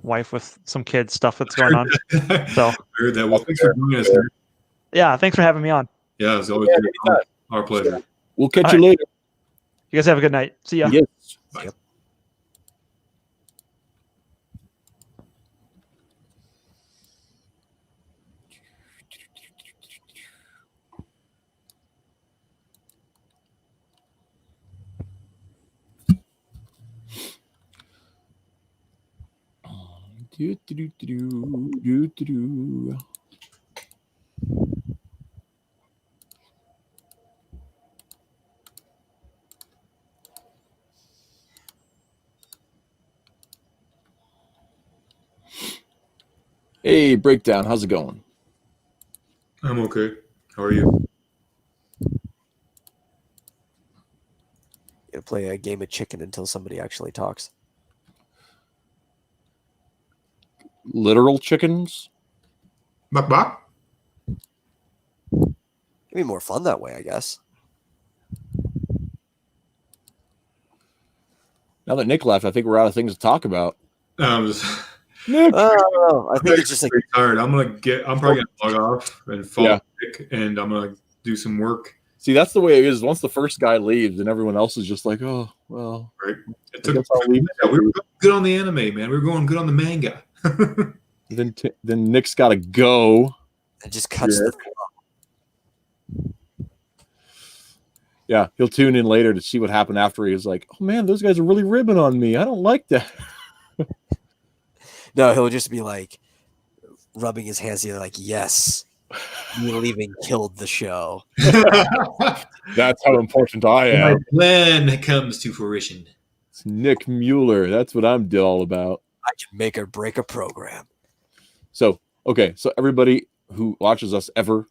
wife with some kids stuff that's going on. So, Heard that. Well, thanks for joining us. Nerd. yeah, thanks for having me on. Yeah, it's always our pleasure. We'll catch All you right. later. You guys have a good night. See ya. Yes. Bye. Yep. Do, do, do, do, do, do, do. Hey, Breakdown, how's it going? I'm okay. How are you? Gonna play a game of chicken until somebody actually talks. Literal chickens? Bak bak. It'd be more fun that way, I guess. Now that Nick left, I think we're out of things to talk about. Just, Nick! I think it's just like pretty tired. I'm probably gonna log off and fall Yeah. sick, and I'm gonna do some work. See, that's the way it is. Once the first guy leaves, and everyone else is just like, oh, well. Right? It I took, guess I'll leave. yeah, we were good on the anime, man. We were going good on the manga. Then Nick's got to go. it just cuts Yeah. the Yeah, he'll tune in later to see what happened after he was like, oh, man, those guys are really ribbing on me. I don't like that. No, he'll just be like rubbing his hands together, like, yes, you leaving killed the show. That's how important I My am. plan comes to fruition. It's Nick Mueller. That's what I'm all about. I can make or break a program. So, okay. So everybody who watches us ever,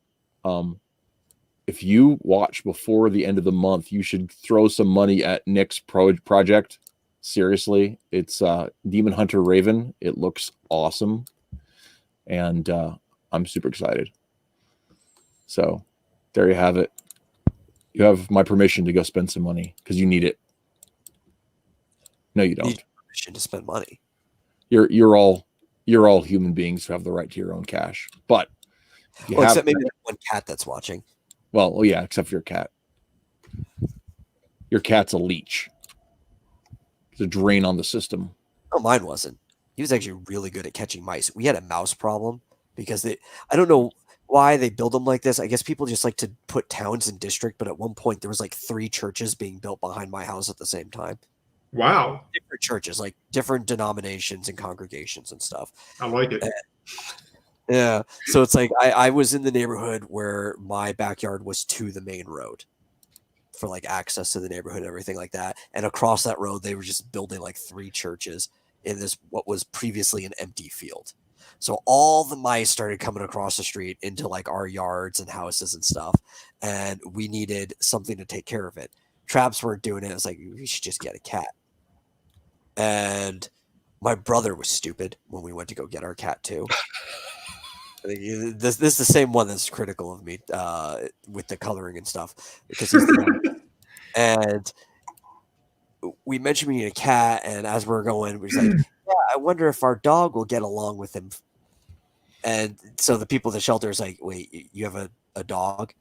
if you watch before the end of the month, you should throw some money at Nick's project. Seriously, it's Demon Hunter Raven. It looks awesome. And I'm super excited. So there you have it. You have my permission to go spend some money because you need it. No, you don't. Need permission to spend money. You're all human beings who have the right to your own cash. But if you Well, have, except maybe that one cat that's watching. well, oh yeah, except for your cat. Your cat's a leech. It's a drain on the system. No, mine wasn't. He was actually really good at catching mice. We had a mouse problem because I don't know why they build them like this. I guess people just like to put towns in district, but at one point there was like 3 churches being built behind my house at the same time. Wow, Different churches, like different denominations and congregations and stuff. I like it. Yeah. So it's like I was in the neighborhood where my backyard was to the main road. for like access to the neighborhood and everything like that. And across that road, they were just building like 3 churches in this what was previously an empty field. So all the mice started coming across the street into like our yards and houses and stuff, and we needed something to take care of it. Traps weren't doing it. It was like, we should just get a cat. And my brother was stupid when we went to go get our cat too. I think this is the same one that's critical of me with the coloring and stuff, because he's the and we mentioned we need a cat, and as we're going, we're just like, yeah, I wonder if our dog will get along with him. And so the people at the shelter is like, wait, you have a dog?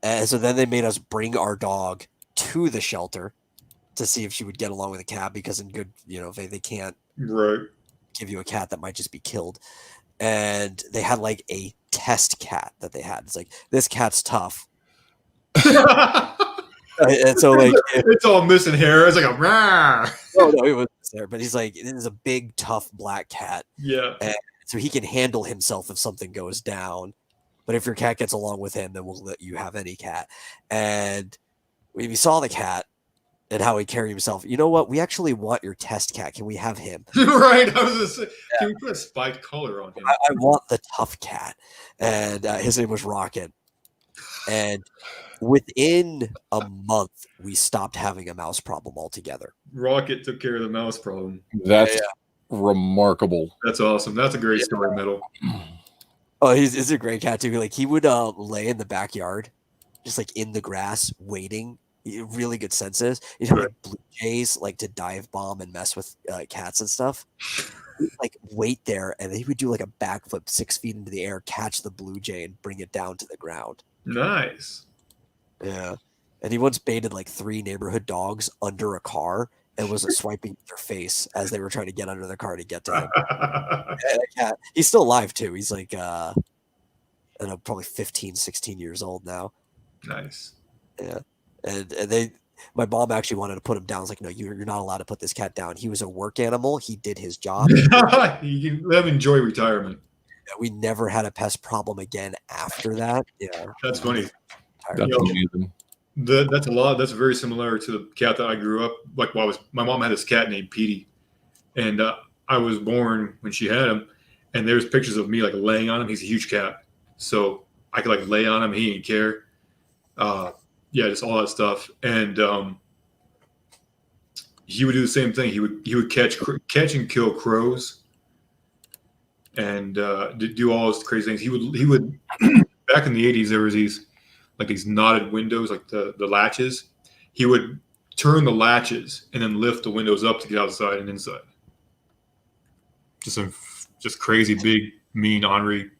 And so then they made us bring our dog to the shelter to see if she would get along with a cat, because in good, they can't Right. give you a cat that might just be killed. And they had like a test cat that they had. It's like, this cat's tough. And so like it's all missing hair. It's like a rah. no, it was there, but he's like, this is a big, tough black cat. Yeah. And so he can handle himself if something goes down. But if your cat gets along with him, then we'll let you have any cat. And we saw the cat and how he carried himself. You know what? We actually want your test cat. Can we have him? Right. I was gonna say, can we put a spiked color on him? I want the tough cat. And his name was Rocket. And within a month, we stopped having a mouse problem altogether. Rocket took care of the mouse problem. That's remarkable. That's awesome. That's a great story, Metal. Oh, he's a great cat too. Like, he would lay in the backyard, just like in the grass, waiting. Really good senses. Like blue jays like to dive bomb and mess with cats and stuff. He'd, like, wait there, and he would do like a backflip 6 feet into the air, catch the blue jay, and bring it down to the ground. Nice. Yeah. And he once baited like 3 neighborhood dogs under a car and was swiping their face as they were trying to get under the car to get to him. Yeah, he's still alive too. He's like I don't know, probably 15, 16 years old now. Nice. Yeah. And my mom actually wanted to put him down. I was like, no, you're not allowed to put this cat down. He was a work animal. He did his job. You can let him enjoy retirement. We never had a pest problem again after that. Yeah. That's funny. That's Yo, amazing. That's a lot. That's very similar to the cat that I grew up. Like, my mom had this cat named Petey, and I was born when she had him. And there's pictures of me like laying on him. He's a huge cat, so I could like lay on him. He didn't care. Yeah, just all that stuff. And he would do the same thing. He would catch and kill crows, and do all those crazy things. He would back in the 80s, there was these knotted windows, like the latches. He would turn the latches and then lift the windows up to get outside and inside. Just crazy, big, mean, ornery,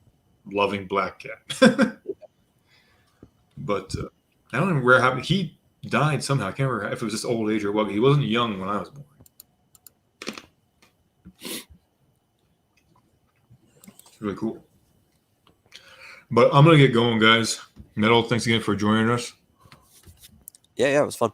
loving black cat. But I don't remember how he died somehow. I can't remember if it was just old age or what. He wasn't young when I was born. It's really cool. But I'm gonna get going, guys. Metal, thanks again for joining us. Yeah, it was fun.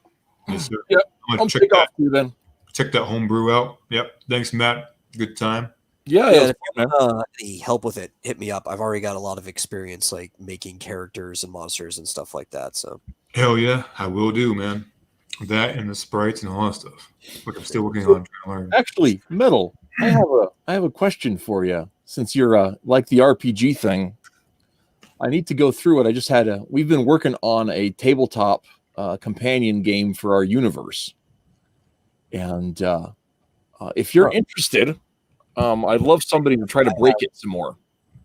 Yes, sir. Yeah, I'm I'll gonna check take off that, to you then. check that homebrew out. Yep. Thanks, Matt. Good time. Yeah, Yeah, it was if fun, you man. have any help with it, hit me up. I've already got a lot of experience like making characters and monsters and stuff like that. So Hell yeah, I will do, man. That and the sprites and all that stuff. Like, I'm still working on trying to learn. Actually, Metal, I have a question for you. Since you're like the RPG thing, I need to go through it. We've been working on a tabletop companion game for our universe, and if you're interested, I'd love somebody to try to break it some more.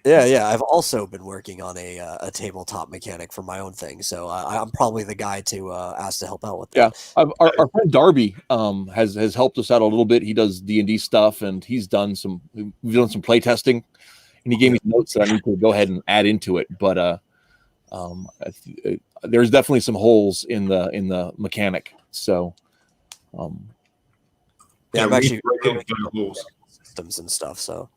yeah, I've also been working on a tabletop mechanic for my own thing. So I'm probably the guy to ask to help out with that. Yeah, our friend Darby has helped us out a little bit. He does D&D stuff, and we've done some play testing, and he gave me notes that I need to go ahead and add into it. But there's definitely some holes in the mechanic. So Yeah, I'm we actually break it and find holes. systems and stuff. So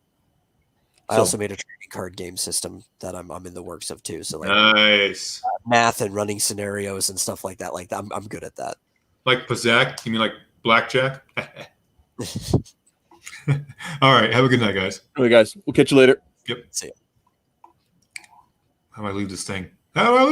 I also made a trading card game system that I'm in the works of too. So like Nice. math and running scenarios and stuff like that. Like I'm good at that. Like Pazak? You mean like blackjack? All right. Have a good night, guys. anyway, guys, we'll catch you later. See ya. How do I leave this thing? How do I leave?